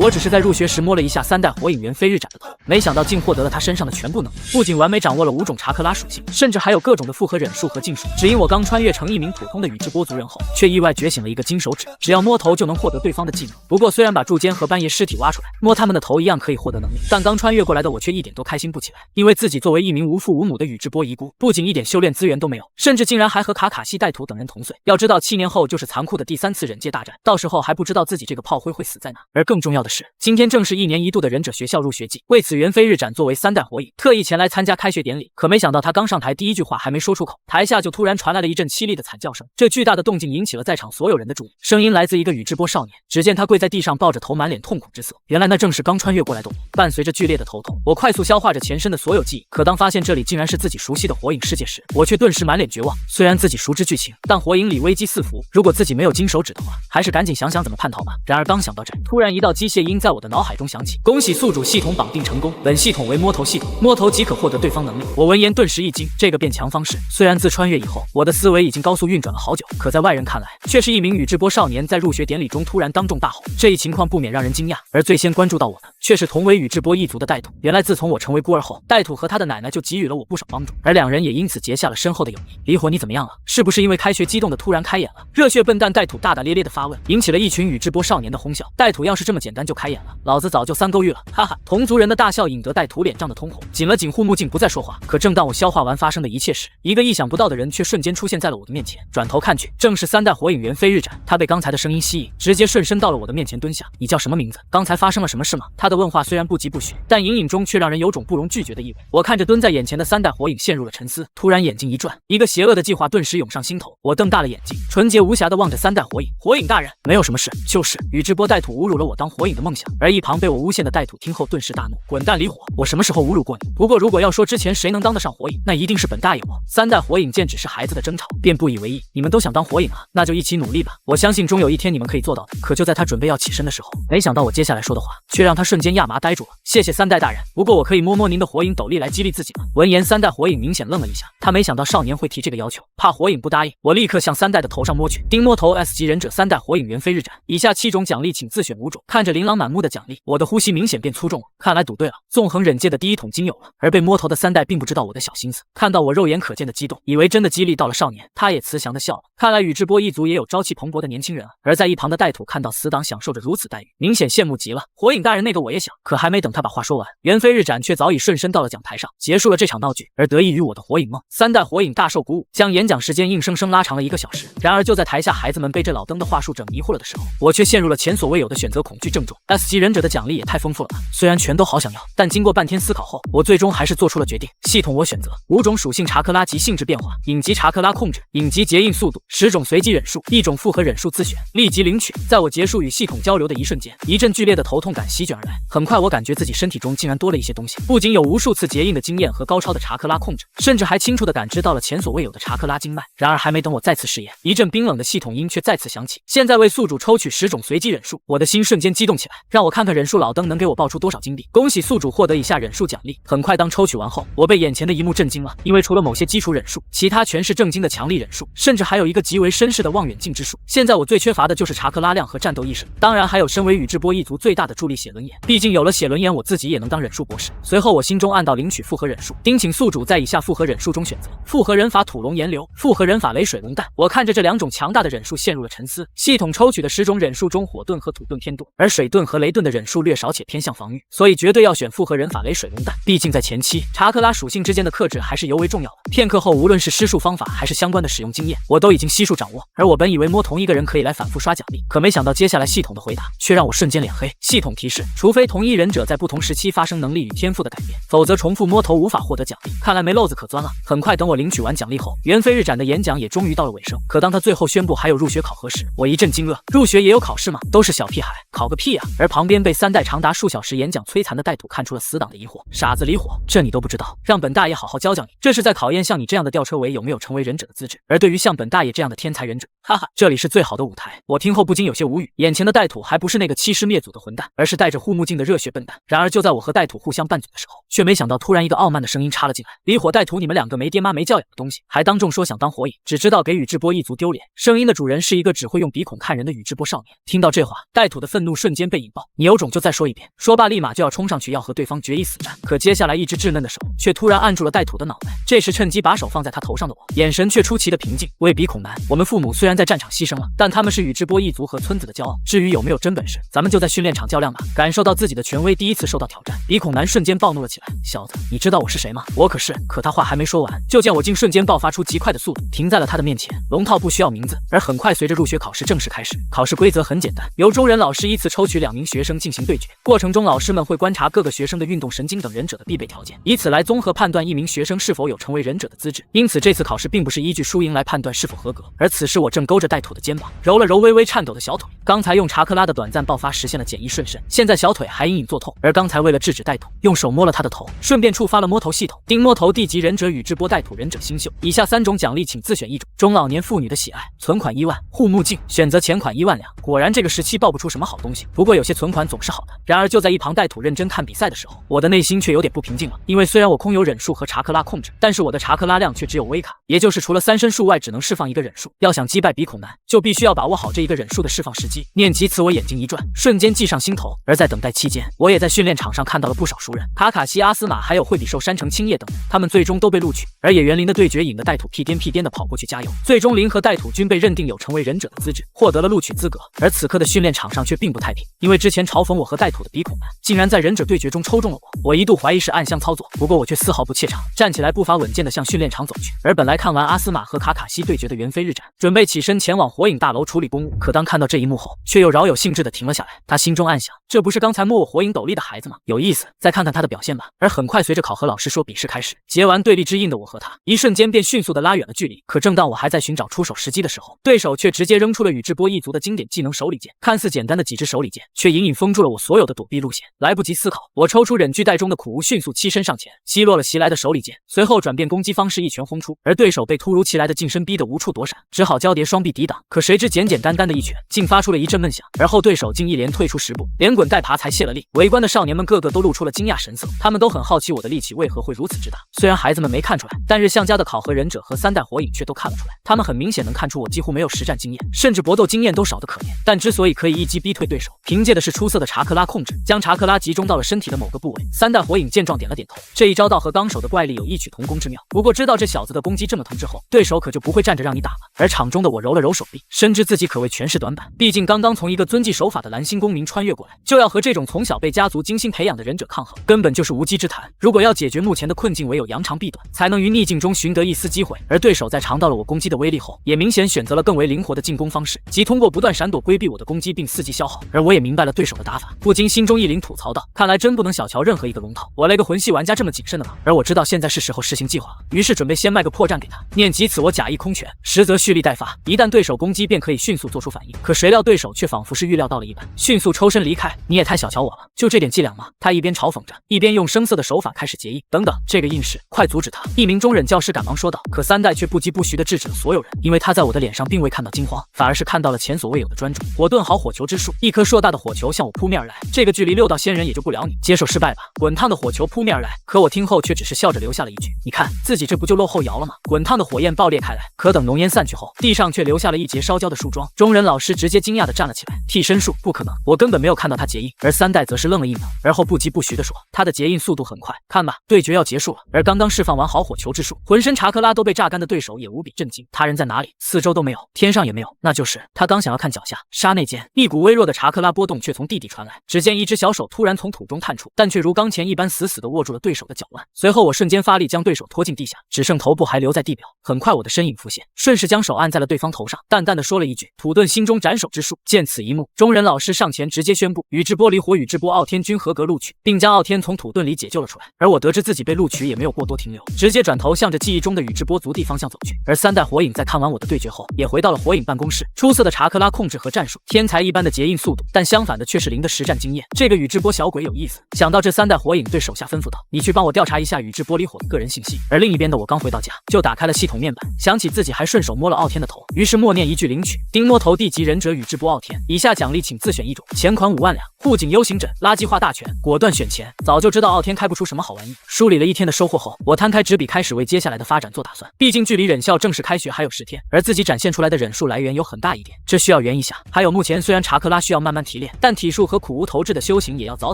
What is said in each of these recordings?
我只是在入学时摸了一下3代火影源飞日斩的头，没想到竟获得了他身上的全部能力，不仅完美掌握了5种查克拉属性，甚至还有各种的复合忍术和禁术。只因我刚穿越成一名普通的宇智波族人后，却意外觉醒了一个金手指，只要摸头就能获得对方的技能。不过虽然把柱间和半夜尸体挖出来，摸他们的头一样可以获得能力，但刚穿越过来的我却一点都开心不起来，因为自己作为一名无父无母的宇智波遗孤，不仅一点修炼资源都没有，甚至竟然还和卡卡西带土等人同岁。要知道7年后就是残酷的第3次忍界大战，到时候还不知道自己这个炮灰会死在哪。而更重要的是，今天正是1年1度的忍者学校入学季，为此猿飞日斩作为3代火影特意前来参加开学典礼。可没想到他刚上台，第一句话还没说出口，台下就突然传来了一阵凄厉的惨叫声。这巨大的动静引起了在场所有人的注意，声音来自一个宇智波少年。只见他跪在地上，抱着头，满脸痛苦之色。原来那正是刚穿越过来的我。伴随着剧烈的头痛，我快速消化着前身的所有记忆。可当发现这里竟然是自己熟悉的火影世界时，我却顿时满脸绝望。虽然自己熟知剧情，但火影里危机四伏，如果自己没有金手指的话，还是赶紧想想怎么叛逃吧。然而刚想到这，突然一道机械音在我的脑海中响起：恭喜宿主系统绑定成功，本系统为摸头系统，摸头即可获得对方能力。我闻言顿时一惊，这个变强方式，虽然自穿越以后，我的思维已经高速运转了好久，可在外人看来，却是一名宇智波少年在入学典礼中突然当众大吼，这一情况不免让人惊讶。而最先关注到我的，却是同为宇智波一族的带土。原来自从我成为孤儿后，带土和他的奶奶就给予了我不少帮助，而两人也因此结下了深厚的友谊。离火，你怎么样了？是不是因为开学激动的突然开眼了？热血笨蛋带土大大咧咧的发问，引起了一群宇智波少年的哄笑。带土要是这么简单就开眼了，老子早就3勾玉了，哈哈！同族人的大笑引得带土脸涨得通红，紧了紧护目镜，不再说话。可正当我消化完发生的一切时，一个意想不到的人却瞬间出现在了我的面前。转头看去，正是3代火影猿飞日斩。他被刚才的声音吸引，直接顺身到了我的面前蹲下。你叫什么名字？刚才发生了什么事吗？他的问话虽然不疾不徐，但隐隐中却让人有种不容拒绝的意味。我看着蹲在眼前的3代火影，陷入了沉思，突然眼睛一转，一个邪恶的计划顿时涌上心头。我瞪大了眼睛，纯洁无瑕地望着3代火影。火影大人，没有什么事，就是宇智波带土侮辱了我当火影的梦想。而一旁被我诬陷的带土听后顿时大怒，滚蛋离火！我什么时候侮辱过你？不过如果要说之前谁能当得上火影，那一定是本大爷我。3代火影见只是孩子的争吵，便不以为意。你们都想当火影啊，那就一起努力吧，我相信终有一天你们可以做到的。可就在他准备要起身的时候，没想到我接下来说的话却让他瞬间亚麻呆住了。谢谢3代大人，不过我可以摸摸您的火影斗笠来激励自己吗？闻言3代火影明显愣了一下，他没想到少年会提这个要求，怕火影不答应，我立刻向3代的头上摸去。丁摸头 S 级忍者3代火影猿飞日斩，以下7种奖励请自选5种。看着琳琅满目的奖励，我的呼吸明显变粗重了，看来赌对了，纵横忍界的第1桶金有了。而被摸头的3代并不知道我的小心思，看到我肉眼可见的激动，以为真的激励到了少年，他也慈祥的笑了。看来宇智波一族也有朝气蓬勃的年轻人啊。而在一旁的带土看到死党享受着如此待遇，明显羡慕极了。火影大人那个我也想，可还没等他把话说完，猿飞日斩却早已顺身到了讲台上，结束了这场闹剧。而得益于我的火影梦，3代火影大受鼓舞，将演讲时间硬生生拉长了1个小时。然而就在台下孩子们被这老登的话术整迷糊了的时候，我却陷入了前所未有的选择恐惧症中。S 级忍者的奖励也太丰富了吧，虽然全都好想要，但经过半天思考后，我最终还是做出了决定。系统我选择5种属性查克拉及性质变化，影级查克拉控制，影级结印速度，10种随机忍术，1种复合忍术自选，立即领取。在我结束与系统交流的一瞬间，一阵剧烈的头痛感席卷而来。很快我感觉自己身体中竟然多了一些东西，不仅有无数次结印的经验和高超的查克拉控制，甚至还清楚地感知到了前所未有的查克拉经脉。然而还没等我再次试验，一阵冰冷的系统音却再次响起，现在为宿主抽取10种随机忍术。我的心瞬间激动起来，让我看看忍术老登能给我爆出多少金币。恭喜宿主获得以下忍术奖励。很快当抽取完后，我被眼前的一幕震惊了，因为除了某些基础忍术，其他全是正经的强力忍术，甚至还有一个极为绅士的望远镜之术。现在我最缺乏的就是查克拉量和战斗意识，当然还有身为宇智波一族最大的助力写轮眼，毕竟有了写轮眼，我自己也能当忍术博士。随后我心中暗道领取复合忍术，叮请宿主在以下复合忍术中选择：复合忍法土龙炎流，复合忍法雷水龙弹。我看着这2种强大的忍术陷入了沉思。系统抽取的10种忍术中，火遁和土遁偏多，而水遁和雷遁的忍术略少且偏向防御，所以绝对要选复合忍法雷水龙弹。毕竟在前期查克拉属性之间的克制还是尤为重要的。片刻后，无论是施术方法还是相关的使用经验，我都已经悉数掌握。而我本以为摸同一个人可以来反复刷奖励，可没想到接下来系统的回答却让我瞬间脸黑。系统提示：除非同一忍者在不同时期发生能力与天赋的改变，否则重复摸头无法获得奖励。看来没漏子可钻了。很快等我领取完奖励后，猿飞日斩的演讲也终于到了尾声。可当他最后宣布还有入学考核时，我一阵惊愕。入学也有考试吗？都是小屁孩，考个屁啊！而旁边被3代长达数小时演讲摧残的带土看出了死党的疑惑，傻子离火，这你都不知道，让本大爷好好教教你。这是在考验像你这样的吊车尾有没有成为忍者的资质。而对于像本大爷这样的天才忍者，哈哈，这里是最好的舞台。我听后不禁有些无语，眼前的带土还不是那个欺师灭祖的混蛋，而是戴着护目镜的热血笨蛋。然而就在我和带土互相拌嘴的时候，却没想到突然一个傲慢的声音插了进来：离火带土，你们2个没爹妈没教养的东西，还当众说想当火影，只知道给宇智波一族丢脸。声音的主人是一个只会用鼻孔看人的宇智波少年。听到这话，带土的愤怒瞬间被引爆，你有种就再说一遍。说罢，立马就要冲上去要和对方决一死战。可接下来一只稚嫩的手却突然按住了带土的脑袋，这时趁机把手放在他头上的我，眼神却出奇的平静。为鼻孔男，我们父母虽然在战场牺牲了，但他们是宇智波一族和村子的骄傲。至于有没有真本事，咱们就在训练场较量吧。感受到自己的权威第一次受到挑战，鼻孔男瞬间暴怒了起来。小子，你知道我是谁吗？我可是……可他话还没说完，就见我竟瞬间爆发出极快的速度，停在了他的面前。龙套不需要名字，而很快随着入学考试正式开始。考试规则很简单，由中忍老师依次抽取2名学生进行对决，过程中老师们会观察各个学生的运动神经等忍者的必备条件，以此来综合判断一名学生是否有成为忍者的资质。因此这次考试并不是依据输赢来判断是否合格。而此时我正勾着带土的肩膀，揉了揉微微颤抖的小腿。刚才用查克拉的短暂爆发实现了简易顺身，现在小腿还隐隐作痛。而刚才为了制止带土，用手摸了他的头，顺便触发了摸头系统。丁摸头地级忍者宇智波带土忍者新秀，以下3种奖励请自选一种。中老年妇女的喜爱，存款1万，护目镜，选择钱款1万两。果然这个时期爆不出什么好东西，不过有些存款总是好的。然而就在一旁带土认真看比赛的时候，我的内心却有点不平静了。因为虽然我空有忍术和查克拉控制，但是我的查克拉量却只有微卡，也就是除了3身术外只能释放1个忍术。要想击败鼻孔男，就必须要把握好这1个忍术的释放时机。念及此，我眼睛一转，瞬间计上心头。而在等待期间，我也在训练场上看到了不少熟人，卡卡西、阿斯玛还有惠比寿、山城青叶等人，他们最终都被录取。而野原林的对决引得带土屁颠的跑过去加油，最终林和带土均被认定有成为忍者的资质，获得了录取资格。而此刻的训练场上却并不太平，因为之前嘲讽我和带土的鼻孔男竟然在忍者对决中抽中了我一度怀疑是暗箱操作，不过我却丝毫不怯场，站起来步伐稳健地向训练场走去。而本来看完阿斯玛和卡卡西对决的猿飞日展，准备起身前往火影大楼处理公务，可当看到这一幕后，却又饶有兴致地停了下来。他心中暗想，这不是刚才摸我火影斗笠的孩子吗？有意思，再看看他的表现吧。而很快随着考核老师说比试开始，结完对立之印的我和他一瞬间便迅速地拉远了距离。可正当我还在寻找出手时机的时候，对手却直接扔出了宇智波一族的经典技能手里剑。看似简单的几支手里剑，却隐隐封住了我所有的躲避路线。来不及思考，我抽出忍具袋中的苦无，迅速欺身上前，击落了袭来的手里剑，随后转变攻击方式一拳轰出。而对手被突如其来的近身逼得无处躲闪，只好交叠双臂抵挡。可谁知简单的一拳，竟发出了一阵闷响，而后对手竟一连退出10步，连滚带爬才卸了力。围观的少年们个个都露出了惊讶神色，他们都很好奇我的力气为何会如此之大。虽然孩子们没看出来，但日向家的考核忍者和3代火影却都看了出来。他们很明显能看出我几乎没有实战经验，甚至搏斗经验都少得可怜。但之所以可以一击逼退对手，凭借的是出色的查克拉控制，将查克拉集中到了身体的某个部位。3代火影见状点了点头，这一招倒和纲手的怪力有异曲同工之妙。不过知道这小子的攻击这么疼之后，对手可就不会站着让你打了。而场中的我揉了揉手臂，深知自己可谓权势短板，毕竟刚刚从一个遵纪守法的蓝星公民穿越过来，就要和这种从小被家族精心培养的忍者抗衡，根本就是无稽之谈。如果要解决目前的困境，唯有扬长避短，才能于逆境中寻得一丝机会。而对手在尝到了我攻击的威力后，也明显选择了更为灵活的进攻方式，即通过不断闪躲规避我的攻击并伺机消耗。而我也明白了对手的打法，不禁心中一凛，吐槽道：看来真不能小瞧任何一个龙套，我来个魂系玩家这么谨慎的吗？而我知道现在是时候实行计划了，于是准备先卖个破绽给他。念及此，我假意空拳，实则蓄力待发，一旦对手攻击便可以迅速做出反应。可谁料对手却仿佛是预料到了一般，迅速抽身离开。你也太小瞧我了，就这点伎俩吗？他一边嘲讽着，一边用生涩的手法开始结印。等等，这个印式，快阻止他！一名中忍教师赶忙说道。可3代却不疾不徐地制止了所有人，因为他在我的脸上并未看到惊慌，反而是看到了前所未有的专注。火遁好火球之术，一颗硕大的火球向我扑面而来，这个距离6道仙人也就不了你，接受失败吧。滚烫的火球扑面而来，可我听后却只是笑着留下了一句：你看自己这不就落后摇了吗？滚烫的火焰爆裂开来，可等浓烟散去后，地上却留下了一截烧焦的树桩。中忍老师直接惊讶地站了起来，替身术不可能，我根本没有看到他结印。而3代则是愣了一秒，而后不疾不徐地说：他的结印速度很快，看吧，对决要结束了。而刚刚释放完好火球之术，浑身查克拉都被榨干的对手也无比震惊。他人在哪里？四周都没有，天上也没有，那就是他刚想要看脚下，刹那间一股微弱的查克拉波动却从地底传来，只见一只小手突然从土中探出，但却如钢钳一般死死地握住了对手的脚腕。随后我瞬间发力将对手拖进地下，只剩头部还留在地表。很快我的身影浮现，顺势将手按在了对方头上，淡淡的说了一句：土遁心中斩首之术。见此一幕，中忍老师上前直接宣布宇智波离火、宇智波傲天均合格录取，并将傲天从土遁里解救了出来。而我得知自己被录取，也没有过多停留，直接转头向着记忆中的宇智波族地方向走去。而3代火影在看完我的对决后，也回到了火影办公室。出色的查克拉控制和战术，天才一般的结印速度，但相反的却是零的实战经验。这个宇智波小鬼有意思。想到这，3代火影对手下吩咐道：你去帮我调查一下宇智波离火的个人信息。而另一边的我刚回到家，就打开了系统面板，想起自己还顺手摸了傲天的头，于是默念一句领取。丁摸头地级忍者宇智波傲天，以下奖励请自选一种，钱款5万两，护颈 U 型枕，垃圾话大全，果断选钱。早就知道傲天开不出什么好玩意。梳理了一天的收获后，我摊开纸笔开始为接下来的发展做打算。毕竟距离忍校正式开学还有10天，而自己展现出来的忍术来源有很大一点，这需要圆一下。还有目前虽然查克拉需要慢慢提炼，炼，但体术和苦无投掷的修行也要早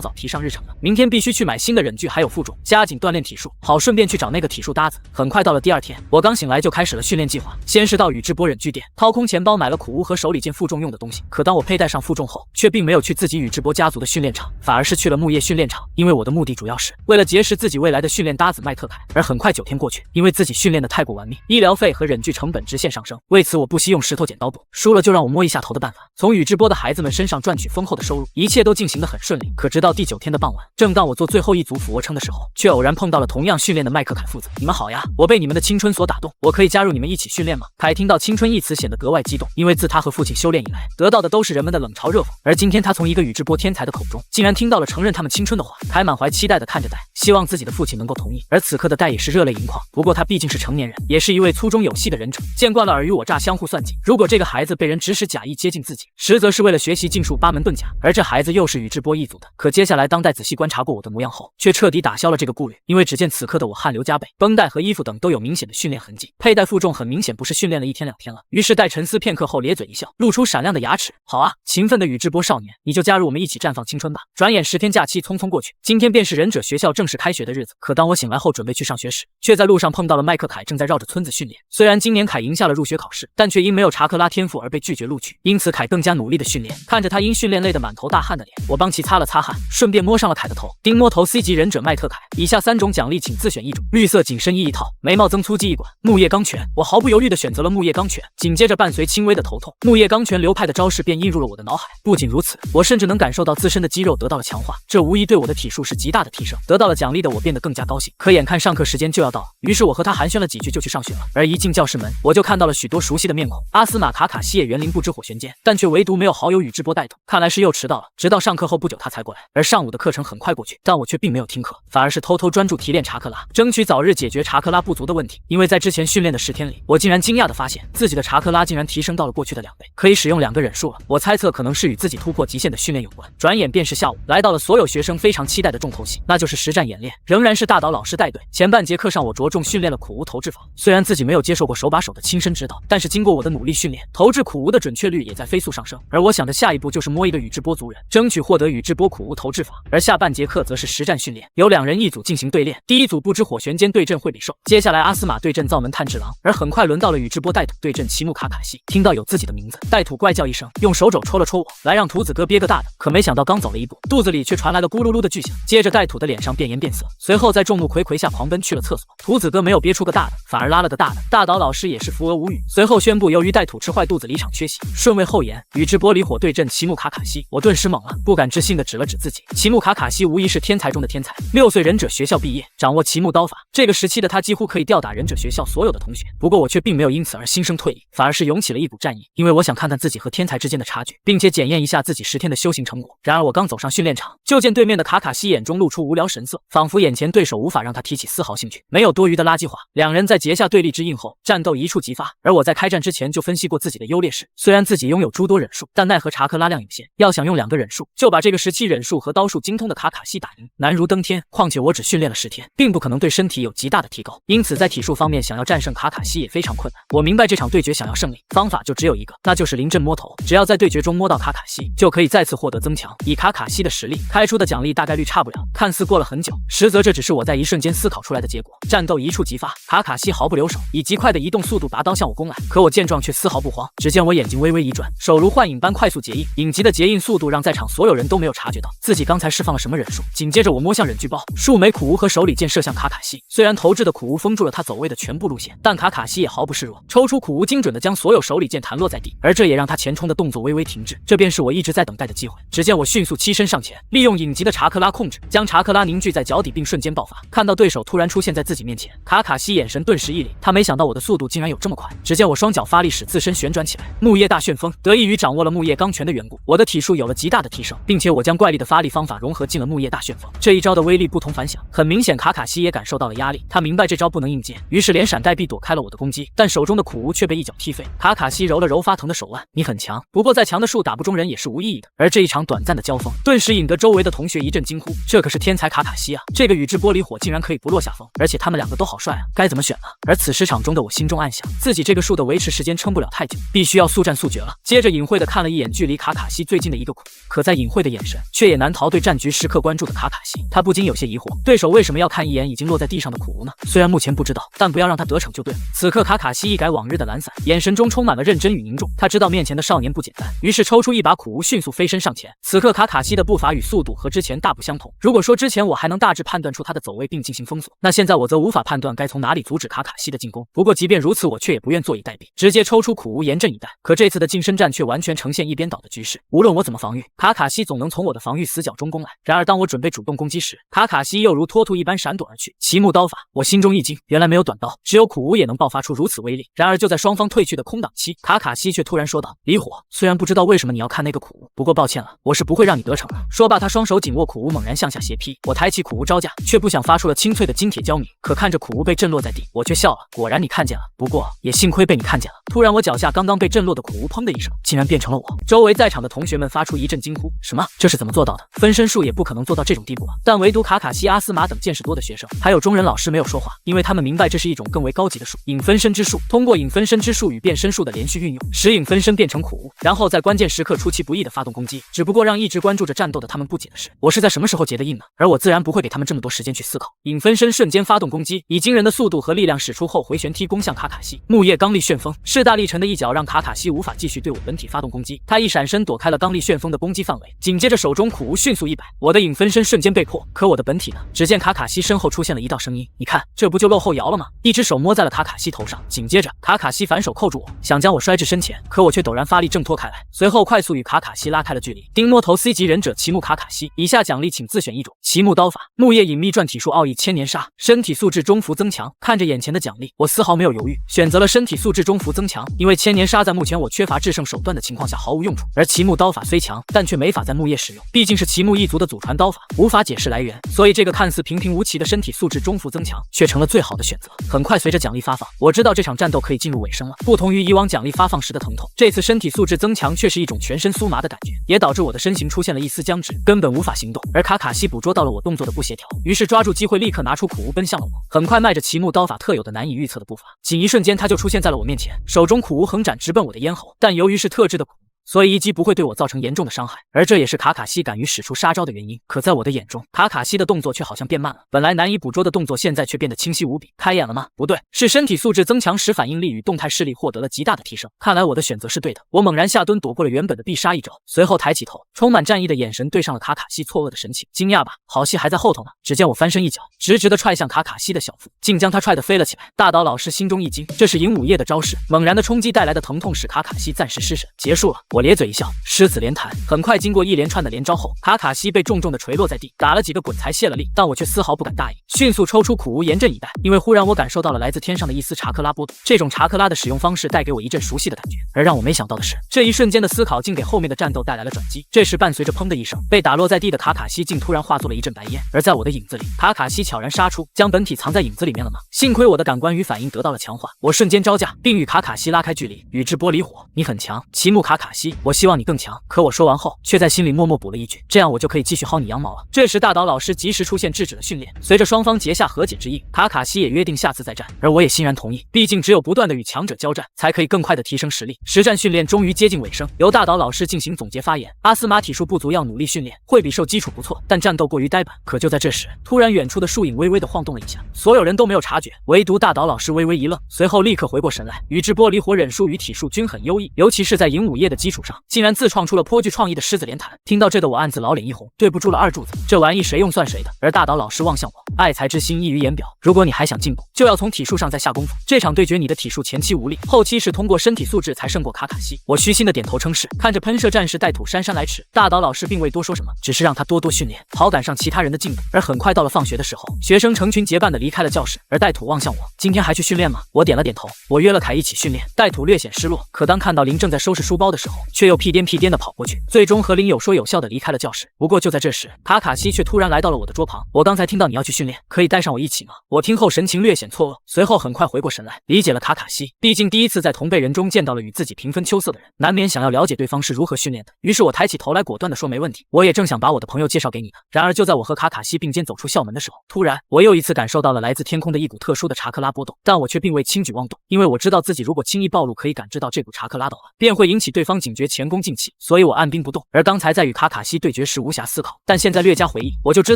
早提上日程了。明天必须去买新的忍具还有负重，加紧锻炼体术，好顺便去找那个体术搭子。很快到了第二天，我刚醒来就开始了训练计划。先是到宇智波忍具店，掏空钱包买了苦无和手里剑负重用的东西。可当我佩戴上负重后，却并没有去自己宇智波家族的训练场，反而是去了木叶训练场。因为我的目的主要是为了结识自己未来的训练搭子麦特凯。而很快9天过去，因为自己训练的太过玩命，医疗费和忍具成本直线上升。为此我不惜用石头剪刀布，输了就让我摸一下头的办法，从宇智波的孩子们身上赚取丰厚的收入。一切都进行得很顺利。可直到第9天的傍晚，正当我做最后一组俯卧撑的时候，却偶然碰到了同样训练的麦克凯父子。你们好呀，我被你们的青春所打动，我可以加入你们一起训练吗？凯听到青春一词显得格外激动，因为自他和父亲修炼以来，得到的都是人们的冷嘲热讽，而今天他从一个宇智波天才的口中，竟然听到了承认他们青春的话。凯满怀期待地看着戴，希望自己的父亲能够同意。而此刻的戴也是热泪盈眶，不过他毕竟是成年人，也是一位粗中有细的忍者，见惯了尔虞我诈相互算计。如果这个孩子被人指使假意接近自己，实则是为了学习禁术八门遁甲，而这孩子又是宇智波一族的。可接下来当戴仔细观察过我的模样后，却彻底打消了这个顾虑，因为只见此刻的我汗流浃背，绷带和衣服等都有明显的训练痕迹，佩戴负重很明显不是训练了1天2天了。于是戴沉思片刻后咧嘴一笑，露出闪亮的牙齿。好啊，勤奋的宇智波少年，你就加入我们一起绽放青春吧。转眼10天假期匆匆过去，今天便是忍者学校正式开学的日子。可当我醒来后准备去上学时，却在路上碰到了麦克凯正在绕着村子训练。虽然今年凯赢下了入学考试，但却因没有查克拉天赋而被拒绝录取，因此凯更加努力的训练。看着他因训练累得满头大汗的脸，我帮其擦了擦汗，顺便摸上了凯的头。丁摸头 C 级忍者麦克凯，以下3种奖励请自选一种。绿色紧身衣一套，眉毛增粗记忆管，木叶钢拳。我毫不犹豫地选择了木叶钢拳，紧接着伴随轻微的头痛，木叶钢拳流派的招式便印入了我的脑海。不仅如此，我甚至能感受到自身的肌肉得到了强化，这无疑对我的体术是极大的提升。得到了奖励的我变得更加高兴。可眼看上课时间就要到了，于是我和他寒暄了几句就去上学了。而一进教室门，我就看到了许多熟悉的面孔，阿斯玛、卡卡西也园林不知火旋间，但却唯独没有好友宇智波带头，看来是又迟到了。直到上课后不久他才过来。而上午的课程很快过去，但我却并没有听课，反而是偷偷专注提炼查克拉，争取早日解决查克拉不足的问题。因为在之前训练的10天里，我竟然惊讶地发现自己的查克拉竟然提升到了过去的2倍，可以使用2个忍术了。我猜测可能是与自己突破极限的训练有关。转眼便是下午，来到了所有学生非常期待的重头戏，那就是实战演练。仍然是大岛老师带队。前半节课上我着重训练了苦无投掷法，虽然自己没有接受过手把手的亲身指导，但是经过我的努力训练，投掷苦无的准确率也在飞速上升。而我想的下一步就是摸一个宇智波族人，争取获得宇智波苦无投掷法。而下半节课则是实战训练，由2人一组进行对练。第一组不知火旋间对阵惠比寿，接下来阿斯玛对阵灶门炭治郎，而很快轮到了宇智波带土对阵奇木卡卡西。听到有自己的名字，带土怪叫一声，用手肘戳了戳我，来让图子哥憋个大的。可没想到刚走了一步，肚子里却传来了咕噜噜的巨响，接着带土的脸上变颜变色，随后在众目睽睽下狂奔去了厕所。图子哥没有憋出个大的，反而拉了个大的。大岛老师也是扶额无语，随后宣布由于带土吃坏肚子离场缺席。顺位后言，宇智波离火对阵奇木卡卡西，我顿时懵了，不敢置信地指了指自己。奇木卡卡西无疑是天才中的天才，6岁忍者学校毕业，掌握奇木刀法，这个时期的他几乎可以吊打忍者学校所有的同学。不过我却并没有因此而心生退意，反而是涌起了一股战意，因为我想看看自己和天才之间的差距，并且检验一下自己10天的修行成果。然而我刚走上训练场，就见对面的卡卡西眼中露出无聊神色，仿佛眼前对手无法让他提起丝毫兴趣。没有多余的垃圾话，2人在结下对立之印后，战斗一触即发。而我在开战之前就分析过自己的优劣势，虽然自己拥有诸多忍术，但奈何查克拉量有限，要想用2个忍术就把这个时期忍术和刀术精通的卡卡西打赢，难如登天。况且我只训练了10天，并不可能对身体有极大的提高，因此在体术方面想要战胜卡卡西也非常困难。我明白这场对决想要胜利，方法就只有一个，那就是临阵摸头。只要在对决中摸到卡卡西，就可以再次获得增强。以卡卡西的实力，开出的奖励大概率差不了。看似过了很久，实则这只是我在一瞬间思考出来的结果。战斗一触即发，卡卡西毫不留手，以极快的移动速度拔刀向我攻来。可我见状却丝毫不慌，只见我眼睛微微一转，手如幻影般快速结印，影级的结印速度让在场所有人都没有察觉到自己刚才释放了什么忍术。紧接着我摸向忍具包，数枚苦无和手里剑射向卡卡西。虽然投掷的苦无封住了他走位的全部路线，但卡卡西也毫不示弱，抽出苦无精准的将所有手里剑弹落在地，而这也让他前冲的动作微微停滞。这便是我一直在等待的机会。只见我迅速欺身上前，利用影级的查克拉控制，将查克拉凝聚在脚底并瞬间爆发。看到对手突然出现在自己面前，卡卡西眼神顿时一凛，他没想到我的速度竟然有这么快。只见我双脚发力使自身旋转起来，木叶大旋风。得益于掌握了木叶钢拳的缘故，我的体术有了极大的提升，并且我将怪力的发力方法融合进了木叶大旋风。这一招的威力不同凡响，很明显卡卡西也感受到了压力，他明白这招不能硬接，于是连闪带避躲开了我的攻击，但手中的苦无却被一脚踢飞。卡卡西揉了揉发疼的手腕，你很强，不过再强的术打不中人也是无意义的。而这一场短暂的交锋，顿时引得周围的同学一阵惊呼，这可是天才卡卡西啊，这个宇智波离火竟然可以不落下风，而且他们2个都好帅啊，该怎么选呢？而此时场中的我心中暗想，自己这个术的维持时间撑不了太久，必须要速战速决了。接着隐晦的看了一眼距离卡卡西最最近的一个苦。可在隐晦的眼神，却也难逃对战局时刻关注的卡卡西。他不禁有些疑惑，对手为什么要看一眼已经落在地上的苦无呢？虽然目前不知道，但不要让他得逞就对了。此刻卡卡西一改往日的懒散，眼神中充满了认真与凝重。他知道面前的少年不简单，于是抽出一把苦无，迅速飞身上前。此刻卡卡西的步伐与速度和之前大不相同。如果说之前我还能大致判断出他的走位并进行封锁，那现在我则无法判断该从哪里阻止卡卡西的进攻。不过即便如此，我却也不愿坐以待毙，直接抽出苦无严阵以待。可这次的近身战却完全呈现一边倒的局势，无论我怎么防御，卡卡西总能从我的防御死角中攻来。然而当我准备主动攻击时，卡卡西又如脱兔一般闪躲而去。奇木刀法，我心中一惊，原来没有短刀，只有苦无也能爆发出如此威力。然而就在双方退去的空档期，卡卡西却突然说道：“离火，虽然不知道为什么你要看那个苦无，不过抱歉了，我是不会让你得逞的。”说罢，他双手紧握苦无，猛然向下斜劈。我抬起苦无招架，却不想发出了清脆的金铁交鸣。可看着苦无被震落在地，我却笑了。果然你看见了，不过也幸亏被你看见了。突然，我脚下刚刚被震落的苦无砰的一声，竟然变成了我。周围在场的同学们发出一阵惊呼：“什么？这是怎么做到的？分身术也不可能做到这种地步啊！”但唯独卡卡西、阿斯玛等见识多的学生，还有中人老师没有说话，因为他们明白这是一种更为高级的术——影分身之术。通过影分身之术与变身术的连续运用，使影分身变成苦无，然后在关键时刻出其不意的发动攻击。只不过让一直关注着战斗的他们不解的是，我是在什么时候结的印呢？而我自然不会给他们这么多时间去思考。影分身瞬间发动攻击，以惊人的速度和力量使出后回旋踢攻向卡卡西。木叶刚力旋风，势大力沉的一脚让卡卡西无法继续对我本体发动攻击。他一闪身躲开了刚力旋风的攻击范围，紧接着手中苦无迅速一摆，我的影分身瞬间被破。可我的本体呢？只见卡卡西身后出现了一道声音：“你看，这不就露后摇了吗？”一只手摸在了卡卡西头上，紧接着卡卡西反手扣住我，想将我摔至身前，可我却陡然发力挣脱开来，随后快速与卡卡西拉开了距离。丁摸头 C 级忍者奇木卡卡西，以下奖励请自选一种。奇木刀法，木叶隐秘传体术奥义千年杀，身体素质中幅增强。看着眼前的奖励，我丝毫没有犹豫，选择了身体素质中幅增强，因为千年杀在目前我缺乏制胜手段的情况下毫无用处，而奇木刀法虽强，但却没法在木叶使用，毕竟是奇木一族的祖传刀法，无法解释来源，所以这个看似平平无奇的身体素质中幅增强却成了最好的选择。很快随着奖励发放，我知道这场战斗可以进入尾声了。不同于以往奖励发放时的疼痛，这次身体素质增强却是一种全身酥麻的感觉，也导致我的身形出现了一丝僵直，根本无法行动。而卡卡西捕捉到了我动作的不协调，于是抓住机会立刻拿出苦无奔向了我。很快迈着奇木刀法特有的难以预测的步伐，仅一瞬间他就出现在了我面前，手中苦无横斩直奔我的咽喉。但由于是特制的苦，所以一击不会对我造成严重的伤害，而这也是卡卡西敢于使出杀招的原因。可在我的眼中，卡卡西的动作却好像变慢了，本来难以捕捉的动作现在却变得清晰无比。开眼了吗？不对，是身体素质增强使反应力与动态视力获得了极大的提升。看来我的选择是对的，我猛然下蹲躲过了原本的必杀一招，随后抬起头，充满战意的眼神对上了卡卡西错愕的神情。惊讶吧，好戏还在后头呢。只见我翻身一脚，直直的踹向卡卡西的小腹，竟将他踹得飞了起来。大岛老师心中一惊，这是银武叶的招式，猛然的冲击带来的疼痛使卡卡西暂时失神。结束了，我咧嘴一笑，狮子连弹。很快经过一连串的连招后，卡卡西被重重的垂落在地，打了几个滚才泄了力，但我却丝毫不敢大意，迅速抽出苦无严阵以待。因为忽然我感受到了来自天上的一丝查克拉波动，这种查克拉的使用方式带给我一阵熟悉的感觉。而让我没想到的是，这一瞬间的思考竟给后面的战斗带来了转机。这时伴随着砰的一声，被打落在地的卡卡西竟突然化作了一阵白烟，而在我的影子里，卡卡西悄然杀出，将本体藏在影子里面了吗？幸亏我的感官与反应得到了强化，我瞬间招架，并与卡卡西拉开距离，宇智波离火，你很强，奇木卡卡西，我希望你更强。可我说完后，却在心里默默补了一句，这样我就可以继续薅你羊毛了。这时大岛老师及时出现制止了训练，随着双方结下和解之意，卡卡西也约定下次再战，而我也欣然同意，毕竟只有不断的与强者交战，才可以更快的提升实力。实战训练终于接近尾声，由大岛老师进行总结发言。阿斯玛体术不足，要努力训练，惠比寿基础不错，但战斗过于呆板。可就在这时，突然远处的树影微微的晃动了一下，所有人都没有察觉，唯独大岛老师微微一愣，随后立刻回过神来。宇智波离火忍术与体术均很优异，尤其是在银武叶的基础上，竟然自创出了颇具创意的狮子连弹。听到这的我暗自老脸一红，对不住了二柱子，这玩意谁用算谁的。而大岛老师望向我，爱才之心溢于言表，如果你还想进步，就要从体术上再下功夫。这场对决你的体术前期无力，后期是通过身体素质才胜过卡卡西。我虚心的点头称是。看着喷射战士带土姗姗来迟，大岛老师并未多说什么，只是让他多多训练，好赶上其他人的进度。而很快到了放学的时候，学生成群结伴的离开了教室，而带土望向我，今天还去训练吗？我点了点头，我约了凯一起训练。带土略显失落，可当看到林正在收拾书包的时候，却又屁颠屁颠的跑过去，最终和林有说有笑的离开了教室。不过就在这时，卡卡西却突然来到了我的桌旁，我刚才听到你要去训练。练，可以带上我一起吗？我听后神情略显错愕，随后很快回过神来，理解了卡卡西。毕竟第一次在同辈人中见到了与自己平分秋色的人，难免想要了解对方是如何训练的。于是我抬起头来，果断地说没问题。我也正想把我的朋友介绍给你呢。然而就在我和卡卡西并肩走出校门的时候，突然我又一次感受到了来自天空的一股特殊的查克拉波动，但我却并未轻举妄动，因为我知道自己如果轻易暴露可以感知到这股查克拉的话，便会引起对方警觉，前功尽弃，所以我按兵不动。而刚才在与卡卡西对决时无暇思考，但现在略加回忆，我就知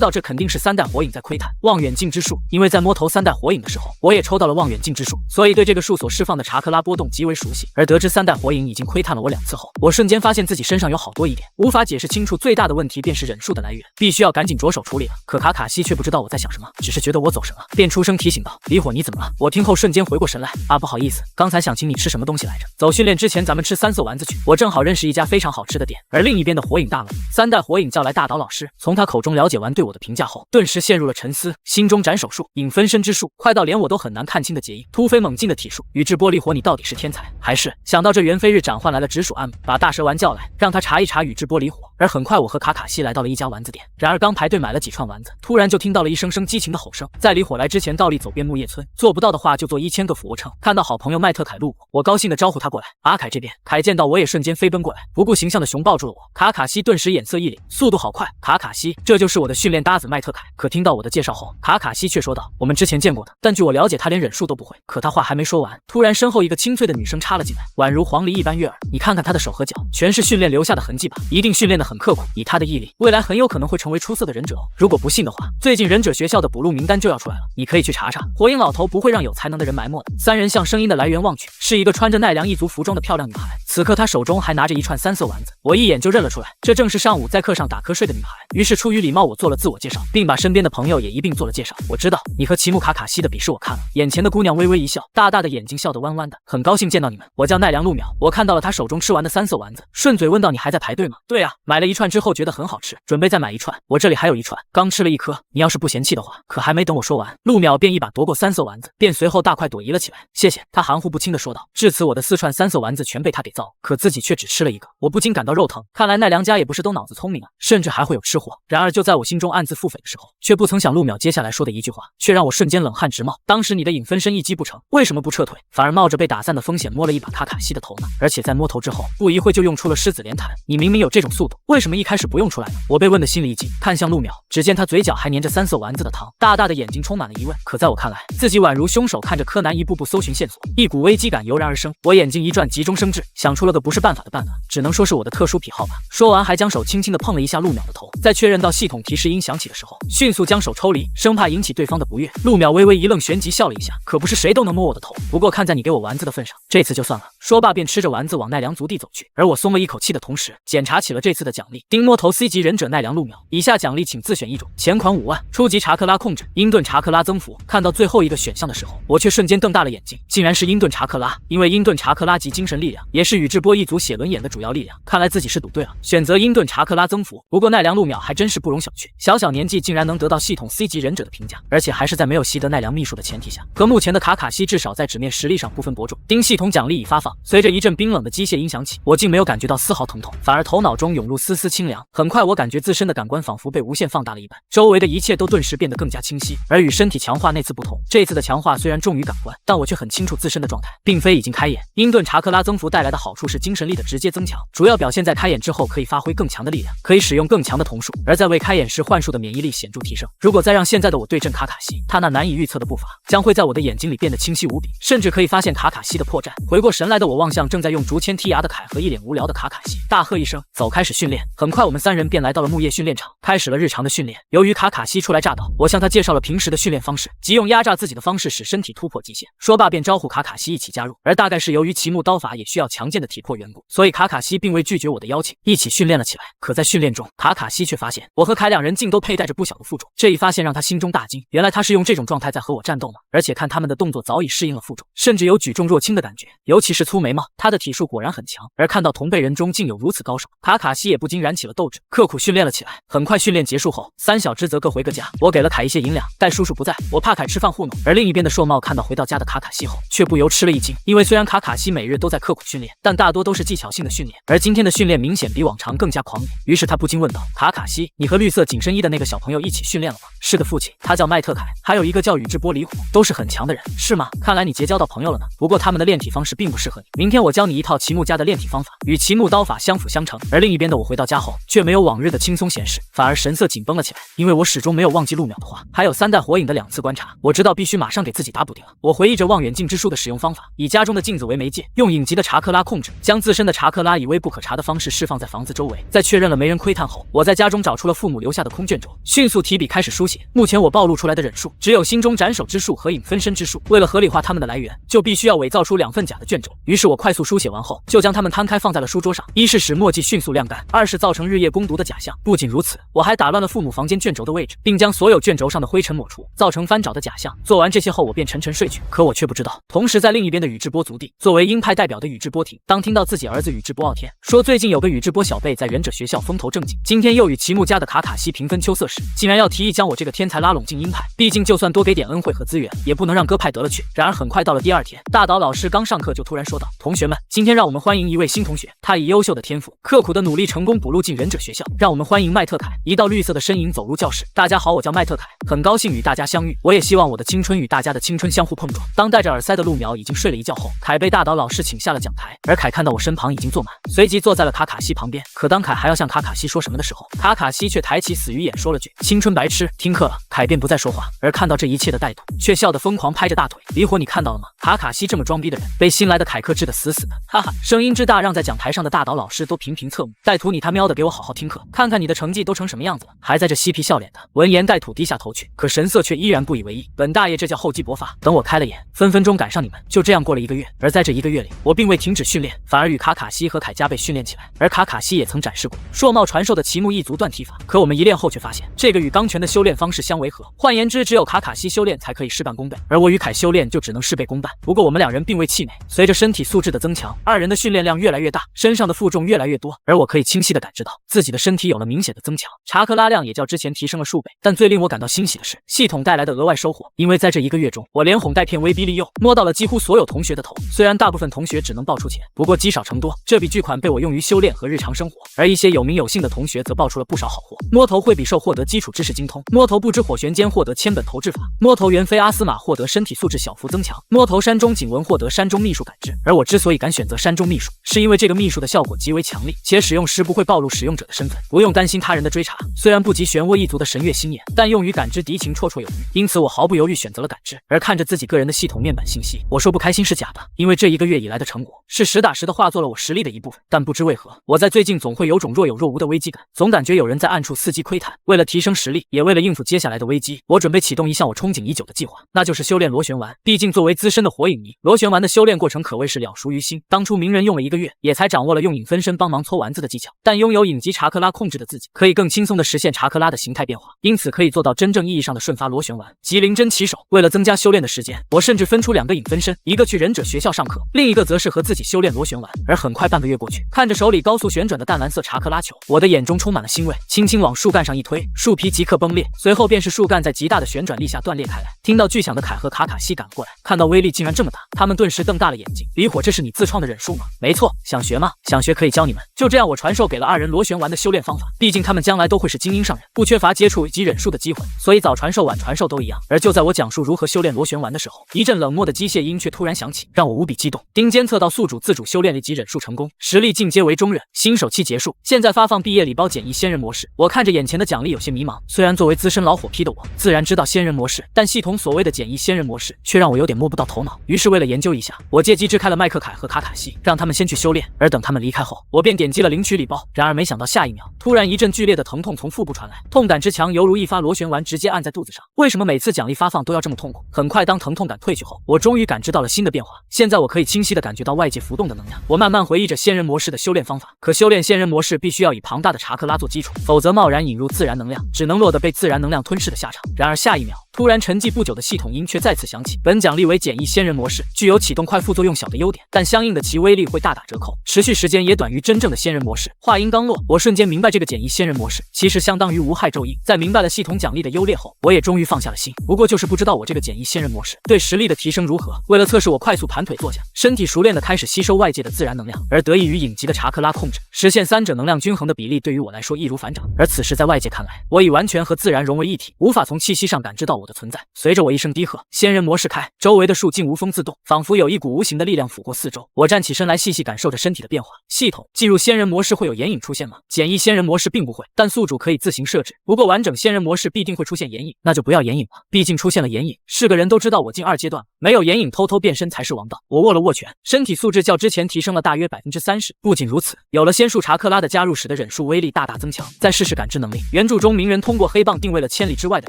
道这肯定是三代火影在窥探望远镜之术，因为在摸头三代火影的时候，我也抽到了望远镜之术，所以对这个术所释放的查克拉波动极为熟悉。而得知三代火影已经窥探了我2次后，我瞬间发现自己身上有好多疑点，无法解释清楚。最大的问题便是忍术的来源，必须要赶紧着手处理了。可卡卡西却不知道我在想什么，只是觉得我走神了，便出声提醒道：“离火，你怎么了？”我听后瞬间回过神来，不好意思，刚才想请你吃什么东西来着？走训练之前咱们吃3色丸子去，我正好认识一家非常好吃的店。而另一边的火影大楼，三代火影叫来大岛老师，从他口中了解完对我的评价后，顿时陷入了沉思，心中斩首术、影分身之术，快到连我都很难看清的结印、突飞猛进的体术。宇智波离火，你到底是天才还是……想到这，元飞日斩换来了直属暗母，把大蛇丸叫来，让他查一查宇智波离火。而很快，我和卡卡西来到了一家丸子店，然而刚排队买了几串丸子，突然就听到了一声声激情的吼声。在离火来之前，倒立走遍木叶村，做不到的话就做1000个俯卧撑。看到好朋友麦特凯路过，我高兴地招呼他过来。阿凯这边，凯见到我也瞬间飞奔过来，不顾形象的熊抱住了我。卡卡西顿时眼色一凛，速度好快。卡卡西，这就是我的训练搭子麦特凯。可听到我的介绍后，卡卡西却说道：“我们之前见过的，但据我了解，他连忍术都不会。”可他话还没说完，突然身后一个清脆的女声插了进来，宛如黄鹂一般悦耳。你看看他的手和脚，全是训练留下的痕迹吧？一定训练得很刻苦，以他的毅力，未来很有可能会成为出色的忍者哦。如果不信的话，最近忍者学校的补录名单就要出来了，你可以去查查。火影老头不会让有才能的人埋没的。三人向声音的来源望去，是一个穿着奈良一族服装的漂亮女孩。此刻她手中还拿着一串3色丸子，我一眼就认了出来，这正是上午在课上打瞌睡的女孩。于是出于礼貌，我做了自我介绍，并把身边的朋友也一并做了介绍。我知道你和奇木卡卡西的比试我看了。眼前的姑娘微微一笑，大大的眼睛笑得弯弯的，很高兴见到你们。我叫奈良鹿淼。我看到了她手中吃完的3色丸子，顺嘴问道：“你还在排队吗？”“对啊，买了1串之后觉得很好吃，准备再买1串。我这里还有1串，刚吃了1颗，你要是不嫌弃的话。”可还没等我说完，鹿淼便一把夺过3色丸子，便随后大快朵颐了起来。“谢谢。”他含糊不清地说道。至此我的4串3色丸子全被他给糟，可自己却只吃了1个，我不禁感到肉疼。看来奈良家也不是都脑子聪明啊，甚至还会有吃货。然而就在我心中暗自腹诽的时候，却不曾想鹿淼接下来说的一句话，却让我瞬间冷汗直冒。当时你的影分身一击不成，为什么不撤退，反而冒着被打散的风险摸了一把卡卡西的头呢？而且在摸头之后，不一会就用出了狮子连弹。你明明有这种速度，为什么一开始不用出来呢？我被问的心里一惊，看向鹿淼，只见他嘴角还粘着3色丸子的糖，大大的眼睛充满了疑问。可在我看来，自己宛如凶手看着柯南一步步搜寻线索，一股危机感油然而生。我眼睛一转，急中生智，想出了个不是办法的办法，只能说是我的特殊癖好吧。说完还将手轻轻地碰了一下鹿淼的头，在确认到系统提示音响起的时候，迅速将手抽离，生怕引起对方的不悦。鹿淼微微一愣，旋即笑了一下，可不是谁都能摸我的头，不过看在你给我丸子的份上，这次就算了。说罢便吃着丸子往奈良族地走去。而我松了一口气的同时，检查起了这次的奖励：丁摸头 C 级忍者奈良鹿淼，以下奖励请自选一种，前款5万，初级查克拉控制，英顿查克拉增幅。看到最后一个选项的时候，我却瞬间瞪大了眼睛，竟然是英顿查克拉，因为英顿查克拉及精神力量，也是宇智波一族写轮眼的主要力量。看来自己是赌对了，选择英顿查克拉增幅。不过奈良鹿淼还真是不容小觑，小年纪竟然能得到系统 C 级忍者的评价，而且还是在没有习得奈良秘术的前提下。和目前的卡卡西至少在纸面实力上不分伯仲。丁系统奖励已发放，随着一阵冰冷的机械音响起，我竟没有感觉到丝毫疼痛，反而头脑中涌入丝丝清凉。很快我感觉自身的感官仿佛被无限放大了一般，周围的一切都顿时变得更加清晰。而与身体强化那次不同，这次的强化虽然重于感官，但我却很清楚自身的状态，并非已经开眼。英顿查克拉增幅带来的好处是精神力的直接增强，主要表现在开眼之后可以发挥更强的力量，可以使用更强的瞳术，而在未开眼时幻术的免疫力显著提升。如果再让现在的我对阵卡卡西，他那难以预测的步伐将会在我的眼睛里变得清晰无比，甚至可以发现卡卡西的破绽。回过神来的我望向正在用竹签剔牙的凯和一脸无聊的卡卡西，大喝一声：“走，开始训练！”很快我们3人便来到了木叶训练场，开始了日常的训练。由于卡卡西初来乍到，我向他介绍了平时的训练方式，即用压榨自己的方式使身体突破极限。说罢便招呼卡卡西一起加入。而大概是由于奇木刀法也需要强健的体魄缘故，所以卡卡西并未拒绝我的邀请，一起训练了起来。可在训练中，卡卡西却发现我和凯2人竟都佩戴着不小的负重。这一发现让他心中大惊，原来他是用这种状态在和我战斗吗？而且看他们的动作早已适应了负重，甚至有举重若轻的感觉，尤其是粗眉毛，他的体术果然很强。而看到同辈人中竟有如此高手，卡卡西也不禁燃起了斗志，刻苦训练了起来。很快训练结束后，3小只则各回个家。我给了凯一些银两，待叔叔不在，我怕凯吃饭糊弄。而另一边的硕茂看到回到家的卡卡西后，却不由吃了一惊，因为虽然卡卡西每日都在刻苦训练，但大多都是技巧性的训练，而今天的训练明显比往常更加狂野。于是他不禁问道：“卡卡西，你和绿色紧身衣的那个小朋友一起训练了吗？”“是个的父亲，他叫麦特凯，还有一个叫宇智波离虎，都是很强的人，是吗？看来你结交到朋友了呢。不过他们的练体方式并不适合你，明天我教你一套齐木家的练体方法，与齐木刀法相辅相成。而另一边的我回到家后，却没有往日的轻松闲适，反而神色紧绷了起来，因为我始终没有忘记陆淼的话，还有三代火影的2次观察，我知道必须马上给自己打补丁了。我回忆着望远镜之术的使用方法，以家中的镜子为媒介，用影级的查克拉控制，将自身的查克拉以微不可察的方式释放在房子周围。在确认了没人窥探后，我在家中找出了父母留下的空卷轴，迅速提笔开始书写。目前我暴露出来的忍术只有心中斩首之术和影分身之术，为了合理化它们的来源，就必须要伪造出2份假的卷轴。于是我快速书写完后，就将它们摊开放在了书桌上，一是使墨迹迅速晾干，二是造成日夜攻读的假象。不仅如此，我还打乱了父母房间卷轴的位置，并将所有卷轴上的灰尘抹除，造成翻找的假象。做完这些后，我便沉沉睡去。可我却不知道，同时在另一边的宇智波族地，作为鹰派代表的宇智波庭，当听到自己儿子宇智波傲天说最近有个宇智波小辈在忍者学校风头正劲，今天又与齐木家的卡卡西平分秋色时，竟然要提议将我这个天才拉拢进鹰派。毕竟就算多给点恩惠和资源，也不能让鸽派得了去。然而很快到了第2天，大岛老师刚上课就突然说道：“同学们，今天让我们欢迎一位新同学，他以优秀的天赋、刻苦的努力成功补录进忍者学校，让我们欢迎麦特凯。”一道绿色的身影走入教室。大家好，我叫麦特凯，很高兴与大家相遇。我也希望我的青春与大家的青春相互碰撞。当戴着耳塞的陆淼已经睡了一觉后，凯被大岛老师请下了讲台，而凯看到我身旁已经坐满，随即坐在了卡卡西旁边。可当凯还要向卡卡西说什么的时候，卡卡西却抬起死鱼眼说了句：“青春白痴，听课了。”凯便不再说话，而看到这一切的带赌，却笑得疯狂拍着大腿。离火，你看到了吗？卡卡西这么装逼的人，被新来的凯克治得死死的，哈哈，声音之大，让在讲台上的大岛老师都频频侧目。带土，你他喵的给我好好听课，看看你的成绩都成什么样子了，还在这嬉皮笑脸的。闻言，带土低下头去，可神色却依然不以为意。本大爷这叫厚积薄发，等我开了眼，分分钟赶上你们。就这样过了1个月，而在这1个月里，我并未停止训练，反而与卡卡西和凯加倍训练起来。而卡卡西也曾展示过硕茂传授的齐木一族断体法，可我们一练后却发现，这个与钢拳的修炼方式相违和。换言之，只有卡卡西修炼才可以事半功倍，而我与凯修炼就只能事倍功半。不过我们2人并未气馁，随着身体素质的增强，2人的训练量越来越大，身上的负重越来越多，而我可以清晰地感知到自己的身体有了明显的增强，查克拉量也较之前提升了数倍。但最令我感到欣喜的是系统带来的额外收获，因为在这1个月中，我连哄带骗威逼利诱，摸到了几乎所有同学的头。虽然大部分同学只能爆出钱，不过积少成多，这笔巨款被我用于修炼和日常生活。而一些有名有姓的同学则爆出了不少好货：摸头惠比寿获得基础知识精通，摸头不知火旋间获得千本投掷法，摸头猿飞阿斯玛获得身体素质小幅增强，摸头山中景文获得山中秘术感知。而我之所以敢选择山中秘术，是因为这个秘术的效果极为强力，且使用时不会暴露使用者的身份，不用担心他人的追查。虽然不及漩涡一族的神月心眼，但用于感知敌情绰绰有余，因此我毫不犹豫选择了感知。而看着自己个人的系统面板信息，我说不开心是假的，因为这1个月以来的成果是实打实的化作了我实力的一部分。但不知为何，我在最近总会有种若有若无的危机感，总感觉有人在暗处伺机窥探。为了提升实力，也为了应付接下来的危机，我准备启动一项我憧憬已久的计划，那就是修炼螺旋丸。毕竟作为资深的火影迷，螺旋丸的修炼过程可谓是了熟于心。当初鸣人用了1个月，也才掌握了用影分身帮忙搓丸子的技巧。但拥有影级查克拉控制的自己，可以更轻松地实现查克拉的形态变化，因此可以做到真正意义上的瞬发螺旋丸，即灵真起手。为了增加修炼的时间，我甚至分出2个影分身，一个去忍者学校上课，另一个则是和自己修炼螺旋丸。而很快半个月过去，看着手里高速旋转的淡蓝色查克拉球，我的眼中充满了欣慰，轻轻往树干上一推，树皮即刻崩裂，随后便是树干在极大的旋转力下断裂开来。听到巨响的凯和卡卡西赶了过来，看到威力竟然这么大，他们顿时瞪大了眼睛。离火，这是你自创的忍术吗？没错，想学吗？想学可以教你们。就这样，我传授给了2人螺旋丸的修炼方法。毕竟他们将来都会是精英上人，不缺乏接触以及忍术的机会，所以早传授晚传授都一样。而就在我讲述如何修炼螺旋丸的时候，一阵冷漠的机械音却突然响起，让我无比激动。丁监测到宿主自主修炼力及忍术成功，实力进阶为中忍，新手期结束，现在发放毕业礼包简易仙人模式。我看着眼前的奖励有些迷茫，虽然作为资深老火批的我自然知道仙人模式，但系统所谓的简易仙人模式却让我有点摸不到头脑。于是为了研究一下，我借机支开了麦克凯和卡卡西，让他们先去修炼。而等他们离开后，我便点击了领取礼包。然而没想到下一秒，突然一阵剧烈的疼痛从腹部传来，痛感之强犹如一发螺旋丸直接按在肚子上。为什么每次奖励发放都要这么痛苦？很快当疼痛感退去后，我终于感知到了新的变化。现在我可以清晰地感觉到外界浮动的能量。我慢慢回忆着仙人模式的修炼方法，可修炼仙人模式必须要以庞大的查克拉做基础，否则贸然引入自然能量，只能落得被自然能量吞噬的下场。然而下一秒，突然沉寂不久的系统音却再次响起。本奖励为简易仙人模式，具有启动快副作用小的优点，但相应的其威力会大打折扣，持续时间也短于真正的仙人模式。话音刚落，我瞬间明白这个简易仙人模式其实相当于无害咒印。在明白了系统奖励的优劣后，我也终于放下了心。不过就是不知道我这个简易仙人模式对实力的提升如何。为了测试，我快速盘腿坐下，身体熟练的开始吸收外界的自然能量，而得益于影级的查克拉控制，实现三者能量均衡的比例对于我来说易如反掌。而此时在外界看来，我已完全和自然融为一体，无法从气息上感知到我的存在。随着我一声低喝，仙人模式开，周围的树竟无风自动，仿佛有一股无形的力量抚过四周。我站起身来，细细感受着身体的变化。系统，进入仙人模式会有眼影出现吗？简易仙人模式并不会，但宿主可以自行设置。不过完整仙人模式必定会出现眼影，那就不要眼影了，毕竟出现了眼影，是个人都知道我进2阶段了，没有眼影偷偷变身才是王道。我握了握拳，身体素质较之前提升了大约30%。不仅如此，有了仙术查克拉的加入，使得忍术威力大大增强。再试试感知能力，原著中鸣人通过黑棒定位了千里之外的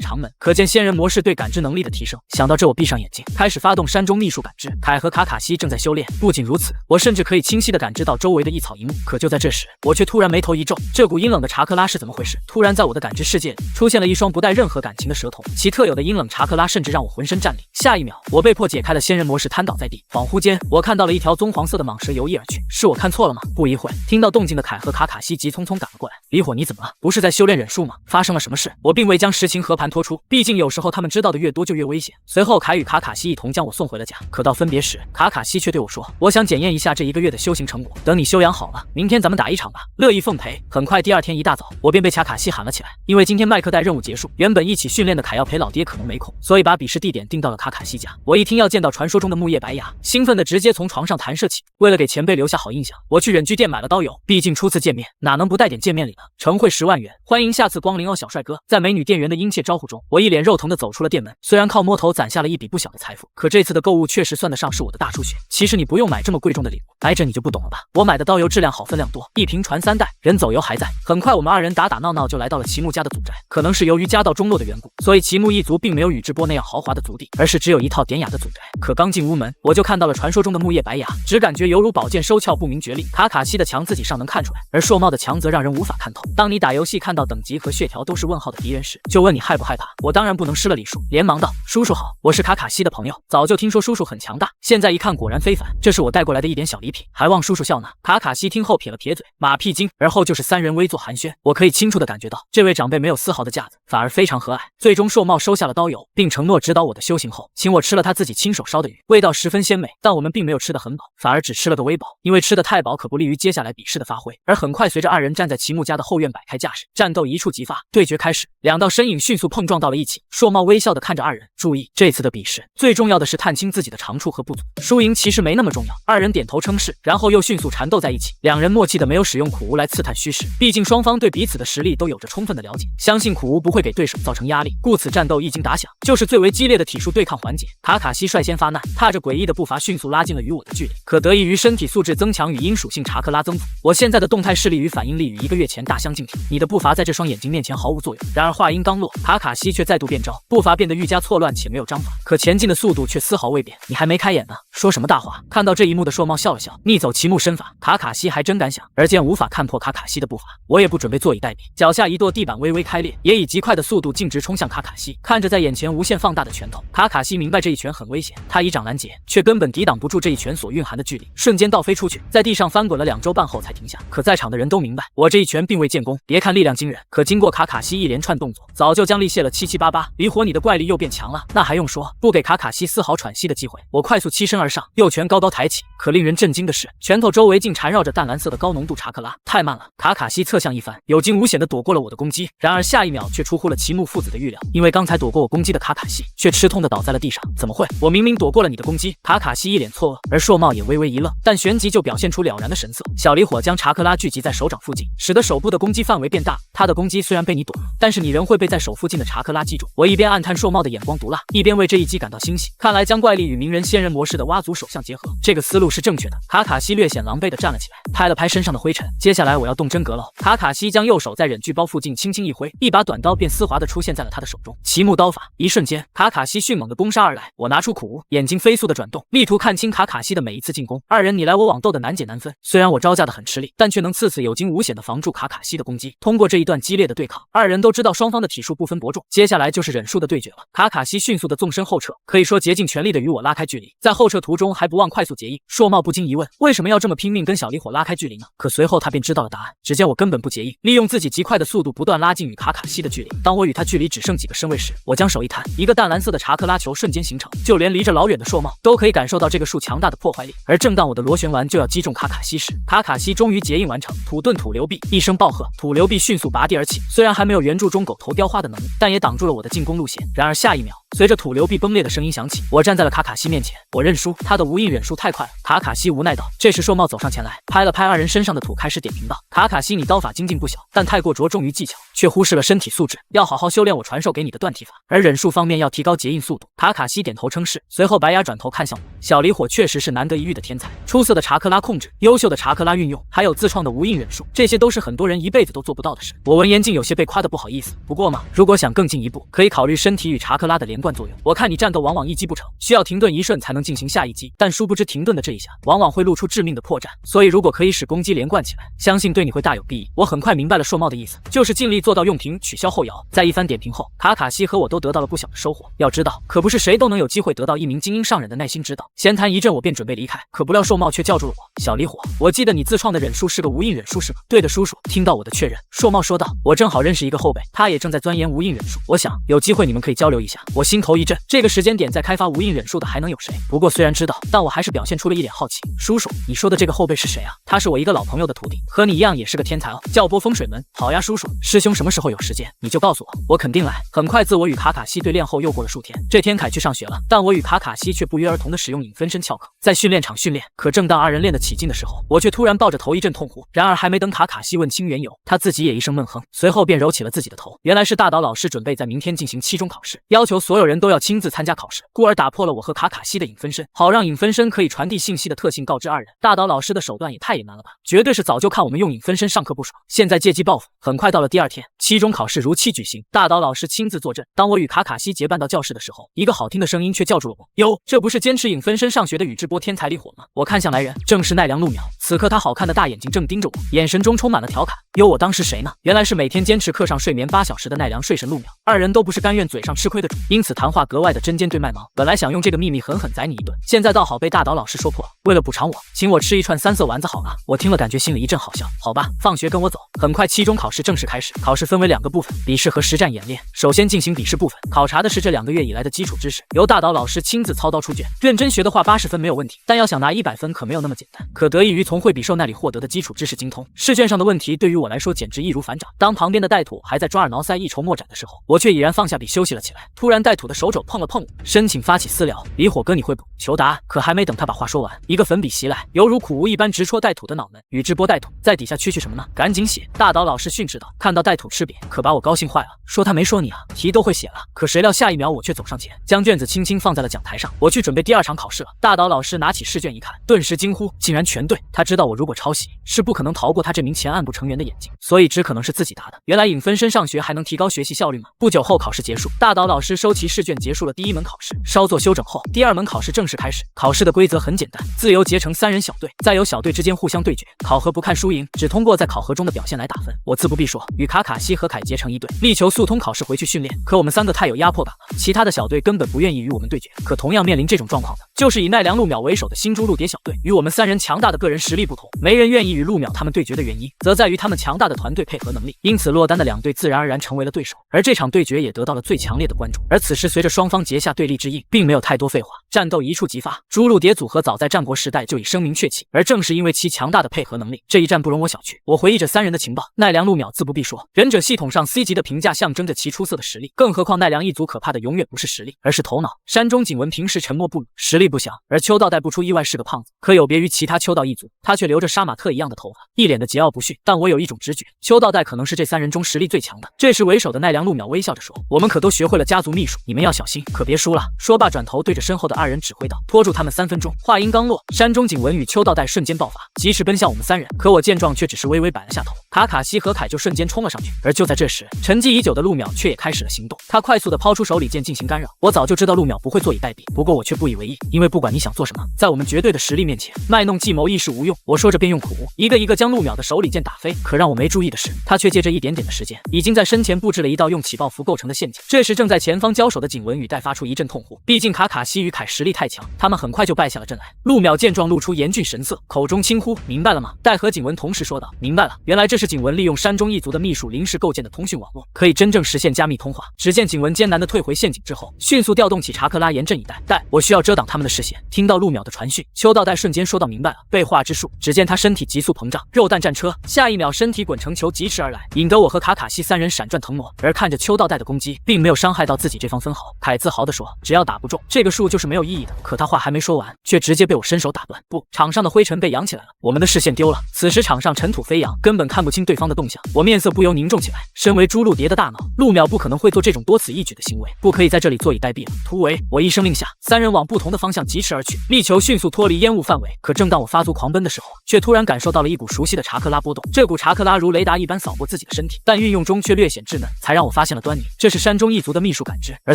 长门，可见仙人模式对感知能力的提升。想到这，我闭上眼睛，开始发动山中秘术感知。凯和卡卡西正在修炼，不仅如此，我甚至可以清晰地感知到周围的一草一木。可就在这时，我却突然眉头一皱，这股阴冷的查克拉是怎么回事？突然在我的感知世界里出现了一双不带任何感情的舌头，其特有的阴冷查克拉甚至让我浑身战栗。下一秒，我被迫解开了仙人模式，瘫倒在地。恍惚间，我看到了一条棕黄色的蟒蛇游弋而去，是我看错了吗？不一会，听到动静的凯和卡卡西急匆匆赶了过来。离火，你怎么了？不是在修炼忍术吗？发生了什么事？我并未将实情和盘托出，毕竟有时候他们知道的越多就越危险。随后，凯与卡卡西一同将我送回了家。可到分别时，卡卡西却对我说：“我想检验一下这1个月的修行成果，等你修养好了，明天咱们打一场吧，乐意奉陪。”很快，第2天一大早，我便被卡卡西喊了起来，因为今天麦克带任务结束，原本一起训练的凯要陪老爹可能没空，所以把比试地点定到了卡卡西家。我一听要见到传说中的木叶白牙，兴奋的直接从床上弹射起。为了给前辈留下好印象，我去忍具店买了刀油，毕竟初次见面，哪能不带点见面礼呢？诚会10万元，欢迎下次光临哦，小帅哥。在美女店员的殷切招呼中，我一脸肉疼的走出了店门。虽然靠摸头攒下了一笔不小的财富，可这次的购物确实算得上是我的大出血。其实你不用买这么贵重的礼物，挨着你就不懂了吧。我买的刀油质量好，分量多，一瓶传3袋，人走油还在。很快我们2人打打闹闹就来到了齐木家的祖宅。可能是由于家道中落的缘故，所以齐木一族并没有宇智波那样豪华的族地，而是只有一套典雅的祖宅。可刚进屋门，我就看到了传说中的木叶白牙，只感觉犹如宝剑收鞘，不明觉厉。卡卡西的强自己尚能看出来，而硕茂的强则让人无法看透。当你打游戏看到等级和血条都是问号的敌人时，就问你害不害怕。我当然不能失了礼数，连忙道：“叔叔好，我是卡卡西的朋友，早就听说叔叔很强大，现在一看果然非凡，这是我带过来的一点小礼品，还望叔叔笑纳。”卡卡西听后撇了撇嘴，马屁精。而后就是3人微坐寒暄，我可以清楚地感觉到这位长辈没有丝毫的架子，反而非常和蔼。最终硕茂收下了刀油，并承诺指导我的修行后，请我吃了他自己亲手烧的鱼，味道十分鲜美。但我们并没有吃得很饱，反而只吃了个微饱，因为吃得太饱可不利于接下来比试的发挥。而很快，随着2人站在齐木家的后院摆开架势，战斗一触即发，对决开始。2道身影迅速碰撞到了一起，硕茂微笑地看着2人，注意，这次的比试最重要的是探清自己的长处和不足，输赢其实没那么重要。2人点头称是，然后又迅速缠斗在一起。2人默契的没有使用苦无来刺探虚实，毕竟双方对彼此的实力都有着充分的了解，相信苦无不会给对手造成压力，故此战斗一经打响，就是最为激烈的体术对抗环节。卡卡西率先发难，踏着诡异的步伐迅速拉近了与我的距离。可得益于身体素质增强与阴属性查克拉增幅，我现在的动态视力与反应力与1个月前大相径庭。你的步伐在这双眼睛面前毫无作用。然而话音刚落，卡卡西却再度变招，步伐变得愈加错乱且没有章法，可前进的速度却丝毫未变。你还没开眼呢，说什么大话？看到这一幕的硕茂笑了笑，逆走齐木身法，卡卡西还真敢想。而见无法看破卡卡西的步伐，我也不准备坐以待毙，脚下一跺，地板微微开裂，也以极快的速度径直冲向卡卡西。看着在眼前无限放大的拳头，卡卡西明白这一拳很危险，他以掌拦截，却根本抵挡不住这一拳所蕴含的距离，瞬间倒飞出去，在地上翻滚了2周半后才停下。可在场的人都明白，我这一拳并未见功，别看力量惊人，可经过卡卡西一连串动作，早就将力卸了七七八八。离火，你的怪力又变强了，那还用说？不给卡卡西丝毫喘息的机会，我快速欺身而上，右拳高高抬起。可令人震惊的是，拳头周围竟缠绕着淡蓝色的高浓度查克拉，太慢了。卡卡西侧向一翻，有惊无险地躲过了我的攻击。然而下一秒却出乎了齐木父子的预料，因为刚才躲过我攻击的卡卡西却吃痛地倒在了地上。怎么会？我明明躲过了你的攻击！卡卡西一脸错愕，而硕茂也微微一愣，但旋即就表现出了然的神色。小离火将查克拉聚集在手掌附近，使得手部的攻击范围变大。他的攻击虽然被你躲，但是你仍会被在手附近的查克拉击中。我一边暗叹硕茂的眼光毒辣，一边为这一击感到欣喜。看来将怪力与鸣人仙人模式的蛙族手相结合，这个思路是正确的。卡卡西略显狼狈地站了起来，拍了拍身上的灰尘。接下来我要动真格了。卡卡西将右手在忍具包附近轻轻一挥，一把短刀便丝滑地出现在了他的手中。齐木刀法，一瞬间，卡卡西迅猛地攻杀而来。我拿出苦无，眼睛飞速地转动，力图看清卡卡西的每一次进攻。2人你来我往，斗得难解难分。虽然我招架得很吃力，但却能次次有惊无险地防住卡卡西的攻击。通过这一段激烈的对抗，2人都知道双方的体术不分伯仲，接下来就是忍术殊的对决了。卡卡西迅速的纵身后撤，可以说竭尽全力的与我拉开距离，在后撤途中还不忘快速结印。硕茂不禁疑问，为什么要这么拼命跟小离火拉开距离呢？可随后他便知道了答案，只见我根本不结印，利用自己极快的速度不断拉近与卡卡西的距离。当我与他距离只剩几个身位时，我将手一弹，一个淡蓝色的查克拉球瞬间形成，就连离着老远的硕茂都可以感受到这个术强大的破坏力。而正当我的螺旋丸就要击中卡卡西时，卡卡西终于结印完成，土遁土流臂，一声暴喝，土流臂迅速拔地而起，虽然还没有原著中狗头雕花的能力，但也挡住了我的进攻路线。然而下一秒，随着土流臂崩裂的声音响起，我站在了卡卡西面前，我认输，他的无印忍术太快了。卡卡西无奈道。这时硕茂走上前来，拍了拍二人身上的土，开始点评道：卡卡西，你刀法精进不小，但太过着重于技巧，却忽视了身体素质，要好好修炼我传授给你的断体法。而忍术方面要提高结印速度。卡卡西点头称是，随后白牙转头看向我，小离火确实是难得一遇的天才，出色的查克拉控制，优秀的查克拉运用，还有自创的无印忍术，这些都是很多人一辈子都做不到的事。我闻言竟有些被夸得不好意思。不过嘛，如果想更进一步，可以考虑身体与查克拉的连贯作用。我看你战斗往往一击不成，需要停顿一瞬才能进行下一击，但殊不知停顿的这一下，往往会露出致命的破绽。所以如果可以使攻击连贯起来，相信对你会大有裨益。我很快明白了硕茂的意思，就是尽力做到用平取消后摇。在一番点评后，卡卡西和我都得到了不小的收获。要知道，可不是谁都能有机会得到一名精英上忍的耐心指导。闲谈一阵，我便准备离开，可不料硕茂却叫住了我：小离火，我记得你自创的忍术是个无印忍术是吗？对的，叔叔。听到我的确认，硕茂说道：我正好认识一个后辈，他也正在钻研无印忍术，我想有机会你们可以交流一下。我心头一震，这个时间点在开发无印忍术的还能有谁？不过虽然知道，但我还是表现出了一脸好奇。叔叔，你说的这个后辈是谁啊？他是我一个老朋友的徒弟，和你一样也是个天才哦，叫波风水门。好呀，叔叔，师兄什么时候有时间你就告诉我，我肯定来。很快，自我与卡卡西对练后又过了数天，这天凯去上学了，但我与卡卡西却不约而同的使用影分身翘课，在训练场训练。可正当二人练得起劲的时候，我却突然抱着头一阵痛呼。然而还没等卡卡西问清缘由，他自己也一声闷哼，随后便揉起了自己的头。原来是大岛老师准备在明天进行期中考试，要求所有人都要亲自参加考试，故而打破了我和卡卡西的影分身，好让影分身可以传递信息的特性告知二人。大岛老师的手段也太野蛮了吧，绝对是早就看我们用影分身上课不爽，现在借机报复。很快到了第二天，期中考试如期举行，大岛老师亲自坐镇。当我与卡卡西结伴到教室的时候，一个好听的声音却叫住了我：哟，这不是坚持影分身上学的宇智波天才离火吗？我看向来人，正是奈良鹿苗。此刻他好看的大眼睛正盯着我，眼神中充满了调侃。哟，我当时谁呢？原来是每天坚持课上睡眠8小时的奈良睡神鹿苗。二人都不是甘愿嘴上吃亏的主，因此谈话格外的针尖对麦芒。本来想用这个秘密狠狠宰你一顿，现在倒好被大岛老师说破了。为了补偿我，请我吃一串3色丸子好了。我听了感觉心里一阵好笑。好吧，放学跟我走。很快期中考试正式开始，考试分为2个部分，笔试和实战演练。首先进行笔试部分，考察的是这2个月以来的基础知识，由大岛老师亲自操刀出卷。认真学的话80分没有问题，但要想拿100分可没有那么简单。可得益于从惠比寿那里获得的基础知识精通，试卷上的问题对于我来说简直易如反掌。当旁边的带土还在抓耳挠腮一筹莫展的时候，我却已然放下笔休息了起来。突然带土的手肘碰了碰我，申请发起私聊：离火哥你会不？求答案。可还没等他把话说完，一个粉笔袭来，犹如苦无一般直戳带土的脑门。宇智波带土在底下蛐蛐什么呢？赶紧写！大岛老师训斥道。看到带土吃瘪，可把我高兴坏了，说他没说你啊，题都会写了。可谁料下一秒我却走上前，将卷子轻轻放在了讲台上。我去准备第2场考试了。大岛老师拿起试卷一看，顿时惊呼，竟然全对。他知道我如果抄袭，是不可能逃过他这名前暗部成员的眼睛，所以只可能是自己答的。原来影分身上学还能提高学习效率吗？不久后考试结束，大岛老师收齐试卷，结束了第1门考试。稍作休整后，第2门考试正式开始。考试的规则很简单，自由结成3人小队，再由小队之间互相对决，考核不看输赢，只通过在考核中的表现来打分。我自不必说，与卡卡西和凯结成一队，力求速通考试回去训练。可我们3个太有压迫感了，其他的小队根本不愿意与我们对决。可同样面临这种状况的，就是以奈良鹿苗为首的新珠鹿蝶小队。与我们3人强大的个人实力不同，没人愿意与鹿苗他们对决的原因，则在于他们强大的团队配合能力。因此落单的2队自然而然成为了对手，而这场对决也得到了最强烈的关注。而此时随着双方结下对立之印，并没有太多废话，战斗一触即发。珠鹿蝶组合早在战国时代就已声名鹊起，而正是因为其强大的配合能力，这一战不容我小觑。我回忆着3人的情报，奈良鹿苗自不必说，忍者系统上 C 级的评价象征着其出色的实力，更何况奈良一族可怕的永远不是实力，而是头脑。山中景文平时沉默不语，实力不详，而秋道代不出意外是个胖子，可有别于其他秋道一族，他却留着杀马特一样的头发，一脸的桀骜不驯。但我有一种直觉，秋道代可能是这3人中实力最强的。这时为首的奈良鹿苗微笑着说：我们可都学会了家族秘术，你们要小心，可别输了。说罢转头对着身后的2人指挥道：拖住他们3分钟。话音刚落，山中景文与秋道代瞬间爆发，疾驰奔向我们3人。可我见状却只是微微摆了下头，卡卡西和凯就瞬间冲了上去。而就在这时，沉寂已久的陆淼却也开始了行动。他快速的抛出手里剑进行干扰。我早就知道陆淼不会坐以待毙，不过我却不以为意，因为不管你想做什么，在我们绝对的实力面前，卖弄计谋亦是无用。我说着便用苦无一个一个将陆淼的手里剑打飞。可让我没注意的是，他却借着一点点的时间，已经在身前布置了一道用起爆符构成的陷阱。这时正在前方交手的景文与戴发出一阵痛呼，毕竟卡卡西与凯实力太强，他们很快就败下了阵来。陆淼见状露出严峻神色，口中轻呼：“明白了吗？”戴和景文同时说道：“明白了。”原来这是景文利用山中一族的秘术临时构建的通讯网络，可以真正实现加密通话。只见景文艰难地退回陷阱之后，迅速调动起查克拉严阵以待。戴，我需要遮挡他们的视线。听到陆淼的传讯，秋道戴瞬间说道：“明白了。”背化之术，只见他身体急速膨胀，肉弹战车，下一秒身体滚成球疾驰而来，引得我和卡卡西三人闪转腾挪。而看着秋道戴的攻击，并没有伤害到自己这方分毫，凯自豪地说：“只要打不中，这个术就是没有意义的。”可他话还没说完，却直接被我伸手打断。不，场上的灰尘被扬起来了，我们的视线丢了。此时场上尘土飞扬，根本看不清对方的动向。我面色不由凝重起来。身为朱鹭蝶的大脑，陆淼不可能会做这种多此一举的行为，不可以在这里坐以待毙了。突围！我一声令下，三人往不同的方向疾驰而去，力求迅速脱离烟雾范围。可正当我发足狂奔的时候，却突然感受到了一股熟悉的查克拉波动。这股查克拉如雷达一般扫过自己的身体，但运用中却略显稚嫩，才让我发现了端倪。这是山中一族的秘术感知。而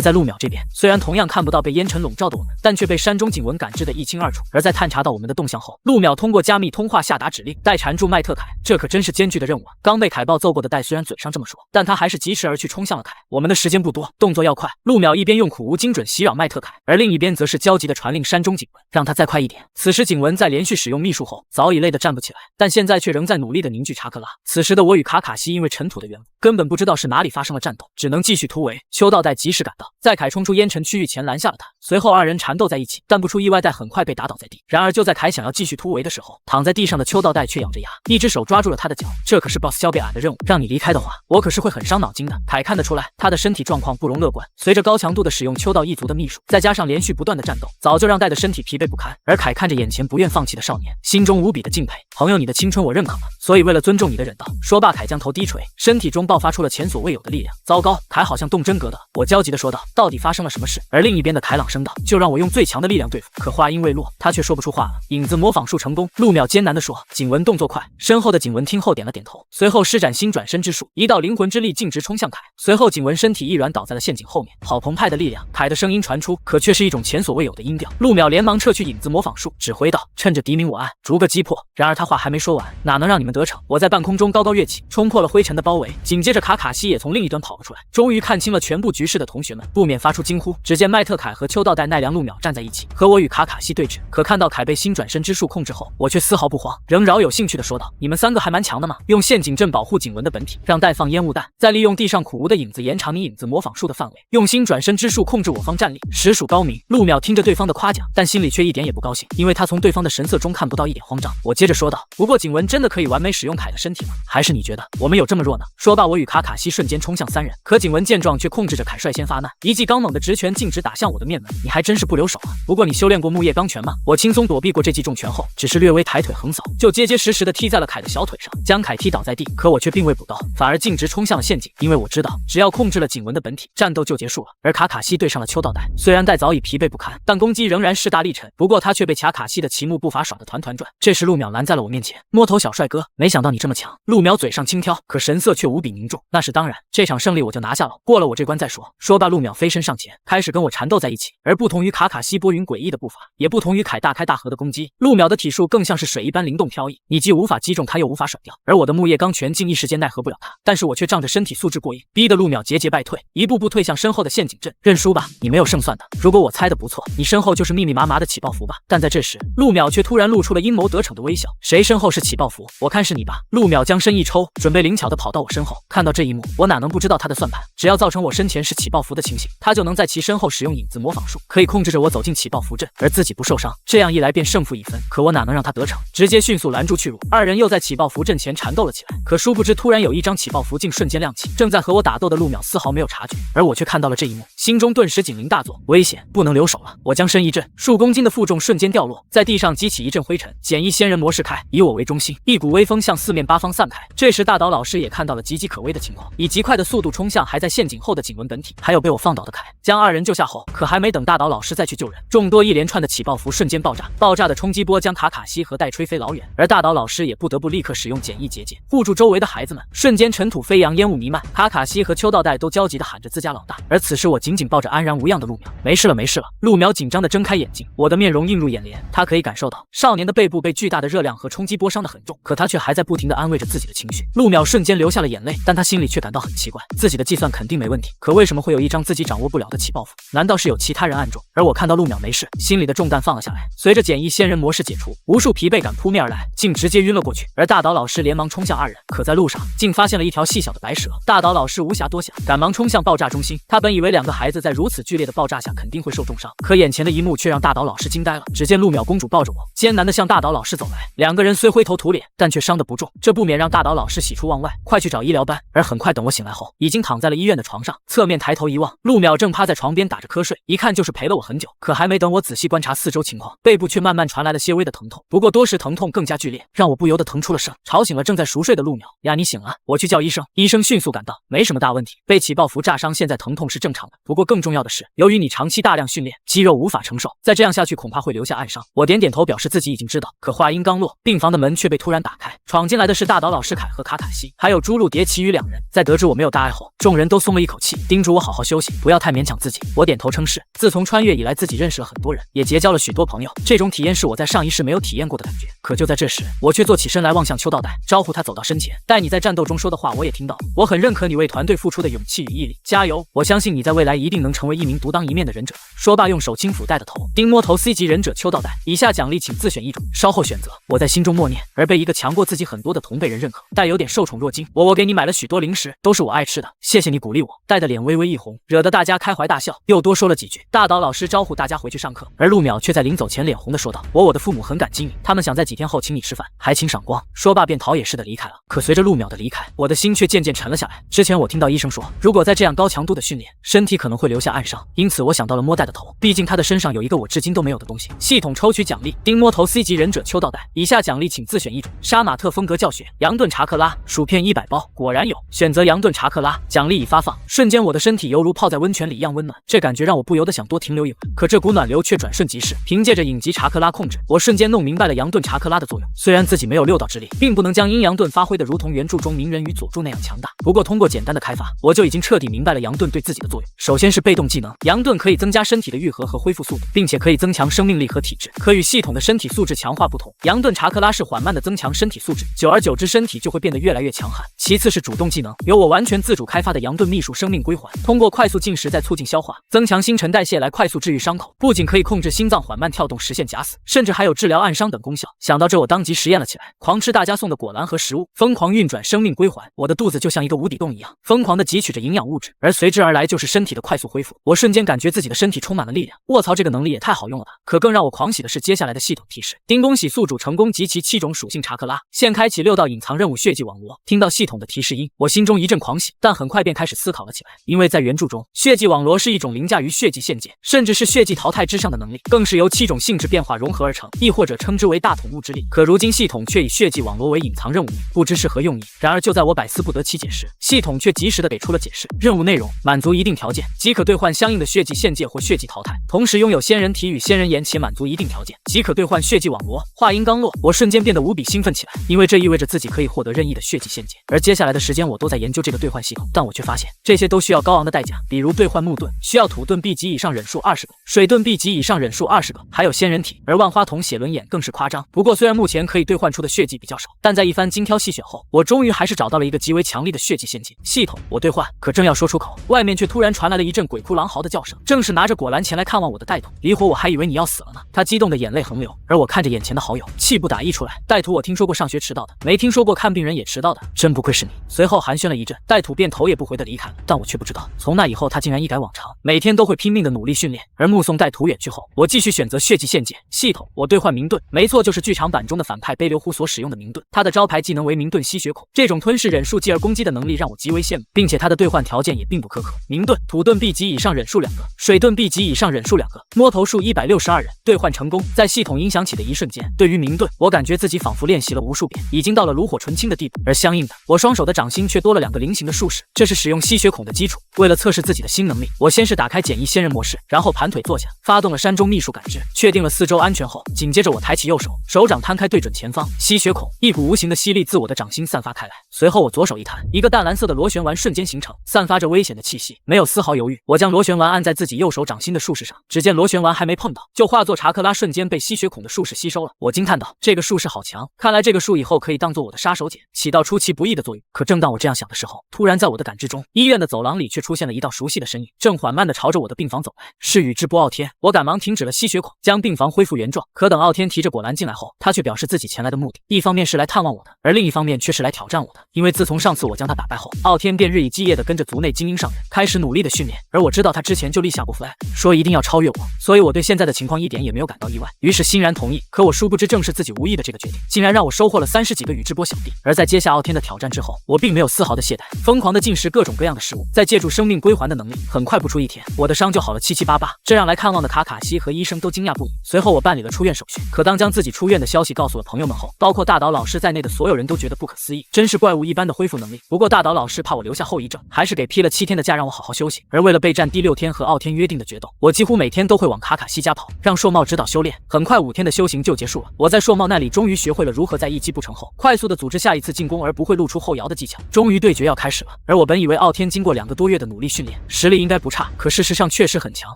在陆淼这边，虽然同样看不到被烟尘笼罩的我们，但却被山中景文感知得一清二楚。而在探查到我们的动向后，陆淼通过加密通话下达指令，待缠住麦特凯。这可真是艰巨的任务啊！刚被凯暴揍过的戴虽然嘴上这么说，但他还是疾驰而去冲向了凯。我们的时间不多，动作要快。陆淼一边用苦无精准袭扰麦特凯，而另一边则是焦急地传令山中景文，让他再快一点。此时景文在连续使用秘术后，早已累得站不起来，但现在却仍在努力地凝聚查克拉。此时的我与卡卡西因为尘土的缘故，根本不知道是哪里发生了战斗，只能继续突围。秋道戴及时赶到，在凯冲出烟尘区域前拦下了他。随后二人缠斗在一起，但不出意外，戴很快被打倒在地。然而就在凯想要继续突围的时候，躺在地上的秋道戴却咬着牙，一只手抓住了他的脚。这可是 BOSS 肖贝尔的任务，让你离开的话，我可是会很伤脑筋的。凯看得出来，他的身体状况不容乐观。随着高强度的使用秋道一族的秘术，再加上连续不断的战斗，早就让戴的身体疲惫不堪。而凯看着眼前不愿放弃的少年，心中无比的敬佩。朋友，你的青春我认可了，所以为了尊重你的忍道。说罢，凯将头低垂，身体中爆发出了前所未有的力量。糟糕，凯好像动真格的。我焦急地说道：“到底发生了什么事？”而另一边的凯朗声道：“就让我用最强的力量对付。”可话音未落，他却说不出话了。影子模仿术成功，陆淼艰难地说：“景文动作快。”身后的景文听后点了点头，随后施展新转身之术，一道灵魂之力径直冲向凯。随后景文身体一软倒在了陷阱后面。好澎湃的力量！凯的声音传出，可却是一种前所未有的音调。陆淼连忙撤去影子模仿术，指挥道：“趁着敌明我暗，逐个击破。”然而他话还没说完，哪能让你们得逞？我在半空中高高跃起，冲破了灰尘的包围。紧接着卡卡西也从另一端跑了出来，终于看清了全部局势的同学们不免发出惊呼。只见麦特凯和秋道戴奈良陆淼站在一起，和我与卡卡西对峙。可看到凯被新转身之术控制后，我却丝毫不慌，仍饶有兴趣地说道：“你们三个还蛮强的嘛，用陷阱阵保护景文的本体，让戴放烟雾弹，再利用地上苦无的影子延长你影子模仿术的范围，用新转身之术控制我方战力，实属高明。”陆淼听着对方的夸奖，但心里却一点也不高兴，因为他从对方的神色中看不到一点慌张。我接着说道：“不过景文真的可以完美使用凯的身体吗？还是你觉得我们有这么弱呢？”说罢，我与卡卡西瞬间冲向三人，可景文见状却控制着凯率先发难，一记刚猛的直拳径直打向我的面门。你还真是不留手啊！不过你修炼过木叶钢拳吗？我轻松躲避过这记重拳后，只是略微抬腿横扫，就结结实实的踢在了凯的小腿上，将凯踢倒在地。可我却并未补刀，反而径直冲向了陷阱，因为我知道只要控制了景文的本体，战斗就结束了。而卡卡西对上了秋道戴，虽然戴早已疲惫不堪，但攻击仍然势大力沉。不过他却被卡卡西的奇木步伐耍得团团转。这时陆淼拦在了我面前，摸头小帅哥，没想到你这么强。陆淼嘴上轻佻，可神色却无比凝重。那是当然，这场胜利我就拿下了，过了我这关再说。说罢，陆淼飞身上前，开始跟我缠斗在一起。而不同于卡卡西波云诡异的步伐，也不同于凯大开大合的攻击，陆淼的体术更像是水一般灵动飘逸，你既无法击中他，又无法甩掉。而我的木叶钢拳竟一时间奈何不了他，但是我却仗着身体素质过硬，逼得陆淼节节败退，一步步退向身后的陷阱阵。认输吧，你没有胜算的。如果我猜的不错，你身后就是密密麻麻的起爆符吧？但在这时，陆淼却突然露出了阴谋得逞的微笑。谁身后是起爆符？我看是你吧。陆淼将身一抽，准备灵巧的跑到我身后。看到这一幕，我哪能不知道他的算盘？只要造成我身前是起爆符的情形，他就能在其身后使用影子模仿术，可以控制着我走进起爆符阵，而自己不受伤。这样一来便胜负已分。可我哪能让他得逞？直接迅速拦住去路。二人又在起爆符阵前缠斗了起来。可殊不知，突然有一张起爆符竟瞬间亮起。正在和我打斗的陆淼丝毫没有察觉，而我却看到了这一幕，心中顿时警铃大作，危险，不能留手了。我将身一震，数公斤的负重瞬间掉落，在地上激起一阵灰尘。简易仙人模式开，以我为中心，一股微风向四面八方散开。这时大岛老师也看到了岌岌可危的情况，以极快的速度冲向还在陷阱后的景文本体，还有被我放倒的凯。将二人救下后，可还没等大岛老师再去救人，众多一连串的起爆符瞬间爆炸，爆炸的冲击波将卡卡西和戴吹飞老远，而大岛老师也不得不立刻使用简易结界护住周围的孩子们。瞬间尘土飞扬，烟雾弥漫，卡卡西和秋道代都焦急地喊着自家老大。而此时我紧紧抱着安然无恙的陆苗，没事了，没事了。陆苗紧张地睁开眼睛，我的面容映入眼帘，他可以感受到少年的背部被巨大的热量和冲击波伤得很重，可他却还在不停地安慰着自己的情绪。陆淼瞬间流下了眼泪，但他心里却感到很奇怪，自己的计算肯定没问题，可为什么会有一张自己掌握不了的起爆符？难道是有其他人暗中？而我看到陆淼没事，心里的重担放了下来。随着简易仙人模式解除，无数疲惫感扑面而来，竟直接晕了过去。而大岛老师连忙冲向二人，可在路上竟发现了一条细小的白蛇。大岛老师无暇多想，赶忙冲向爆炸中心。他本以为两个孩子在如此剧烈的爆炸下肯定会受重伤，可眼前的一幕却让大岛老师惊呆了。只见陆淼公主抱着我，艰难地向大岛老师走来，两个人虽灰头土脸，但却伤得不重，这不免让大岛老师喜出望外，快去找医疗班。而很快等我醒来后，已经躺在了医院的床上，侧面抬头一望，陆淼正趴在床边打着瞌睡，一看就是陪了我很久。可还没等我仔细观察四周情况，背部却慢慢传来了些微的疼痛，不过多时疼痛更加剧烈，让我不由得疼出了声，吵醒了正在熟睡的陆淼。呀，你醒了，我去叫医生。医生迅速赶到，没什么大问题，被起爆符炸伤，现在疼痛是正常的，不过更重要的是，由于你长期大量训练，肌肉无法承受，再这样下去恐怕会留下暗伤。我点点头表示自己已经知道，可话音刚落，病房的门却被突然打开，闯进来的是大岛老师凯和卡卡西，还有朱露蝶其余两人。在得知我没有大碍后，众人都松了一口气，叮嘱我好好休息，不要太勉强自己。我点头称是。自从穿越以来，自己认识了很多人，也结交了许多朋友，这种体验是我在上一世没有体验过的感觉。可就在这时，我却坐起身来望向秋道代，招呼他走到身前。待你在战斗中说的话我也听到，我很认可你为团队付出的勇气与毅力，加油！我相信你在未来一定能成为一名独当一面的忍者。说罢，用手轻抚戴的头，丁摸头 C 级忍者秋道代，以下奖励请自选一种，稍后选择。我在心中默念，而被一个强过自己很多的同辈人认可，戴有点受宠若惊。我给你买了许多零食，都是我爱吃的，谢谢你鼓励我。戴的脸微微一红，惹得大家开怀大笑，又多说了几句。大岛老师招呼大家回去上课，而陆淼却在临走前脸红的说道：我的父母很感激你，他们想在几天后请你吃饭，还请赏光。说罢便逃也似的离开了。可随着陆淼的离开，我的心却渐渐沉了下来。之前我听到医生说，如果再这样高强度的训练，身体可能会留下暗伤，因此我想到了摸戴的头，毕竟他的身上有一个我至今都没有的东西。系统抽取奖励，丁摸头 C 级忍者秋道代，以下奖励请自选一种，杀马特风格教学，杨顿查克拉，薯片100包，果然有，选择杨顿查克拉，奖励已发放。瞬间我的身体犹如泡在温泉里一样温暖，这感觉让我不由得想多停留一会，可这股暖流却转瞬即逝。凭借着影级查克拉控制，我瞬间弄明白了杨顿查克拉的作用。虽然自己没有6道之力，并不能将阴阳盾发挥的如同原著中鸣人与佐助那样强大，不过通过简单的开发，我就已经彻底明白了杨盾对自己的作用。首先是被动技能，杨盾可以增加身体的愈合和恢复速度，并且可以增强生命力和体质，可与系统的身体素质强化不同。杨盾查克拉是缓慢的增强身体素质，久而久之身体就会变得越来越强悍。其次是主动技能，由我完全自主开发的杨盾秘术生命归还，通过快速进食再促进消化，增强新陈代谢来快速治愈伤口，不仅可以控制心脏缓慢跳动实现假死，甚至还有治疗暗伤等功效。想到这我当即实验了起来，狂吃大家送的果篮和食物，疯狂运转生命归还，我的肚子就像一个无底洞一样，疯狂地汲取着营养物质，而随之而来就是身体的快速恢复。我瞬间感觉自己的身体充满了力量，卧槽，这个能力也太好用了吧！可更让我狂喜的是接下来的系统提示：丁恭喜宿主成功集齐7种属性查克拉，现开启6道隐藏任务血迹网罗。听到系统的提示音，我心中一阵狂喜，但很快便开始思考了起来，因为在原著中，血迹网罗是一种凌驾于血迹限界，甚至是血迹淘汰之上的能力，更是由7种性质变化融合而成，亦或者称之为大统物之力。可如今系统却以血迹网罗为隐藏任务名，不知是何用意。然而就在我百思不得其解时，系统却及时的给出了解释：任务内容满足一定条件，即可兑换相应的血迹限界或血迹淘汰，同时拥有仙人体与仙人岩，且满足一定条件，即可兑换血迹网罗。话音刚落，我瞬间变得无比兴奋起来，因为这意味着自己可以获得任意的血迹限界。而接下来的时间我都在研究这个兑换系统，但我却发现这些都需要高昂的代价，比如兑换木盾需要土盾 B 级以上忍术20个，水盾 B 级以上忍术20个，还有仙人体，而万花筒写轮眼更是夸张。不过虽然目前可以兑换出的血迹比较少，但在一番精挑细选后，我终于还是找到了一个极为强力的血迹陷阱。系统，我兑换。可正要说出口，外面却突然传来了一阵鬼哭狼嚎的叫声，正是拿着果篮前来看望我的带土。离火，我还以为你要死了呢。他激动的眼泪横流，而我看着眼前的好友，气不打一处来。带土，我听说过上学迟到的，没听说过看病人也迟到的，真不愧是你。随后寒暄了一阵，带土便头也不回的离开了。但我却不知道，从那以后他竟然一改往常，每天都会拼命的努力训练。而目送带土远去后，我继续选择血迹限界。系统，我兑换明盾，没错，就是剧场版中的反派悲流湖所使用的明盾。他的招牌技能为明盾吸血孔，这种吞噬忍术继而攻击的能力让我极为羡慕，并且他的兑换条件也并不苛刻。明盾、土盾 B 级以上忍术2个，水盾 B 级以上忍术2个，摸头数162人，兑换成功。在系统音响起的一瞬间，对于明盾，我感觉自己仿佛练习了无数遍，已经到了炉火纯青的地步。而相应的，我双手的掌心却多了2个菱形的术式，这是使用吸血孔的基础。为了测试自己的新能力，我先是打开简易仙人模式，然后盘腿坐下，发动了山中秘术感知，确定了四周安全后，紧接着我抬起右手，手掌摊开对准前方，吸血孔，一股无形的吸力自我的掌心散发开来。随后我左手一弹，一个淡蓝色的螺旋丸瞬间形成，散发着危险的气息。没有丝毫犹豫，我将螺旋丸按在自己右手掌心的术士上，只见螺旋丸还没碰到，就化作查克拉，瞬间被吸血孔的术士吸收了。我惊叹道：“这个术士好强，看来这个术以后可以当做我的杀手锏，起到出其不意的作用。”可正当我这样想的时候，突然在我的感知中，医院的走廊里却出现了一道熟悉的身影，正缓慢地朝着我的病房走来。是宇智波傲天，我赶忙停止了吸血孔，将病房恢复原状。可等傲天提着果篮进来后，他却表示自己前来的目的，一方面是来探望我的，而另一方面却是来挑战我的。因为自从上次我将他打败后，傲天便日以继夜地跟着族内精英上人，开始努力的训练。而我知道他之前就立下过 flag， 说一定要超越我，所以我对现在的情况一点也没有感到意外，于是欣然同意。可我殊不知，正是自己无意的这个决定，竟然让我收获了30几个宇智波小弟。而在接下傲天的挑战之后，我并没有丝毫的懈怠，疯狂的进食各种各样的食物，再借助生命归还的能力，很快不出一天，我的伤就好了七七八八，这让来看望的卡卡西和医生都惊讶不已。随后我办理了出院手续，可当将自己出院的消息告诉了朋友们后，包括大岛老师在内的所有人都觉得不可思议，真是怪物一般的恢复能力。不过大岛老师怕我留下后遗症，还是给批了7天的假让我好好休息。而为了备战第6天和傲天约定的决斗，我几乎每天都会往卡卡西家跑，让硕茂指导修炼。很快5天的修行就结束了，我在硕茂那里终于学会了如何在一击不成后，快速的组织下一次进攻而不会露出后摇的技巧。终于对决要开始了，而我本以为傲天经过2个多月的努力训练，实力应该不差，可事实上确实很强，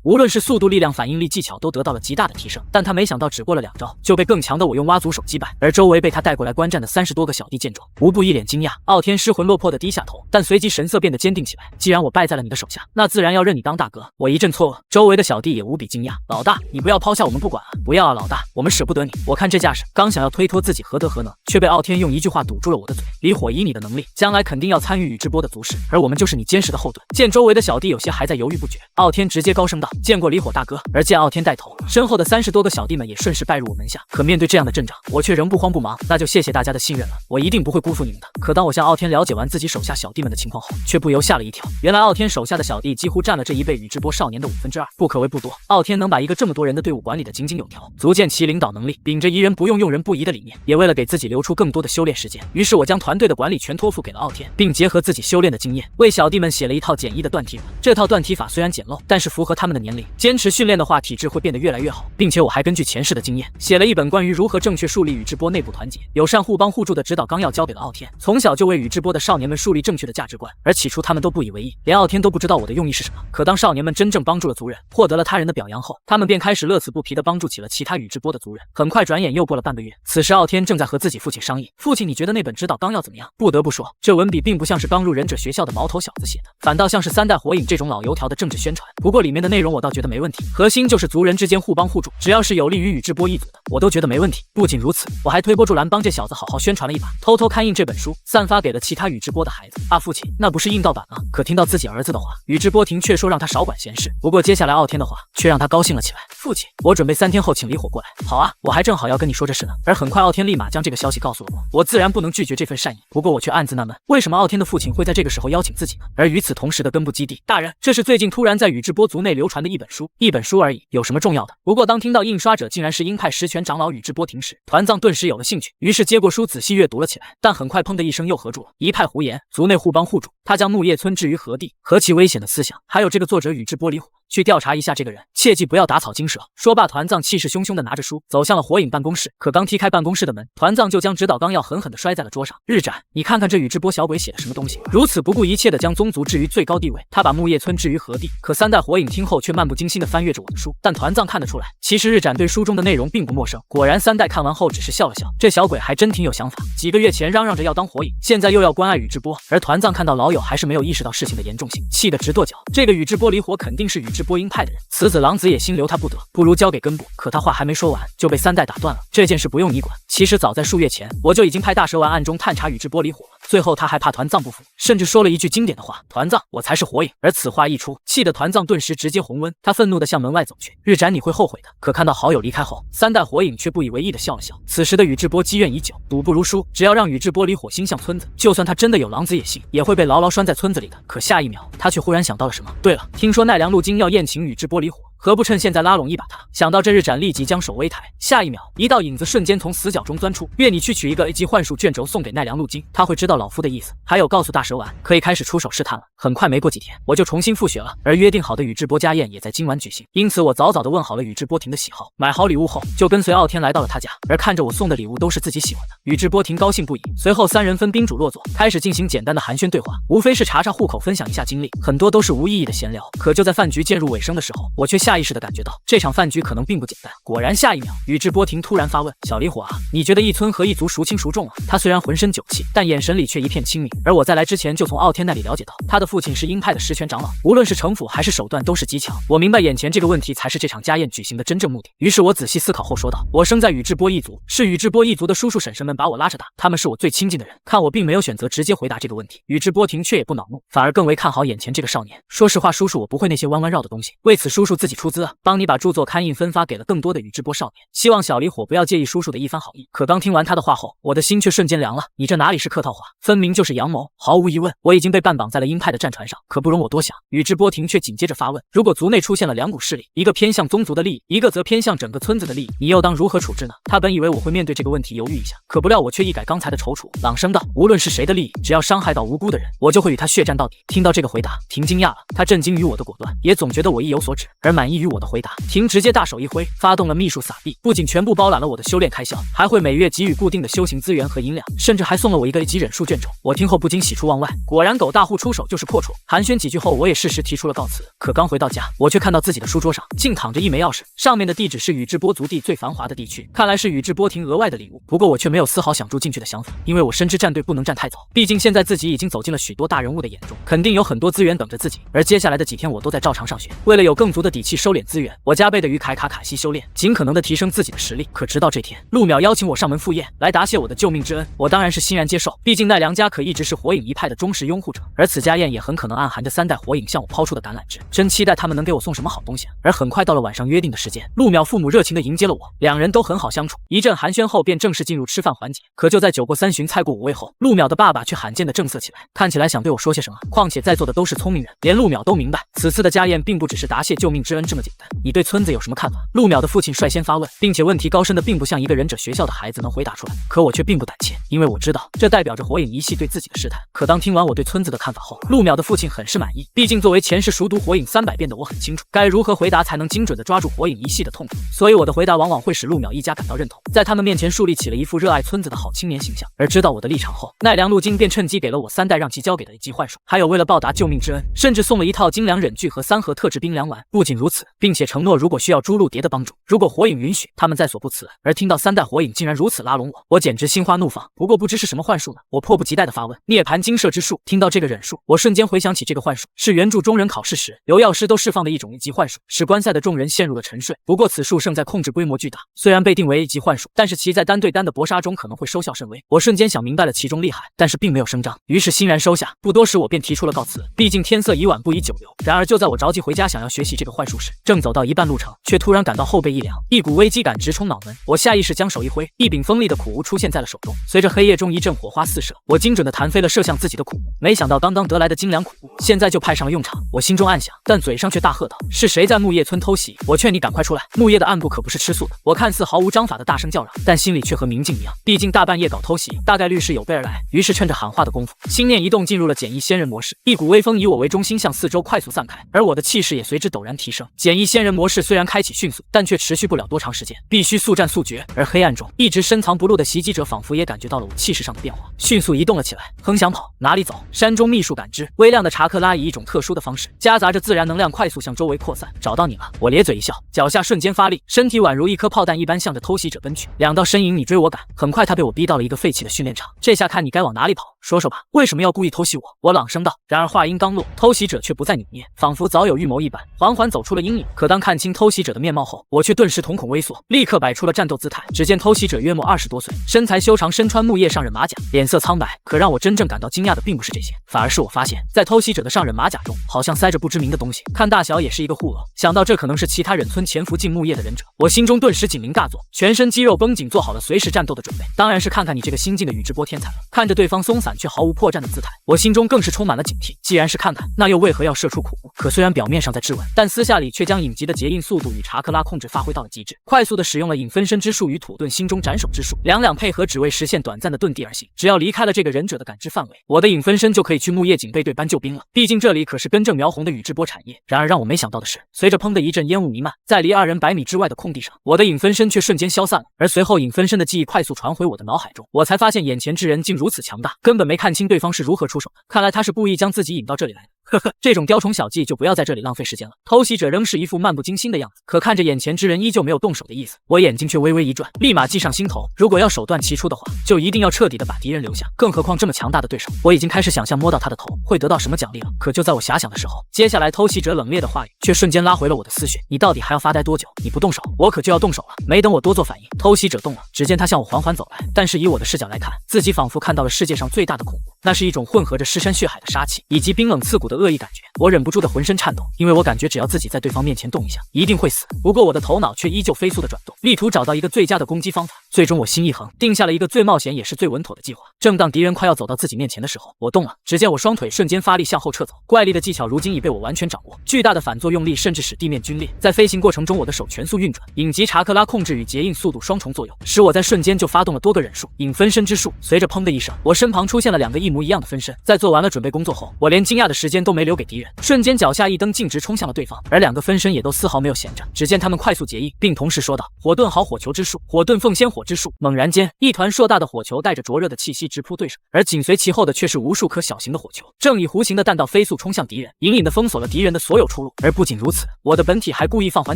无论是速度、力量、反应力、技巧都得到了极大的提升。但他没想到只过了2招，就被更强的我用蛙族手击败，而周围被他带过来观战的30多个小弟见状，无不一脸惊讶。傲天失魂落魄的低下头，但随即神色变得坚定起来。既然我败在了你的手下，那自然要认你当大哥。我一阵错愕，周围的小弟也无比惊讶。老大，你不要抛下我们不管啊！不要啊，老大，我们舍不得你。我看这架势，刚想要推脱自己何德何能，却被傲天用一句话堵住了我的嘴。李火，以你的能力，将来肯定要参与宇智波的族事，而我们就是你坚实的后盾。见周围的小弟有些还在犹豫不决，傲天直接高声道：“见过李火大哥。”而见傲天带头，身后的30多个小弟们也顺势拜入我门下。可面对这样的阵仗，我却仍不慌不忙。那就谢谢大家的信任了，我一定不会辜负你们的。可当我向傲天了解完自己手下小弟们的情况后，却不由吓了一跳。原来傲天手下的小弟几乎占了这一辈宇智波少年的2/5，不可谓不多。傲天能把一个这么多人的队伍管理得井井有条，足见其领导能力。秉着疑人不用，用人不疑的理念，也为了给自己留出更多的修炼时间，于是我将团队的管理全托付给了傲天，并结合自己修炼的经验，为小弟们写了一套简易的断体法。这套断体法虽然简陋，但是符合他们的年龄，坚持训练的话，体质会变得越来越好。并且我还根据前世的经验，写了一本关于如何正确树立宇智波内部团结、友善互帮互助的指导纲要，交给了傲天。从小就为宇智波的少年们树立正确的价值观，而起初他们都不以为意，连傲天都不知道我的用意是什么。可当少年们真正帮助了族人，获得了他人的表扬后，他们便开始乐此不疲地帮助起了其他宇智波的族人。很快转眼又过了半个月，此时傲天正在和自己父亲商议：“父亲，你觉得那本指导纲要怎么样？”不得不说，这文笔并不像是刚入忍者学校的毛头小子写的，反倒像是3代火影这种老油条的政治宣传。不过里面的内容我倒觉得没问题，核心就是族人之间互帮互助，只要是有利于宇智波一族的，我都觉得没问题。不仅如此，我还推波助澜，帮这小子好好宣传了一把，偷偷刊印这本书，散发给了其他宇智波的孩子。父亲，那不是印盗版吗？可听到自己儿子的话，宇智波庭却说让他少管闲事。不过接下来傲天的话却让他高兴了起来。父亲，我准备3天后请李火过来。好啊，我还正好要跟你说这事呢。而很快傲天立马将这个消息告诉了我，我自然不能拒绝这份善意。不过我却暗自纳闷，为什么傲天的父亲会在这个时候邀请自己呢？而与此同时的根部基地大人，这是最近突然在宇智波族内流传的一本书，一本书而已，有什么重要的？不过当听到印刷者竟然是鹰派十全长老宇智波庭时，团藏顿时有了兴趣，于是接过书仔细阅读了起来。但很快砰的一声又合住了，一派胡言，族内互帮互助，他将木叶村置于何地？何其危险的思想！还有这个作者宇智波离火，去调查一下这个人，切记不要打草惊蛇。说罢，团藏气势汹汹地拿着书走向了火影办公室。可刚踢开办公室的门，团藏就将指导纲要狠狠地摔在了桌上。日斩，你看看这宇智波小鬼写的什么东西，如此不顾一切地将宗族置于最高地位。他把木叶村置于何地？可3代火影听后却漫不经心地翻阅着我的书。但团藏看得出来，其实日斩对书中的内容并不陌生。果然3代看完后只是笑了笑，这小鬼还真挺有想法。几个月前嚷嚷着要当火影，现在又要关爱宇智波。而团藏看到老友还是没有意识到事情的严重性，气得直跺脚。这个宇智波离火肯定是宇智波鹰派的人，此子狼子也心留他不得，不如交给根部。可他话还没说完，就被3代打断了。这件事不用你管，其实早在数月前，我就已经派大蛇丸暗中探查宇智波离火了。最后他还怕团藏不服，甚至说了一句经典的话：“团藏，我才是火影。”而此话一出，气得团藏顿时直接红温，他愤怒地向门外走去。日斩，你会后悔的。可看到好友离开后，3代火影却不以为意地笑了笑。此时的宇智波积怨已久，赌不如输，只要让宇智波离火心向村子，就算他真的有狼子野心，也会被牢牢拴在村子里的。可下一秒，他却忽然想到了什么。对了，听说奈良鹿京要宴请宇智波离火，何不趁现在拉拢一把他？想到这日展，立即将手微抬，下一秒，一道影子瞬间从死角中钻出，愿你去取一个 A 级幻术卷轴送给奈良路径，他会知道老夫的意思。还有告诉大蛇丸，可以开始出手试探了。很快没过几天，我就重新复学了，而约定好的宇智波家宴也在今晚举行。因此我早早的问好了宇智波庭的喜好，买好礼物后，就跟随傲天来到了他家。而看着我送的礼物都是自己喜欢的，宇智波庭高兴不已。随后三人分宾主落座，开始进行简单的寒暄对话，无非是查查户口，分享一下经历，很多都是无意义的闲聊。可就在饭局渐入尾声的时候，我却下意识的感觉到这场饭局可能并不简单。果然，下一秒，宇智波庭突然发问：“小离火啊，你觉得一村和一族孰轻孰重啊？”他虽然浑身酒气，但眼神里却一片清明。而我在来之前就从傲天那里了解到，他的父亲是鹰派的实权长老，无论是城府还是手段都是极强。我明白眼前这个问题才是这场家宴举行的真正目的。于是我仔细思考后说道：“我生在宇智波一族，是宇智波一族的叔叔婶婶们把我拉扯大，他们是我最亲近的人。”看我并没有选择直接回答这个问题，宇智波庭却也不恼怒，反而更为看好眼前这个少年。说实话，叔叔，我不会那些弯弯绕的东西，为此叔叔自己出资啊，帮你把著作刊印分发给了更多的宇智波少年，希望小离火不要介意叔叔的一番好意。可刚听完他的话后，我的心却瞬间凉了。你这哪里是客套话，分明就是阳谋。毫无疑问，我已经被半绑在了鹰派的战船上，可不容我多想。宇智波庭却紧接着发问：如果族内出现了两股势力，一个偏向宗族的利益，一个则偏向整个村子的利益，你又当如何处置呢？他本以为我会面对这个问题犹豫一下，可不料我却一改刚才的踌躇，朗声道：无论是谁的利益，只要伤害到无辜的人，我就会与他血战到底。听到这个回答，庭惊讶了，他震惊于我的果断，也总觉得我意有所指。而满意于我的回答，庭直接大手一挥，发动了秘术撒币，不仅全部包揽了我的修炼开销，还会每月给予固定的修行资源和银两，甚至还送了我一个 A 级忍术卷轴。我听后不禁喜出望外，果然狗大户出手就是阔绰。寒暄几句后，我也适时提出了告辞。可刚回到家，我却看到自己的书桌上竟躺着一枚钥匙，上面的地址是宇智波族地最繁华的地区，看来是宇智波庭额外的礼物。不过我却没有丝毫想住进去的想法，因为我深知战队不能站太早，毕竟现在自己已经走进了许多大人物的眼中，肯定有很多资源等着自己。而接下来的几天我都在照常上学，为了有更足的底气收敛资源，我加倍的与凯卡卡西修炼，尽可能的提升自己的实力。可直到这天，陆淼邀请我上门赴宴，来答谢我的救命之恩，我当然是欣然接受，毕竟奈良家可一直是火影一派的忠实拥护者，而此家宴也很可能暗含着三代火影向我抛出的橄榄枝，真期待他们能给我送什么好东西啊。而很快到了晚上约定的时间，陆淼父母热情的迎接了我，两人都很好相处，一阵寒暄后便正式进入吃饭环节。可就在酒过三巡菜过五味后，陆淼的爸爸却罕见的正色起来，看起来想对我说些什么，况且在座的都是聪明人，连陆淼都明白此次的家宴并不只是答谢救命之恩这么简单。你对村子有什么看法？陆淼的父亲率先发问，并且问题高深的并不像一个忍者学校的孩子能回答出来。可我却并不胆怯，因为我知道这代表着火影一系对自己的试探。可当听完我对村子的看法后，陆淼的父亲很是满意，毕竟作为前世熟读火影300遍的我很清楚该如何回答才能精准的抓住火影一系的痛点，所以我的回答往往会使陆淼一家感到认同，在他们面前树立起了一副热爱村子的好青年形象。而知道我的立场后，奈良路径便趁机给了我3代让其交给的一级幻术，还有为了报答救命之恩，甚至送了一套精良忍具和3盒特制冰凉丸。不仅如此，并且承诺如果需要朱露蝶的帮助，如果火影允许，他们在所不辞。而听到3代火影竟然如此拉拢我，我简直心花怒放。不过不知是什么幻术呢？我迫不及待地发问。涅槃精摄之术。听到这个忍术，我瞬间回想起这个幻术是原著中人考试时刘药师都释放的一种一级幻术，使观赛的众人陷入了沉睡。不过此术胜在控制规模巨大，虽然被定为一级幻术，但是其在单对单的搏杀中可能会收效甚微。我瞬间想明白了其中厉害，但是并没有声张，于是欣然收下。不多时我便提出了告辞，毕竟天色已晚，不宜久留。然而就在我着急回家想要学习这个幻术时，正走到一半路程，却突然感到后背一凉，一股危机感直冲脑门。我下意识将手一挥，一柄锋利的苦无出现在了手中，随着黑夜中一阵火花四射，我精准的弹飞了射向自己的苦无。没想到刚刚得来的精良苦无现在就派上了用场。我心中暗想，但嘴上却大喝道：是谁在木叶村偷袭？我劝你赶快出来，木叶的暗部可不是吃素的。我看似毫无章法的大声叫嚷，但心里却和明镜一样，毕竟大半夜搞偷袭，大概率是有备而来。于是趁着喊话的功夫，心念一动，进入了简易仙人模式，一股微风以我为中心向四周快速散开，而我的气势也随之陡然提升。简易仙人模式虽然开启迅速，但却持续不了多长时间，必须速战速决。而黑暗中一直深藏不露的袭击者仿佛也感觉到了我气势上的变化，迅速移动了起来。哼想跑哪里走？山中秘术感知，微亮的查克拉以一种特殊的方式夹杂着自然能量快速向周围扩散。找到你了！我咧嘴一笑，脚下瞬间发力，身体宛如一颗炮弹一般向着偷袭者奔去。两道身影你追我赶，很快他被我逼到了一个废弃的训练场。这下看你该往哪里跑，说说吧，为什么要故意偷袭我？我朗声道。然而话音刚落，偷袭者却不再扭捏，仿佛早有预谋一般，缓缓走出了阴影。可当看清偷袭者的面貌后，我却顿时瞳孔微缩，立刻摆出了战斗姿态。只见偷袭者约莫20多岁，身材修长，身穿木叶上忍马甲，脸色苍白。可让我真正感到惊讶的并不是这些，反而是我发现在偷袭者的上忍马甲中好像塞着不知名的东西，看大小也是一个护额。想到这可能是其他忍村潜伏进木叶的忍者，我心中顿时警铃大作，全身肌肉绷紧，做好了随时战斗的准备。当然是看看你这个新晋的宇智波天才了。看着对方松散却毫无破绽的姿态，我心中更是充满了警惕。既然是看看，那又为何要射出苦无？可虽然表面上在质问，但私下里里却将影集的结印速度与查克拉控制发挥到了极致，快速的使用了影分身之术与土遁心中斩首之术，两配合只为实现短暂的遁地而行。只要离开了这个忍者的感知范围，我的影分身就可以去木叶警备队搬救兵了。毕竟这里可是根正苗红的宇智波产业。然而让我没想到的是，随着砰的一阵烟雾弥漫，在离2人100米之外的空地上，我的影分身却瞬间消散了，而随后影分身的记忆快速传回我的脑海中，我才发现眼前之人竟如此强大，根本没看清对方是如何出手的。看来他是故意将自己引到这里来的。呵呵，这种雕虫小技就不要在这里浪费时间了。偷袭者仍是一副漫不经心的样子，可看着眼前之人依旧没有动手的意思，我眼睛却微微一转，立马计上心头。如果要手段齐出的话，就一定要彻底的把敌人留下。更何况这么强大的对手，我已经开始想象摸到他的头会得到什么奖励了。可就在我遐想的时候，接下来偷袭者冷冽的话语却瞬间拉回了我的思绪。你到底还要发呆多久？你不动手，我可就要动手了。没等我多做反应，偷袭者动了。只见他向我缓缓走来，但是以我的视角来看，自己仿佛看到了世界上最大的恐怖，那是一种混合着尸山血海的杀气，以及冰冷刺骨的恶意感觉。我忍不住的浑身颤抖，因为我感觉只要自己在对方面前动一下，一定会死。不过我的头脑却依旧飞速的转动，力图找到一个最佳的攻击方法。最终我心一横，定下了一个最冒险也是最稳妥的计划。正当敌人快要走到自己面前的时候，我动了。只见我双腿瞬间发力向后撤走，怪力的技巧如今已被我完全掌握，巨大的反作用力甚至使地面皲裂。在飞行过程中，我的手全速运转，影集查克拉控制与结印速度双重作用，使我在瞬间就发动了多个忍术、影分身之术。随着砰的一声，我身旁出现了2个一模一样的分身。在做完了准备工作后，我连惊讶的时间都没留给敌人，瞬间脚下一蹬，径直冲向了对方。而2个分身也都丝毫没有闲着，只见他们快速结印，并同时说道：“火遁好火球之术，火遁奉仙火之术。”猛然间，一团硕大的火球带着灼热的气息直扑对手，而紧随其后的却是无数颗小型的火球，正以弧形的弹道飞速冲向敌人，隐隐的封锁了敌人的所有出路。而不仅如此，我的本体还故意放缓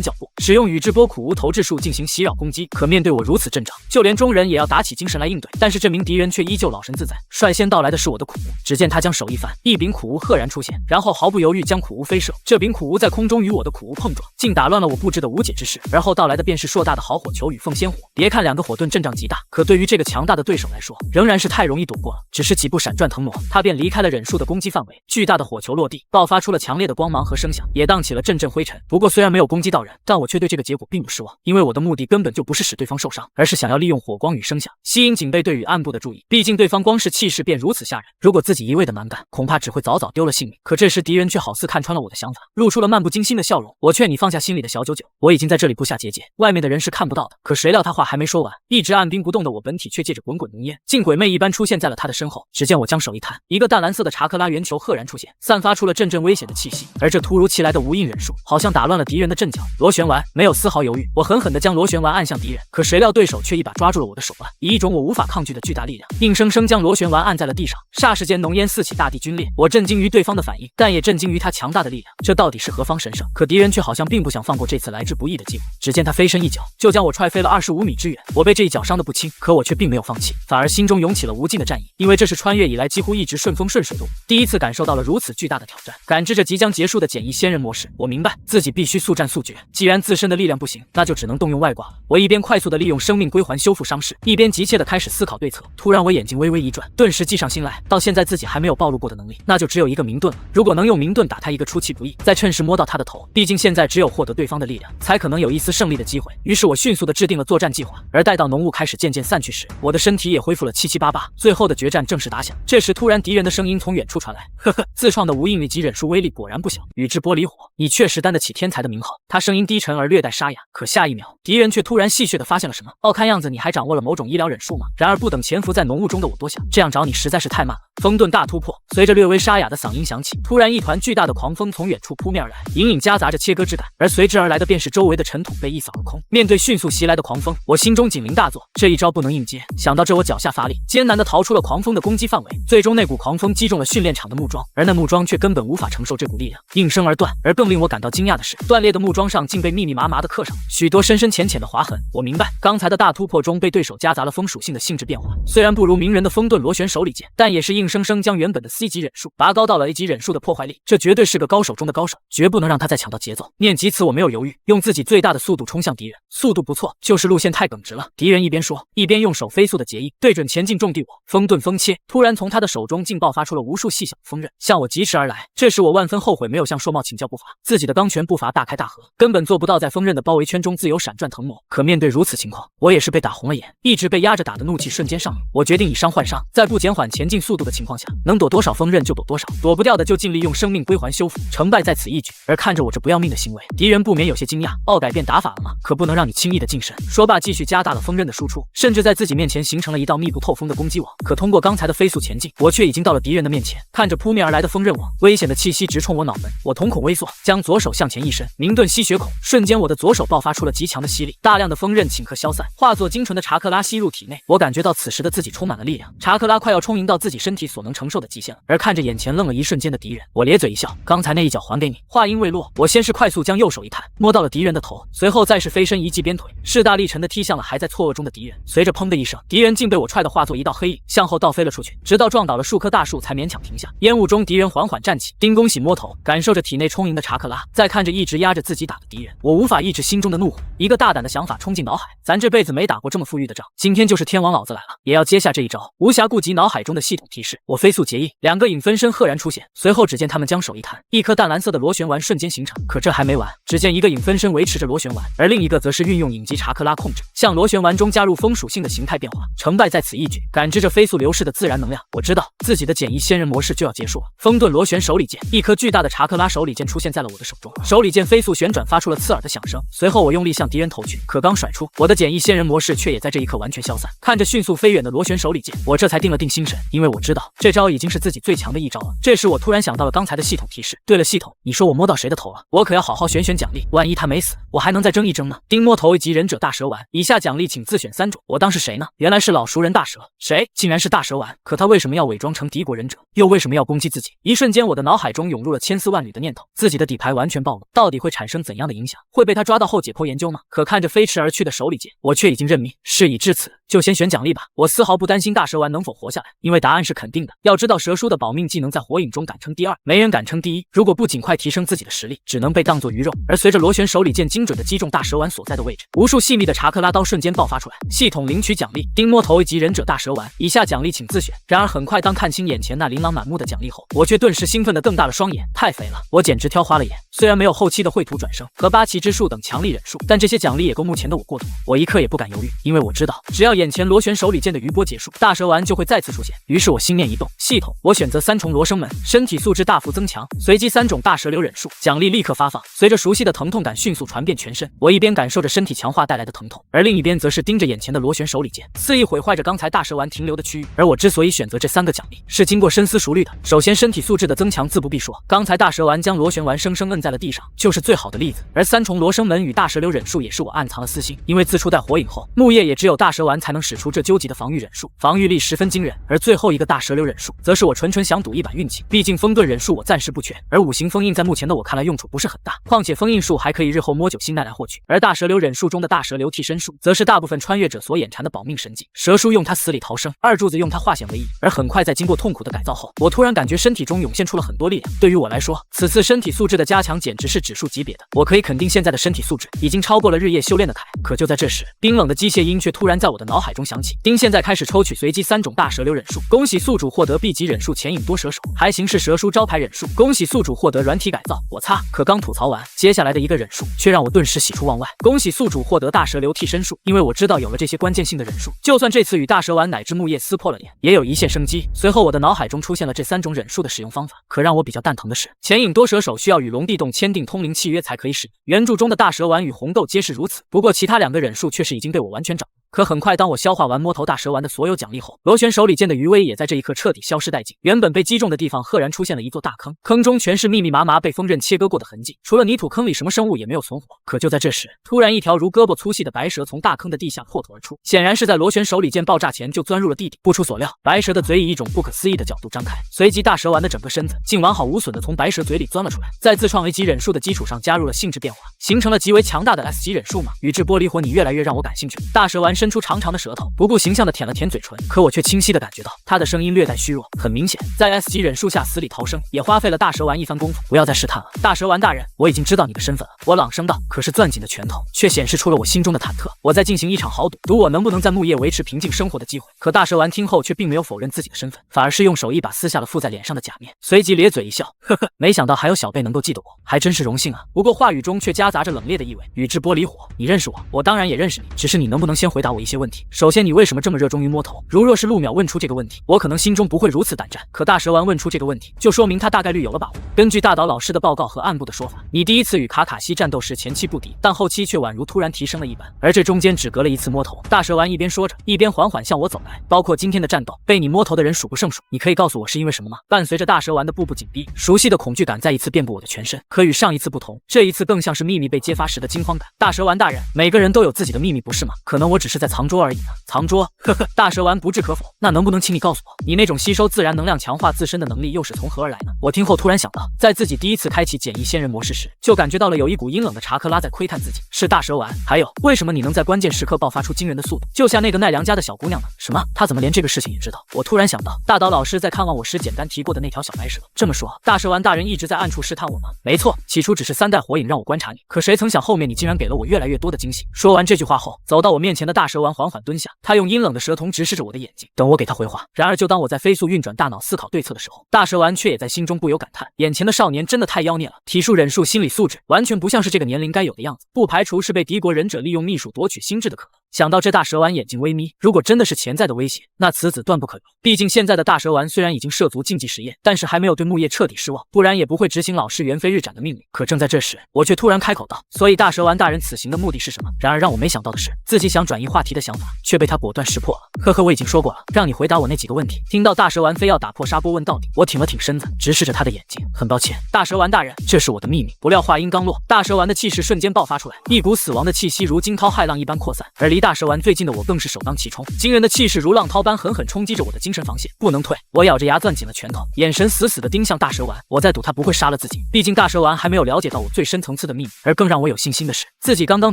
脚步，使用宇智波苦无投掷术进行袭扰攻击。可面对我如此阵仗，就连中人也要打起精神来应对。但是这名敌人却依旧老神自在，率先到来的是我的苦无。只见他将手一翻，一柄苦无赫然出现，然后毫不犹豫将苦无飞射。这柄苦无在空中与我的苦无碰撞，竟打乱了我布置的无解之事。而后到来的便是硕大的好火球与凤仙火。别看2个火遁阵仗极大，可对于这个强大的对手来说，仍然是太容易躲过了。只是几步闪转腾挪，他便离开了忍术的攻击范围。巨大的火球落地，爆发出了强烈的光芒和声响，也荡起了阵阵灰尘。不过虽然没有攻击到人，但我却对这个结果并不失望，因为我的目的根本就不是使对方受伤，而是想要利用火光与声响吸引警备队与暗部的注意。毕竟对方光是气势便如此吓人，如果自己一味的蛮干，恐怕只会早早丢了性命。可这时敌人却好似看穿了我的想法，露出了漫不经心的笑容。我劝你放下心里的小九九，我已经在这里布下结界，外面的人是看不到的。可谁料他话还没说完，一直按兵不动的我本体却借着滚滚浓烟，竟鬼魅一般出现在了他的身后。只见我将手一弹，一个淡蓝色的查克拉圆球赫然出现，散发出了阵阵危险的气息。而这突如其来的无印忍术，好像打乱了敌人的阵脚。螺旋丸没有丝毫犹豫，我狠狠地将螺旋丸按向敌人。可谁料对手却一把抓住了我的手腕，以一种我无法抗拒的巨大力量，硬生生将螺旋丸按在了地上。霎时间浓烟四起，大地皲裂。我震惊于对方的反应，但也震惊于他强大的力量。这到底是何方神圣？可敌人却好像并不想放过这次来之不易的机会。只见他飞身一脚，就将我踹飞了25米之远。我被这一脚伤得不轻，可我却并没有放弃，反而心中涌起了无尽的战意，因为这是穿越以来几乎一直顺风顺水的我，第一次感受到了如此巨大的挑战。感知着即将结束的简易仙人模式，我明白自己必须速战速决。既然自身的力量不行，那就只能动用外挂了。我一边快速的利用生命归还修复伤势，一边急切的开始思考对策。突然我眼睛微微一转，顿时计上心来，到现在自己还没有暴露过的能力，那就只有一个明遁了。如果能用明遁打他一个出其不意，再趁势摸到他的头，毕竟现在只有获得对方的力量，才可能有一丝胜利的机会。于是我迅速的制定了作战计划，而待到浓雾开始渐渐散去时，我的身体也恢复了七七八八。最后的决战正式打响。这时突然敌人的声音从远处传来，呵呵，自创的无印力及忍术威力果然不小，宇智波离火，你确实担得起天才的名号。他声音低沉而略带沙哑，可下一秒敌人却突然戏谑地发现了什么。哦，看样子你还掌握了某种医疗忍术吗？然而不等潜伏在浓雾中的我多想，这样找你实在是太慢了。风遁大突破，随着略微沙哑的嗓音响起，突然一团巨大的狂风从远处扑面而来，隐隐夹杂着切割之感，而随之而来的便是周围的尘土被一扫而空。面对迅速袭来的狂风，我心中警铃大作，这一招不能硬接。想到这，我脚下发力，艰难地逃出了狂风的攻击范围。最终那股狂风击中了训练场的木桩，而那木桩却根本无法承受这股力量，应声而断。而更令我感到惊讶的是，断裂的木桩上竟被密密麻麻地刻上许多深深浅浅的划痕。我明白，刚才的大突破中被对手夹杂了风属性的性质变化，虽然不如鸣人的风遁螺旋手里剑，但也是硬生生将原本的 C 级忍术拔高到了 A 级忍术的破坏力。这绝对是个高手中的高手，绝不能让他再抢到节奏。念及此，我没有犹豫，用自己最大的速度冲向敌人。速度不错，就是路线太耿直了。敌人一边说，一边用手飞速的结印，对准前进重地我风遁风切。突然从他的手中竟爆发出了无数细小的锋刃，向我疾驰而来。这时我万分后悔没有向硕茂请教步伐，自己的钢拳步伐大开大合，根本做不到道在锋刃的包围圈中自由闪转腾挪。可面对如此情况，我也是被打红了眼，一直被压着打的怒气瞬间上涌。我决定以伤换伤，在不减缓前进速度的情况下，能躲多少锋刃就躲多少，躲不掉的就尽力用生命归还修复，成败在此一举。而看着我这不要命的行为，敌人不免有些惊讶，改变打法了吗？可不能让你轻易的近身。说罢，继续加大了锋刃的输出，甚至在自己面前形成了一道密不透风的攻击网。可通过刚才的飞速前进，我却已经到了敌人的面前。看着扑面而来的锋刃网，危险的气息直冲我脑门，我瞳孔微缩，将左手向前一伸，明顿吸血孔，瞬间我的左手爆发出了极强的吸力，大量的锋刃顷刻消散，化作精纯的查克拉吸入体内。我感觉到此时的自己充满了力量，查克拉快要充盈到自己身体所能承受的极限了。而看着眼前愣了一瞬间的敌人，我咧嘴一笑，刚才那一脚还给你。话音未落，我先是快速将右手一弹，摸到了敌人的头，随后再是飞身一记鞭腿，势大力沉的踢向了还在错愕中的敌人。随着砰的一声，敌人竟被我踹得化作一道黑影，向后倒飞了出去，直到撞倒了数棵大树才勉强停下。烟雾中，敌人缓缓站起，丁恭喜摸头，感受着体内充盈的查克拉，再看着一直压着自己打的敌人，我无法抑制心中的怒火。一个大胆的想法冲进脑海，咱这辈子没打过这么富裕的仗，今天就是天王老子来了，也要接下这一招。无暇顾及脑海中的系统提示，我飞速结印，两个影分身赫然出现，随后只见他们将手一弹，一颗淡蓝色的螺旋丸瞬间形成。可这还没完，只见一个影分身维持着螺旋丸，而另一个则是运用影级查克拉控制，向螺旋丸中加入风属性的形态变化，成败在此一举。感知着飞速流逝的自然能量，我知道自己的简易仙人模式就要结束了。风遁螺旋手里剑，一颗巨大的查克拉手里剑出现在了我的手中，手里剑飞速旋转，发出了刺耳的响声。随后我用力向敌人投去，可刚甩出，我的简易仙人模式却也在这一刻完全消散。看着迅速飞远的螺旋手里剑，我这才定了定心神，因为我知道这招已经是自己最强的一招了。这时我突然想到了刚才的系统提示，对了，系统，你说我摸到谁的头了？我可要好好选选奖励，万一他没死，我还能再争一争呢。丁摸头以及忍者大蛇丸，以下奖励请自选3种。我当是谁呢？原来是老熟人大蛇，谁？竟然是大蛇丸。可他为什么要伪装成敌国忍者？又为什么要攻击自己？一瞬间，我的脑海中涌入了千丝万缕的念头，自己的底牌完全暴露，到底会产生怎样的影响？会被他抓到后解剖研究吗？可看着飞驰而去的手里剑，我却已经认命，事已至此，就先选奖励吧。我丝毫不担心大蛇丸能否活下来，因为答案是肯定的。要知道蛇叔的保命技能在火影中敢称第2，没人敢称第1。如果不尽快提升自己的实力，只能被当作鱼肉。而随着螺旋手里剑精准的击中大蛇丸所在的位置，无数细密的查克拉刀瞬间爆发出来。系统领取奖励：丁摸头以及忍者大蛇丸，以下奖励请自选。然而很快，当看清眼前那琳琅满目的奖励后，我却顿时兴奋的瞪大了双眼，太肥了，我简直挑花了眼。虽然没有后期的绘图转生和八旗之术等强力忍术，但这些奖励也够目前的我过多。我一刻也不敢犹豫，因为我知道，只要眼前螺旋手里剑的余波结束，大蛇丸就会再次出现。于是我心念一动，系统，我选择3重罗生门，身体素质大幅增强，随机3种大蛇流忍术，奖励立刻发放。随着熟悉的疼痛感迅速传遍全身，我一边感受着身体强化带来的疼痛，而另一边则是盯着眼前的螺旋手里剑，肆意毁坏着刚才大蛇丸停留的区域。而我之所以选择这3个奖励，是经过深思熟虑的。首先，身体素质的增强自不必说，刚才大蛇丸将螺旋丸生生摁在了地上，就是最好的例子。而3重罗生门与大蛇流忍术也是我暗藏了私心，因为自初代火影后，木叶也只有大蛇丸才能使出这究极的防御忍术，防御力十分惊人。而最后一个大蛇流忍术，则是我纯想赌一把运气，毕竟风遁忍术我暂时不缺，而五行封印在目前的我看来用处不是很大，况且封印术还可以日后摸9星奈来获取。而大蛇流忍术中的大蛇流替身术，则是大部分穿越者所眼馋的保命神技，蛇叔用它死里逃生，二柱子用它化险为夷。而很快在经过痛苦的改造后，我突然感觉身体中涌现出了很多力量。对于我来说，此次身体素质的加强简直是指数级别的，我可以肯定现在的身体素质已经超过了日夜修炼的凯。可就在这时，冰冷的机械音却突然在我的脑海中响起：丁现在开始抽取随机3种大蛇流忍术，恭喜宿主获得 B 级忍术潜影多蛇手，还行是蛇叔招牌忍术，恭喜宿主获得软体改造。我擦！可刚吐槽完，接下来的一个忍术却让我顿时喜出望外，恭喜宿主获得大蛇流替身术。因为我知道有了这些关键性的忍术，就算这次与大蛇丸乃至木叶撕破了脸，也有一线生机。随后我的脑海中出现了这3种忍术的使用方法。可让我比较蛋疼的是，潜影多蛇手需要与龙地洞签订通灵契约才可以使用，原著中的大蛇丸与红豆皆是如此。不过其他2个忍术却是已经被我完全掌握。可很快，当我消化完摸头大蛇丸的所有奖励后，螺旋手里剑的余威也在这一刻彻底消失殆尽。原本被击中的地方赫然出现了一座大坑，坑中全是密密麻麻被锋刃切割过的痕迹，除了泥土坑里什么生物也没有存活。可就在这时，突然一条如胳膊粗细的白蛇从大坑的地下破土而出，显然是在螺旋手里剑爆炸前就钻入了地底。不出所料，白蛇的嘴以一种不可思议的角度张开，随即大蛇丸的整个身子竟完好无损地从白蛇嘴里钻了出来，在自创 A 级忍术的基础上加入了性质变化，形成了极为强大的 S 级忍术吗？宇智波离火，你越来越让我感兴趣了。大蛇丸伸出长长的舌头，不顾形象的舔了舔嘴唇。可我却清晰的感觉到他的声音略带虚弱，很明显，在 S 级忍术下死里逃生，也花费了大蛇丸一番功夫。不要再试探了，大蛇丸大人，我已经知道你的身份了。我朗声道。可是攥紧的拳头却显示出了我心中的忐忑。我在进行一场豪赌，赌我能不能在木叶维持平静生活的机会。可大蛇丸听后却并没有否认自己的身份，反而是用手一把撕下了附在脸上的假面，随即咧嘴一笑，呵呵，没想到还有小辈能够记得我，还真是荣幸啊。不过话语中却夹杂着冷冽的意味。宇智波离火，你认识我？我当然也认识你，只是你能不能先回答我一些问题？首先，你为什么这么热衷于摸头？如若是陆淼问出这个问题，我可能心中不会如此胆战。可大蛇丸问出这个问题，就说明他大概率有了把握。根据大岛老师的报告和暗部的说法，你第一次与卡卡西战斗时前期不敌，但后期却宛如突然提升了一般，而这中间只隔了一次摸头。大蛇丸一边说着，一边缓缓向我走来。包括今天的战斗，被你摸头的人数不胜数。你可以告诉我是因为什么吗？伴随着大蛇丸的步步紧逼，熟悉的恐惧感再一次遍布我的全身。可与上一次不同，这一次更像是秘密被揭发时的惊慌感。大蛇丸大人，每个人都有自己的秘密，不是吗？可能我只是在藏拙而已呢。藏拙？呵呵。大蛇丸不置可否。那能不能请你告诉我，你那种吸收自然能量、强化自身的能力又是从何而来呢？我听后突然想到，在自己第一次开启简易仙人模式时，就感觉到了有一股阴冷的查克拉在窥探自己。是大蛇丸。还有，为什么你能在关键时刻爆发出惊人的速度，就像那个奈良家的小姑娘呢？什么？她怎么连这个事情也知道？我突然想到，大岛老师在看望我时简单提过的那条小白蛇。这么说，大蛇丸大人一直在暗处试探我吗？没错，起初只是三代火影让我观察你，可谁曾想后面你竟然给了我越来越多的惊喜。说完这句话后，走到我面前的大蛇丸缓缓蹲下，他用阴冷的蛇瞳直视着我的眼睛，等我给他回话。然而就当我在飞速运转大脑思考对策的时候，大蛇丸却也在心中不由感叹，眼前的少年真的太妖孽了，体术忍术心理素质完全不像是这个年龄该有的样子，不排除是被敌国忍者利用秘术夺取心智的可能。想到这，大蛇丸眼睛微眯，如果真的是潜在的威胁，那此子断不可留。毕竟现在的大蛇丸虽然已经涉足竞技实验，但是还没有对木叶彻底失望，不然也不会执行老师猿飞日斩的命令。可正在这时，我却突然开口道：所以大蛇丸大人此行的目的是什么？然而让我没想到的是，自己想转移话题的想法却被他果断识破了。呵呵，我已经说过了，让你回答我那几个问题。听到大蛇丸非要打破砂锅问到底，我挺了挺身子，直视着他的眼睛。很抱歉，大蛇丸大人，这是我的秘密。不料话音刚落，大蛇丸的气势瞬间爆发出来，一股死亡的气息如惊涛骇浪一般扩散，而离大蛇丸最近的我更是首当其冲，惊人的气势如浪涛般狠狠冲击着我的精神防线，不能退。我咬着牙攥紧了拳头，眼神死死地盯向大蛇丸。我在赌他不会杀了自己，毕竟大蛇丸还没有了解到我最深层次的秘密。而更让我有信心的是，自己刚刚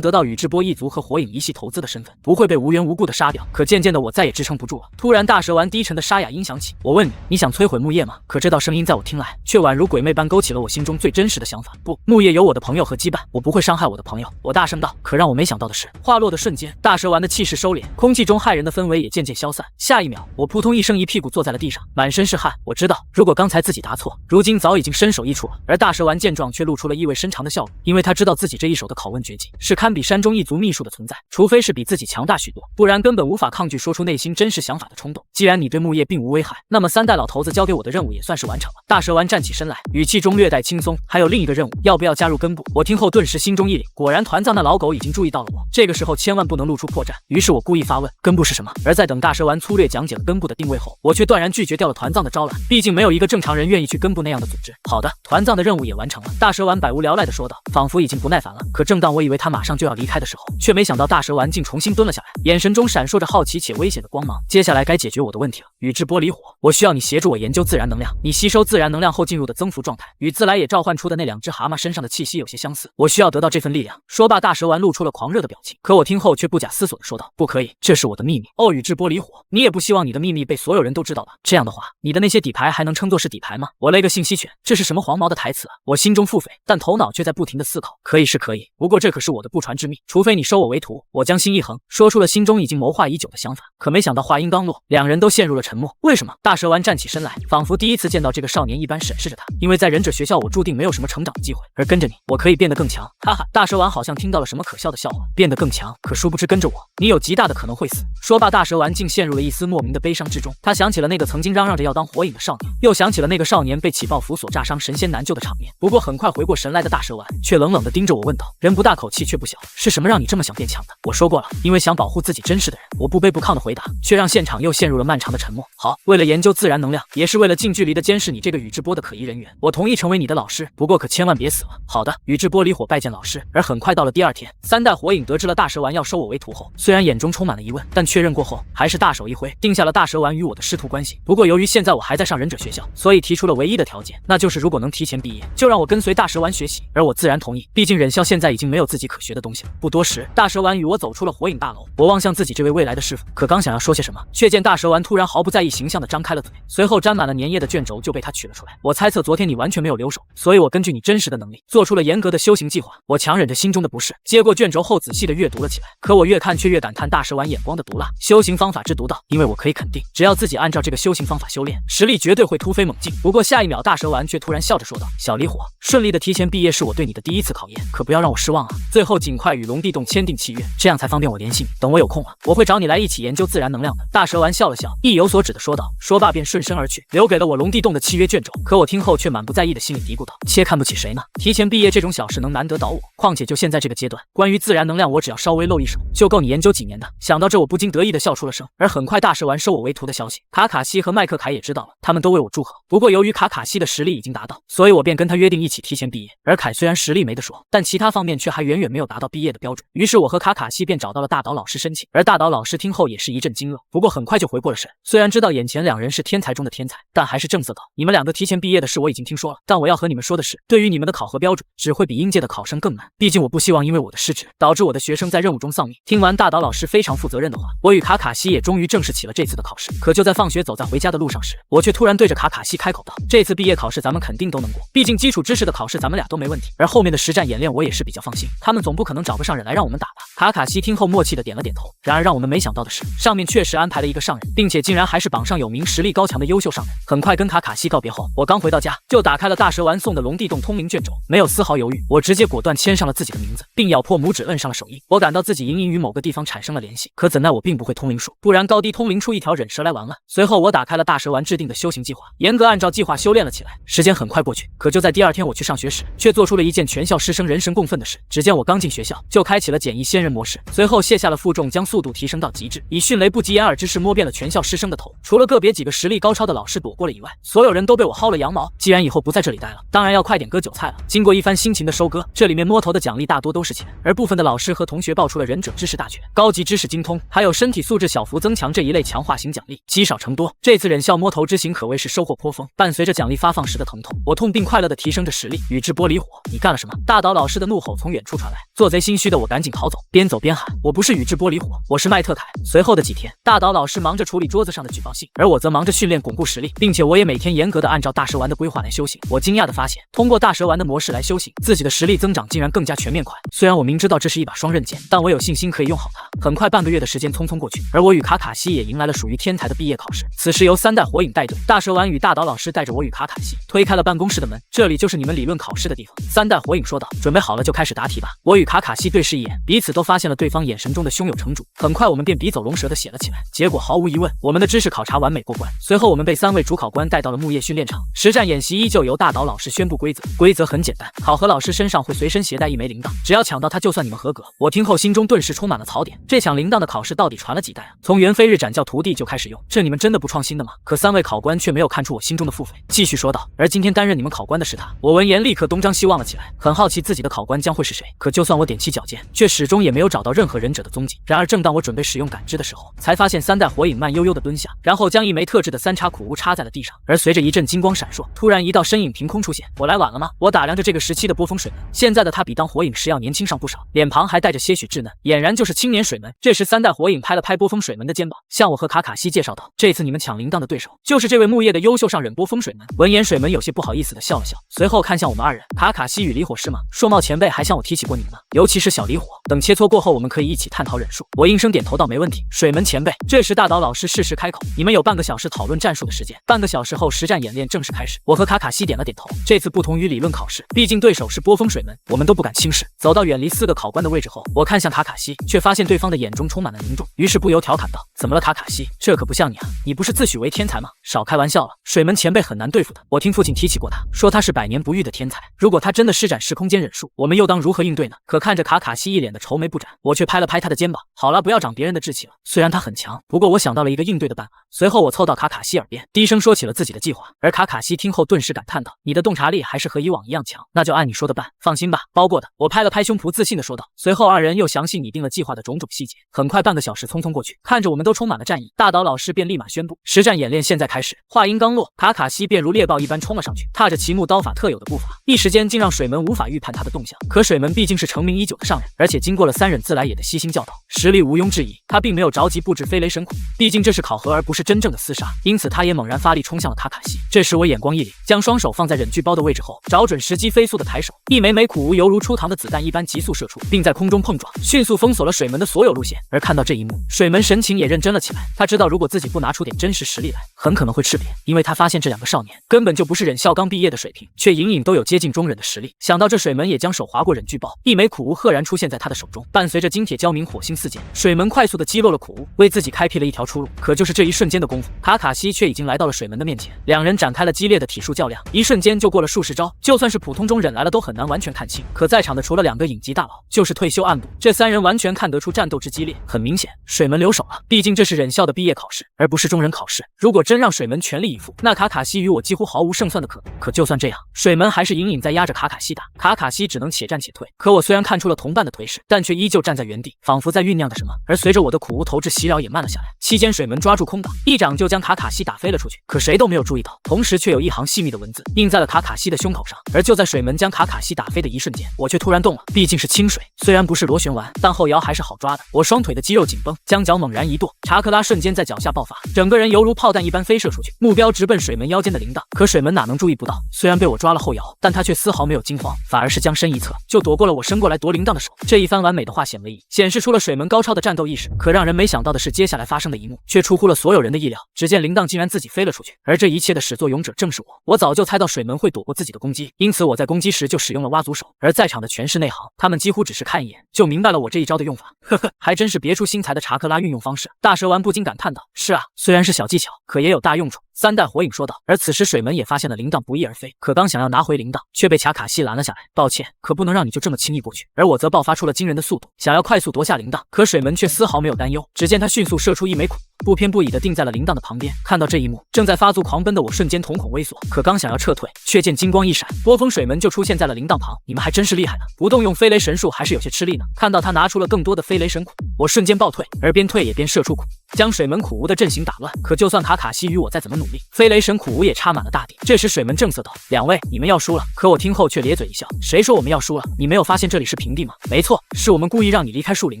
得到宇智波一族和火影一系投资的身份，不会被无缘无故的杀掉。可渐渐的，我再也支撑不住了。突然，大蛇丸低沉的沙哑音响起：我问你，你想摧毁木叶吗？可这道声音在我听来，却宛如鬼魅般勾起了我心中最真实的想法。不，木叶有我的朋友和羁绊，我不会伤害我的朋友。我大声道。可让我没想到的是，话落的瞬间，大蛇丸的气势收敛，空气中骇人的氛围也渐渐消散。下一秒，我扑通一声一屁股坐在了地上，满身是汗。我知道，如果刚才自己答错，如今早已经身首异处了。而大蛇丸见状，却露出了意味深长的笑容，因为他知道自己这一手的拷问绝技是堪比山中一族秘术的存在，除非是比自己强大许多，不然根本无法抗拒说出内心真实想法的冲动。既然你对木叶并无危害，那么三代老头子交给我的任务也算是完成了。大蛇丸站起身来，语气中略带轻松。还有另一个任务，要不要加入根部？我听后顿时心中一凛，果然团藏那老狗已经注意到了我，这个时候千万不能露出破绽。于是我故意发问：根部是什么？而在等大蛇丸粗略讲解了根部的定位后，我却断然拒绝掉了团藏的招揽，毕竟没有一个正常人愿意去根部那样的组织。好的，团藏的任务也完成了。大蛇丸百无聊赖地说道，仿佛已经不耐烦了。可正当我以为他马上就要离开的时候，却没想到大蛇丸竟重新蹲了下来，眼神中闪烁着好奇且危险的光芒。接下来该解决我的问题了，宇智波离火，我需要你协助我研究自然能量。你吸收自然能量后进入的增幅状态，与自来也召唤出的那两只蛤蟆身上的气息有些相似，我需要得到这份力量。说罢，大蛇丸露出了狂热的表情。可我听后却不假思索地说道，不可以，这是我的秘密。哦，宇智波离火，你也不希望你的秘密被所有人都知道吧？这样的话，你的那些底牌还能称作是底牌吗？我勒个信息犬，这是什么黄毛的台词啊！我心中腹诽，但头脑却在不停地思考。可以是可以，不过这可是我的不传之秘，除非你收我为徒。我将心一横，说出了心中已经谋划已久的想法。可没想到话音刚落，两人都陷入了沉默。为什么？大蛇丸站起身来，仿佛第一次见到这个少年一般审视着他。因为在忍者学校，我注定没有什么成长的机会，而跟着你，我可以变得更强。哈哈，大蛇丸好像听到了什么可笑的笑话，变得更强。可殊不知跟着我，你有极大的可能会死。说罢，大蛇丸竟陷入了一丝莫名的悲伤之中。他想起了那个曾经嚷嚷着要当火影的少年，又想起了那个少年被起爆符所炸伤，神仙难救的场面。不过很快回过神来的大蛇丸却冷冷地盯着我问道，人不大口气却不小，是什么让你这么想变强的？我说过了，因为想保护自己珍视的人。我不卑不亢的回答，却让现场又陷入了漫长的沉默。好，为了研究自然能量，也是为了近距离的监视你这个宇智波的可疑人员，我同意成为你的老师，不过可千万别死了。好的，宇智波离火拜见老师。而很快到了第二天，三代火影得知了大蛇丸要收我为徒图后，虽然眼中充满了疑问，但确认过后，还是大手一挥，定下了大蛇丸与我的师徒关系。不过由于现在我还在上忍者学校，所以提出了唯一的条件，那就是如果能提前毕业，就让我跟随大蛇丸学习。而我自然同意，毕竟忍校现在已经没有自己可学的东西了。不多时，大蛇丸与我走出了火影大楼，我望向自己这位未来的师傅，可刚想要说些什么，却见大蛇丸突然毫不在意形象地张开了嘴，随后沾满了粘液的卷轴就被他取了出来。我猜测昨天你完全没有留手，所以我根据你真实的能力，做出了严格的修行计划。我强忍着心中的不适，接过卷轴后仔细地阅读了起来。可我越看却越感叹大蛇丸眼光的毒辣，修行方法之独到，因为我可以肯定，只要自己按照这个修行方法修炼，实力绝对会突飞猛进。不过下一秒，大蛇丸却突然笑着说道：“小离火，顺利的提前毕业是我对你的第一次考验，可不要让我失望啊！最后尽快与龙地洞签订契约，这样才方便我联系你。等我有空了，我会找你来一起研究自然能量的。”大蛇丸笑了笑，意有所指的说道。说罢便顺身而去，留给了我龙地洞的契约卷轴。可我听后却满不在意的心里嘀咕道：“切看不起谁呢？提前毕业这种小事能难得倒我？况且就现在这个阶段，关于自然能量，我只要稍微露一手，就够你研究几年的。”想到这，我不禁得意的笑出了声。而很快，大蛇丸收我为徒的消息，卡卡西和麦克凯也知道了，他们都为我祝贺。不过由于卡卡西的实力已经达到，所以我便跟他约定一起提前毕业。而凯虽然实力没得说，但其他方面却还远远没有达到毕业的标准。于是我和卡卡西便找到了大岛老师申请，而大岛老师听后也是一阵惊愕，不过很快就回过了神。虽然知道眼前两人是天才中的天才，但还是正色道：“你们两个提前毕业的事我已经听说了，但我要和你们说的是，对于你们的考核标准，只会比应届的考生更难。毕竟我不希望因为我的失职，导致我的学生在任务中丧命。”听完大岛老师非常负责任的话，我与卡卡西也终于正式起了这次的考试。可就在放学走在回家的路上时，我却突然对着卡卡西开口道：“这次毕业考试咱们肯定都能过，毕竟基础知识的考试咱们俩都没问题，而后面的实战演练我也是比较放心，他们总不可能找不上人来让我们打吧？”卡卡西听后默契的点了点头。然而让我们没想到的是，上面确实安排了一个上人，并且竟然还是榜上有名、实力高强的优秀上人。很快跟卡卡西告别后，我刚回到家就打开了大蛇丸送的龙地洞通灵卷轴，没有丝毫犹豫，我直接果断签上了自己的名字，并咬破拇指摁上了手印。我感到自己隐隐与某个地方产生了联系，可怎奈我并不会通灵术，不然高低通灵出一条忍蛇来玩玩。随后我打开了大蛇丸制定的修行计划，严格按照计划修炼了起来。时间很快过去，可就在第二天我去上学时，却做出了一件全校师生人神共愤的事。只见我刚进学校就开启了简易仙人模式，随后卸下了负重，将速度提升到极致，以迅雷不及掩耳之势摸遍了全校师生的头。除了个别几个实力高超的老师躲过了以外，所有人都被我薅了羊毛。既然以后不在这里待了，当然要快点割韭菜了。经过一番辛勤的收割，这里面摸头的奖励大多都是钱，而部分的老师和同学爆出了忍者知识大全、高级知识精通，还有身体素质小幅增强这一类强化型奖励，积少成多。这次忍校摸头之行可谓是收获颇丰。伴随着奖励发放时的疼痛，我痛并快乐地提升着实力。宇智波离火，你干了什么？大岛老师的怒吼从远处传来，做贼心虚的我赶紧逃走，边走边喊：“我不是宇智波离火，我是麦特凯。”随后的几天，大岛老师忙着处理桌子上的举报信，而我则忙着训练巩固实力，并且我也每天严格的按照大蛇丸的规划来修行。我惊讶的发现，通过大蛇丸的模式来修行，自己的实力增长竟然更加全面快。虽然我明知道这是一把双刃剑，但我有信心可以用好它。很快半个月的时间匆匆过去，而我与卡卡西也迎来了属于天才的毕业考试。此时由三代火影带队，大蛇丸与大岛老师带着我与卡卡西推开了办公室的门，这里就是你们理论考试的地方。三代火影说道：“准备好了就开始答题吧。”我与卡卡西对视一眼，彼此都发现了对方眼神中的胸有成竹。很快我们便笔走龙蛇的写了起来，结果毫无疑问，我们的知识考察完美过关。随后我们被3位主考官带到了木叶训练场，实战演习依旧由大岛老师宣布规则。规则很简单，考核老师身上会随身携带一枚铃铛，只要抢到它就算你们合格。我听后心中顿时充满了槽点，这抢铃铛的考试到底传了几代啊？从元飞日斩教徒弟就开始用，这你们真的不创新的吗？可3位考官却没有看出我心中的腹诽，继续说道：“而今天担任你们考官的是他。”我闻言立刻东张西望了起来，很好奇自己的考官将会是谁。可就算我踮起脚尖，却始终也没有找到任何忍者的踪迹。然而正当我准备使用感知的时候，才发现3代火影慢悠悠地蹲下，然后将一枚特制的3叉苦物插在了地上，而随着一阵金光闪烁，突然一道身影凭空出现。我来晚了吗？我打量着这个时期的波风水门，现在的他比当火影时要年轻上不少，脸庞还带着些许稚嫩，俨然就是青年水门。这时3代火影拍了拍波风水门的肩膀，向我和卡卡西介绍道：“这次你们抢铃铛的对手就是这位木叶的优秀上忍波风水门。”闻言水门有些不好意思地笑了笑，随后看向我们2人，卡卡西与离火是吗？硕茂前辈还向我提起过你们呢，尤其是小离火，等切磋过后我们可以一起探讨忍术。我应声点头道：“没问题。”水门前辈，这时大岛老师适时开口：“你们有半个小时讨论战术的时间，半个小时后实战演练正式开始。”我和卡卡西点了点头。这次不同于理论考试，毕竟对手是波风水门，我们都不敢轻视。走到远离4个考官的位置后，我看向卡卡西，却发现对方的眼中充满了凝重，于是不由调侃道：“怎么了卡卡西？这可不像你啊，你不是自诩为天才吗？少开玩笑了，水门前辈很难对付的。我听父亲提起过他，说他是百年不遇的天才，如果他真的施展时空间忍术，我们又当如何应对呢？”可看着卡卡西一脸的愁眉不展，我却拍了拍他的肩膀：“好了，不要长别人的志气了。虽然他很强，不过我想到了一个应对的办法。”随后我凑到卡卡西耳边，低声说起了自己的计划。而卡卡西听后顿时感叹道：“你的洞察力还是和以往一样强，那就按你说的办，放心吧，包过的。”我拍了拍胸脯自信地说道。随后2人又详细拟定了计划。细化的种种细节。很快，半个小时匆匆过去，看着我们都充满了战意，大岛老师便立马宣布实战演练现在开始。话音刚落，卡卡西便如猎豹一般冲了上去，踏着齐木刀法特有的步伐，一时间竟让水门无法预判他的动向。可水门毕竟是成名已久的上人，而且经过了3忍自来也的悉心教导，实力毋庸置疑。他并没有着急布置飞雷神苦，毕竟这是考核而不是真正的厮杀，因此他也猛然发力冲向了卡卡西。这时我眼光一凛，将双手放在忍具包的位置后，找准时机飞速的抬手，一枚枚苦无犹如出膛的子弹一般急速射出，并在空中碰撞，迅速封锁了水门的所有路线。而看到这一幕，水门神情也认真了起来。他知道如果自己不拿出点真实实力来，很可能会吃瘪，因为他发现这2个少年根本就不是忍校刚毕业的水平，却隐隐都有接近中忍的实力。想到这，水门也将手划过忍具包，一枚苦无赫然出现在他的手中，伴随着金铁交鸣火星四溅，水门快速的击落了苦无，为自己开辟了一条出路。可就是这一瞬间的功夫，卡卡西却已经来到了水门的面前，两人展开了激烈的体术较量，一瞬间就过了数十招，就算是普通中忍来了都很难完全看清。可在场的除了2个影级大佬，就是退休暗部，这3人完全看得出战斗之激烈。很明显，水门留手了，毕竟这是忍校的毕业考试，而不是中忍考试。如果真让水门全力以赴，那卡卡西与我几乎毫无胜算的可能。可就算这样，水门还是隐隐在压着卡卡西打，卡卡西只能且战且退。可我虽然看出了同伴的颓势，但却依旧站在原地，仿佛在酝酿着什么。而随着我的苦无投掷袭扰也慢了下来，期间水门抓住空档，一掌就将卡卡西打飞了出去。可谁都没有注意到，同时却有一行细密的文字印在了卡卡西的胸口上。而就在水门将卡卡西打飞的一瞬间，我却突然动了。毕竟是清水，虽然不是螺旋丸，但后摇还是好抓的。我双腿的肌肉紧绷，将脚猛然一跺，查克拉瞬间在脚下爆发，整个人犹如炮弹一般飞射出去，目标直奔水门腰间的铃铛。可水门哪能注意不到，虽然被我抓了后摇，但他却丝毫没有惊慌，反而是将身一侧，就躲过了我伸过来夺铃铛的手。这一番完美的化险为夷，显示出了水门高超的战斗意识。可让人没想到的是，接下来发生的一幕却出乎了所有人的意料。只见铃铛竟然自己飞了出去，而这一切的始作俑者正是我。我早就猜到水门会躲过自己的攻击，因此我在攻击时就使用了蛙足手。而在场的全是内行，他们几乎只是看一眼就明白了我这一招的用法。呵呵，还真是别出心裁的查克拉运用方式。大蛇丸不禁感叹道：“是啊，虽然是小技巧，可也有大用处。”3代火影说道。而此时水门也发现了铃铛不翼而飞，可刚想要拿回铃铛，却被卡卡西拦了下来。抱歉，可不能让你就这么轻易过去。而我则爆发出了惊人的速度，想要快速夺下铃铛，可水门却丝毫没有担忧。只见他迅速射出一枚苦，不偏不倚地定在了铃铛的旁边。看到这一幕，正在发足狂奔的我瞬间瞳孔微缩，可刚想要撤退，却见金光一闪，波风水门就出现在了铃铛旁。你们还真是厉害呢，不动用飞雷神术还是有些吃力呢。看到他拿出了更多的飞雷神苦，我瞬间暴退，而边退也边射出苦，将水门苦无的阵型打乱。可就算卡卡西与我再怎么努力，飞雷神苦无也插满了大地。这时水门正色道：“2位，你们要输了。”可我听后却咧嘴一笑：“谁说我们要输了？你没有发现这里是平地吗？没错，是我们故意让你离开树林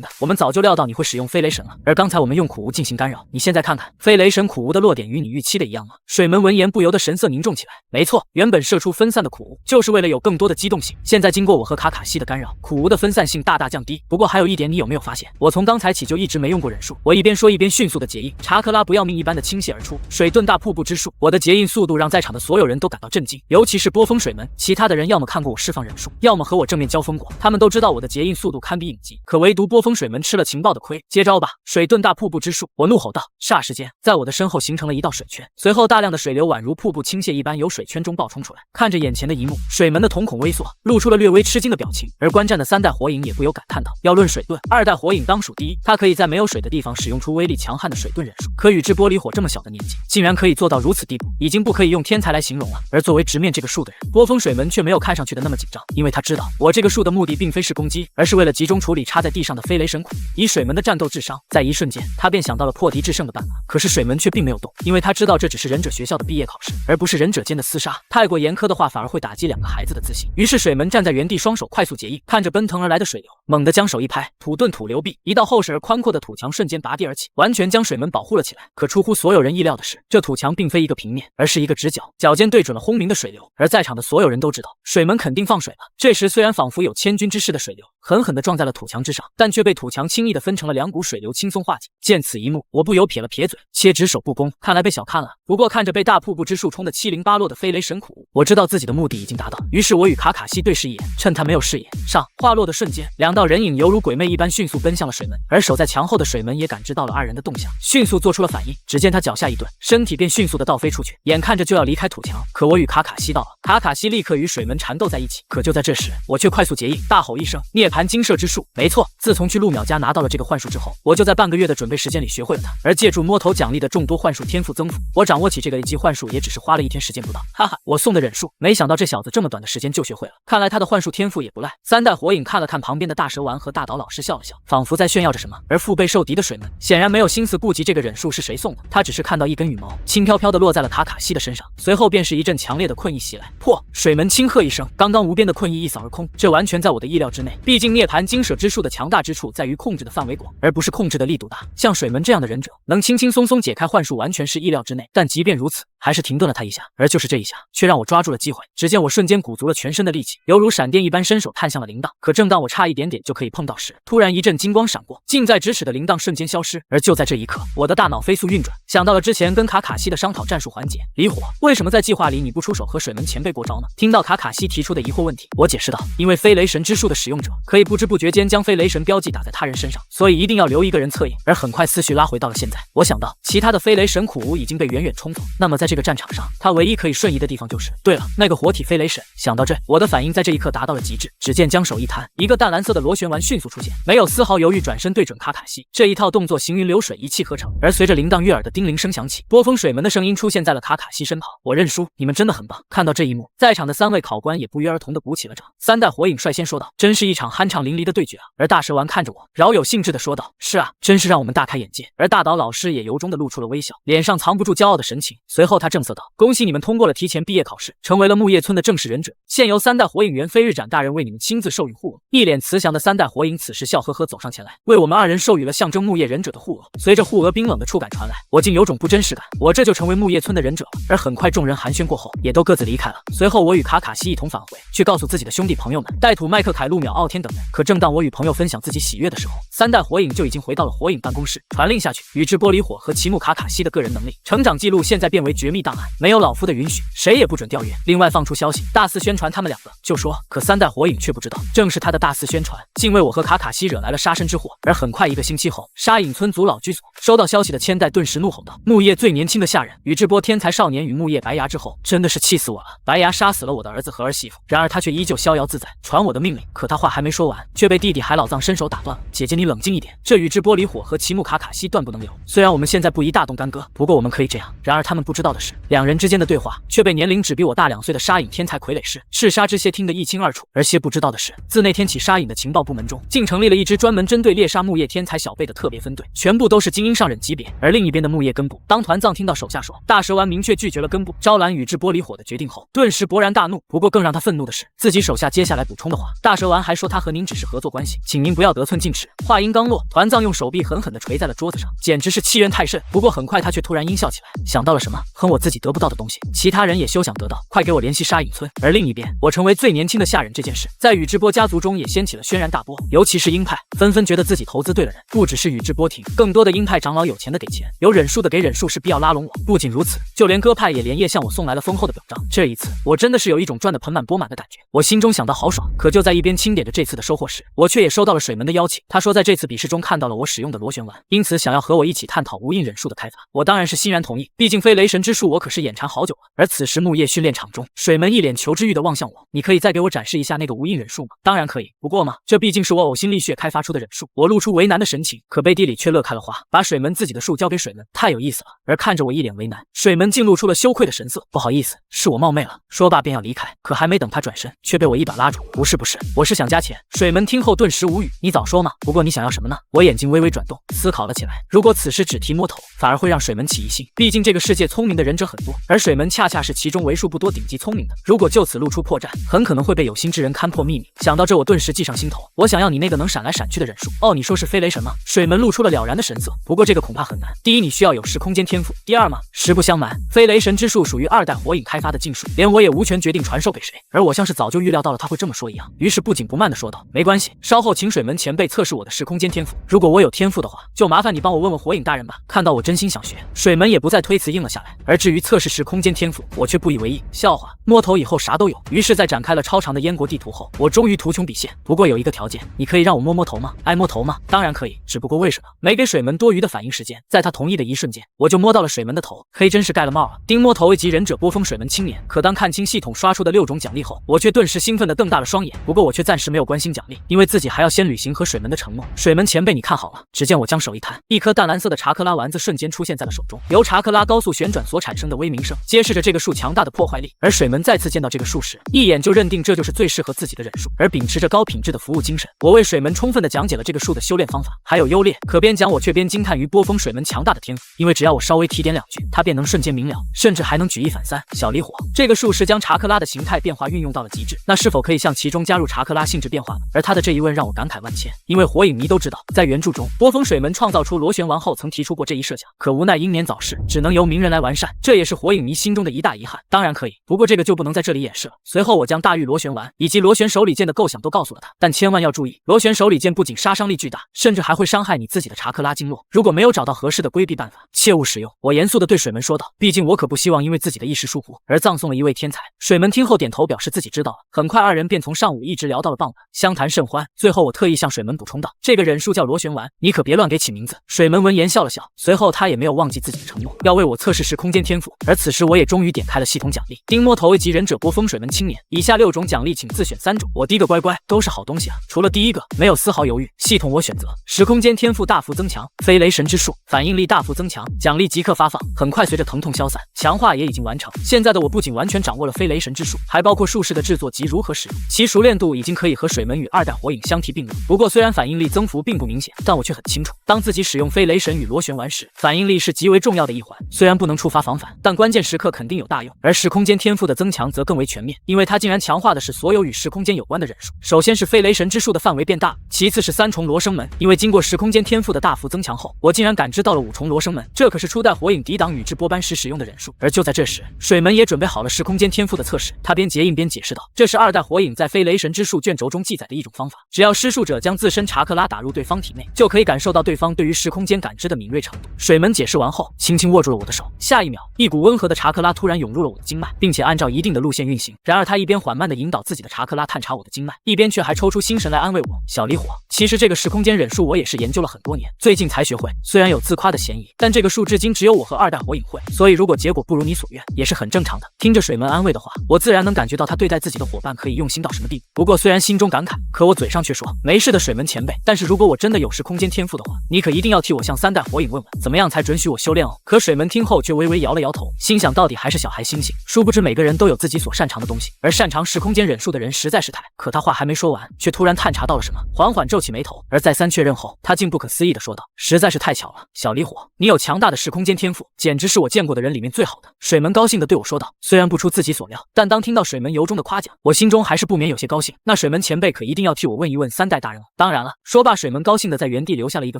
的。我们早就料到你会使用飞雷神了。而刚才我们用苦无进行干扰，你现在看看，飞雷神苦无的落点与你预期的一样吗？”水门闻言不由得神色凝重起来。没错，原本射出分散的苦无，就是为了有更多的机动性。现在经过我和卡卡西的干扰，苦无的分散性大大降低。不过还有一点，你有没有发现，我从刚才起就一直没用过忍术？我一边说一边迅速的结印，查克拉不要命一般的倾泻而出，水遁大瀑布之术。我的结印速度让在场的所有人都感到震惊，尤其是波风水门。其他的人要么看过我释放忍术，要么和我正面交锋过，他们都知道我的结印速度堪比影级。可唯独波风水门吃了情报的亏。接招吧，水遁大瀑布之术！我怒吼道。霎时间，在我的身后形成了一道水圈，随后大量的水流宛如瀑布倾泻一般由水圈中爆冲出来。看着眼前的一幕，水门的瞳孔微缩，露出了略微吃惊的表情。而观战的3代火影也不由感叹道：“要论水遁，2代火影当属第一。他可以在没有水的地方使用出威力强悍的水遁忍术，可宇智波离火这么小的年纪，竟然可以做到如此地步，已经不可以用天才来形容了。”而作为直面这个术的人，波风水门却没有看上去的那么紧张，因为他知道我这个术的目的并非是攻击，而是为了集中处理插在地上的飞雷神苦。以水门的战斗智商，在一瞬间他便想到了破敌制胜的办法。可是水门却并没有动，因为他知道这只是忍者学校的毕业考试，而不是忍者间的厮杀。太过严苛的话反而会打击2个孩子的自信。于是水门站在原地，双手快速结印，看着奔腾而来的水流，猛地将手一拍，土遁土流壁，一道厚实而宽阔的土墙瞬间拔地而起，完全将水门保护了起来。可出乎所有人意料的是，这土墙并非一个平面，而是一个直角，脚尖对准了轰鸣的水流。而在场的所有人都知道，水门肯定放水了。这时虽然仿佛有千钧之势的水流狠狠地撞在了土墙之上，但却被土墙轻易地分成了2股水流，轻松化解。见此一幕，我不由撇了撇嘴，切指手不公，看来被小看了。不过看着被大瀑布之术冲得七零八落的飞雷神苦无，我知道自己的目的已经达到。于是我与卡卡西对视一眼，趁他没有视野上话落的瞬间，2道人影犹如鬼魅一般迅速奔向了水门，而守在墙后的水门也感知到了2人的动动向，迅速做出了反应。只见他脚下一顿，身体便迅速的倒飞出去，眼看着就要离开土墙。可我与卡卡西到了，卡卡西立刻与水门缠斗在一起。可就在这时，我却快速结印，大吼一声：涅槃金射之术！没错，自从去陆淼家拿到了这个幻术之后，我就在半个月的准备时间里学会了它。而借助摸头奖励的众多幻术天赋增幅，我掌握起这个A级幻术也只是花了1天时间不到。哈哈，我送的忍术，没想到这小子这么短的时间就学会了，看来他的幻术天赋也不赖。三代火影看了看旁边的大蛇丸和大岛老师，笑了笑，仿佛在炫耀着什么。而腹背受敌的水门显然没有心思顾及这个忍术是谁送的，他只是看到一根羽毛轻飘飘的落在了卡卡西的身上，随后便是一阵强烈的困意袭来。破！水门轻喝一声，刚刚无边的困意一扫而空，这完全在我的意料之内。毕竟涅槃金舍之术的强大之处在于控制的范围广，而不是控制的力度大。像水门这样的忍者，能轻轻松松解开幻术，完全是意料之内。但即便如此，还是停顿了他一下，而就是这一下，却让我抓住了机会。只见我瞬间鼓足了全身的力气，犹如闪电一般伸手探向了铃铛。可正当我差一点点就可以碰到时，突然一阵金光闪过，近在咫尺的铃铛瞬间消失。而就在这一刻，我的大脑飞速运转，想到了之前跟卡卡西的商讨战术环节。离火，为什么在计划里你不出手和水门前辈过招呢？听到卡卡西提出的疑惑问题，我解释道：因为飞雷神之术的使用者可以不知不觉间将飞雷神标记打在他人身上，所以一定要留一个人策应。而很快思绪拉回到了现在，我想到其他的飞雷神苦无已经被远远冲走，那么在这个战场上，他唯一可以瞬移的地方就是对了，那个活体飞雷神。想到这，我的反应在这一刻达到了极致。只见将手一摊，一个淡蓝色的螺旋丸迅速出现，没有丝毫犹豫，转身对准卡卡西。这一套动作行云流水，一气呵成。而随着铃铛悦耳的叮铃声响起，波风水门的声音出现在了卡卡西身旁：我认输，你们真的很棒。看到这一幕，在场的3位考官也不约而同的鼓起了掌。三代火影率先说道：真是一场酣畅淋漓的对决啊！而大蛇丸看着我，饶有兴致的说道：是啊，真是让我们大开眼界。而大岛老师也由衷的露出了微笑，脸上藏不住骄傲的神情。随后他正色道：恭喜你们通过了提前毕业考试，成为了木叶村的正式忍者，现由3代火影元飞日斩大人为你们亲自授予护额。一脸慈祥的3代火影此时笑呵呵走上前来，为我们2人授予了象征木叶忍者的护额。随着护额冰冷的触感传来，我竟有种不真实感，我这就成为木叶村的忍者了。而很快众人寒暄过后，也都各自离开了。随后我与卡卡西一同返回，去告诉自己的兄弟朋友们，带土麦克凯、陆淼、傲天等人。可正当我与朋友分享自己喜悦的时候，3代火影就已经回到了火影办公室，传令下去，宇智波离火和奇木卡卡西的个人能力、成长记录现在变为绝密档案，没有老夫的允许，谁也不准调阅。另外放出消息，大肆宣传他们2个，就说。可3代火影却不知道，正是他的大肆宣传，竟为我和卡卡西惹来了杀身之祸。而很快1个星期后，沙隐村族老居所收到消息的千代顿时怒吼道：木叶最年轻的下人宇智波天才少年与木叶白牙之后，真的是气死我了！白牙杀死了我的儿子和儿媳妇，然而他却依旧逍遥自在，传我的命令。可他话还没说完，却被弟弟海老藏伸手打断了。姐姐你冷静一点，这宇智波离火和奇木卡卡西断不能留。虽然我们现在不宜大动干戈，不过我们可以这样。然而他们不知道的是，2人之间的对话却被年龄只比我大2岁的沙隐天才傀儡师赤沙之蝎听得一清二楚。而些不知道的是，自那天起，沙隐的情报部门中竟成立了一支专门针对猎杀木叶天才小辈的特别分队，全部都是精英上忍级别。而另一边的木叶根部，当团藏听到手下说大蛇丸明确拒绝了根部招揽宇智波离火的决定后，顿时勃然大怒。不过更让他愤怒的是，自己手下接下来补充的话，大蛇丸还说他和您只是合作关系，请您不要得寸进尺。话音刚落，团藏用手臂狠狠地捶在了桌子上，简直是气怨太甚。不过很快他却突然阴笑起来，想到了什么，哼，我自己得不到的东西，其他人也休想得到，快给我联系沙隐村。而另一边，我成为最年轻的下忍这件事，在宇智波家族中也掀起了轩然大波，尤其是鹰派纷纷觉得自己投资对了人，不只是宇智波庭，更多的鹰派长老有钱的给钱，有忍术的给忍术，是必要拉拢我。不仅如此，就连鸽派也连夜向我送来了丰厚的表彰。这一次我真的是有一种赚得盆满钵满的感觉，我心中想到好爽。可就在一边清点着这次的收获时，我却也收到了水门的邀请。他说在这次比试中看到了我使用的螺旋丸，因此想要和我一起探讨无印忍术的开发。我当然是欣然同意，毕竟飞雷神之术我可是眼馋好久了。而此时木叶训练场中，水门一脸求知欲的望向我，你可以再给我展示一下那个无印忍术吗？当然可以，不过嘛，这毕竟是我呕心沥血开发出的忍术。我露出为难的神情，可背地里却乐开了花，把水门自己的术交给水门，太有意思了。而看着我一脸为难，水门竟露出了羞愧的神色，不好意思，是我冒昧了。说罢便要离开，可还没等他转身，却被我一把拉住。不是，我是想加钱。水门听后顿时无语，你早说嘛。不过你想要什么呢？我眼睛微微转动，思考了起来。如果此时只提摸头，反而会让水门起疑心，毕竟这个世界聪明的忍者很多，而水门恰恰是其中为数不多顶级聪明的。如果就此露出破绽，很可能会被有心之人勘破秘密。想到这，我顿时计上心头。我想要你那个能闪来闪去的忍术。哦，你说是飞雷神吗？水门露出了了然的神色。不过这个恐怕很难。第一，你需要有时空间天赋；第二嘛，实不相瞒，飞雷神之术属于2代火影开发的禁术，连我也无权决定传授给谁。而我像是早就预料到了他会这么说一样，于是不紧不慢地说道：没关系，稍后请水门前辈测试我的时空间天赋。如果我有天赋的话，就麻烦你帮我问问火影大人吧。看到我真心想学，水门也不再推辞应了下来。而至于测试时空间天赋，我却不以为意，笑话，摸头以后啥都有。于是在展开了超长的燕国地图后，我终于图穷匕现。不过有一个条件，你可以让我摸摸头吗？爱摸头吗？当然可以，只不过为什么没给水门门多余的反应时间。在他同意的一瞬间，我就摸到了水门的头，嘿，真是盖了帽啊！丁摸头级忍者波风水门青年。可当看清系统刷出的6种奖励后，我却顿时兴奋地瞪大了双眼。不过我却暂时没有关心奖励，因为自己还要先履行和水门的承诺。水门前辈，你看好了！只见我将手一摊，一颗淡蓝色的查克拉丸子瞬间出现在了手中，由查克拉高速旋转所产生的微鸣声，揭示着这个树强大的破坏力。而水门再次见到这个树时，一眼就认定这就是最适合自己的忍术。而秉持着高品质的服务精神，我为水门充分地讲解了这个树的修炼方法，还有优劣。可边讲我却边惊叹于波风水门强大的天赋，因为只要我稍微提点2句，他便能瞬间明了，甚至还能举一反三。小离火，这个术是将查克拉的形态变化运用到了极致，那是否可以向其中加入查克拉性质变化呢？而他的这一问让我感慨万千，因为火影迷都知道，在原著中，波风水门创造出螺旋丸后曾提出过这一设想，可无奈英年早逝，只能由鸣人来完善，这也是火影迷心中的一大遗憾。当然可以，不过这个就不能在这里演示了。随后我将大玉螺旋丸以及螺旋手里剑的构想都告诉了他，但千万要注意，螺旋手里剑不仅杀伤力巨大，甚至还会伤害你自己的查克拉经络，如果没有找到合适的规避办法，切勿使用。我严肃地对水门说道，毕竟我可不希望因为自己的一时疏忽而葬送了一位天才。水门听后点头表示自己知道了。很快2人便从上午一直聊到了傍晚，相谈甚欢。最后我特意向水门补充道，这个忍术叫螺旋丸，你可别乱给起名字。水门闻言笑了笑，随后他也没有忘记自己的承诺，要为我测试时空间天赋。而此时我也终于点开了系统奖励，丁摸头一级忍者波风水门青年，以下6种奖励请自选3种。我滴个乖乖，都是好东西啊！除了第一个，没有丝毫犹豫，系统我选择时空间天赋大幅增强，飞雷神之术，反应力大幅增强，奖励即刻发放。很快随着疼痛消散，强化也已经完成。现在的我不仅完全掌握了飞雷神之术，还包括术式的制作及如何使用，其熟练度已经可以和水门与2代火影相提并论。不过虽然反应力增幅并不明显，但我却很清楚，当自己使用飞雷神与螺旋丸时，反应力是极为重要的一环。虽然不能触发防反，但关键时刻肯定有大用。而时空间天赋的增强则更为全面，因为它竟然强化的是所有与时空间有关的忍术。首先是飞雷神之术的范围变大，其次是3重罗生门，因为经过时空间天赋的大幅增强后，我竟然感知到了5重罗生门，这可是初代火影抵挡宇智波斑时使用的忍术。而就在这时，水门也准备好了时空间天赋的测试，他边结印边解释道，这是2代火影在飞雷神之术卷轴中记载的一种方法，只要施术者将自身查克拉打入对方体内，就可以感受到对方对于时空间感知的敏锐程度。水门解释完后，轻轻握住了我的手，下一秒，一股温和的查克拉突然涌入了我的经脉，并且按照一定的路线运行。然而他一边缓慢地引导自己的查克拉探查我的经脉，一边却还抽出心神来安慰我，小离火，其实这个时空间忍术我也是研究了很多年，最近才学会，虽然有自夸的嫌疑，但这个术至今只有我和2代火影会，所以如果结果不如你所愿，也是很正常的。听着水门安慰的话，我自然能感觉到他对待自己的伙伴可以用心到什么地步。不过虽然心中感慨，可我嘴上却说没事的，水门前辈，但是如果我真的有时空间天赋的话，你可一定要替我向3代火影问问，怎么样才准许我修炼哦。可水门听后却微微摇了摇头，心想到底还是小孩心性，殊不知每个人都有自己所擅长的东西，而擅长时空间忍术的人实在是太……可他话还没说完，却突然探查到了什么，缓缓皱起眉头，而再三确认后，他竟不可思议地说道，实在是太巧了，小离火，你有强大的时空间天赋，简直是我见过的人里面最好的。水门高兴地对我说道，虽然不出自己所料，但当听到水门由衷的夸奖，我心中还是不免有些高兴。那水门前辈可一定要替我问一问3代大人了。当然了，说罢，水门高兴地在原地留下了一个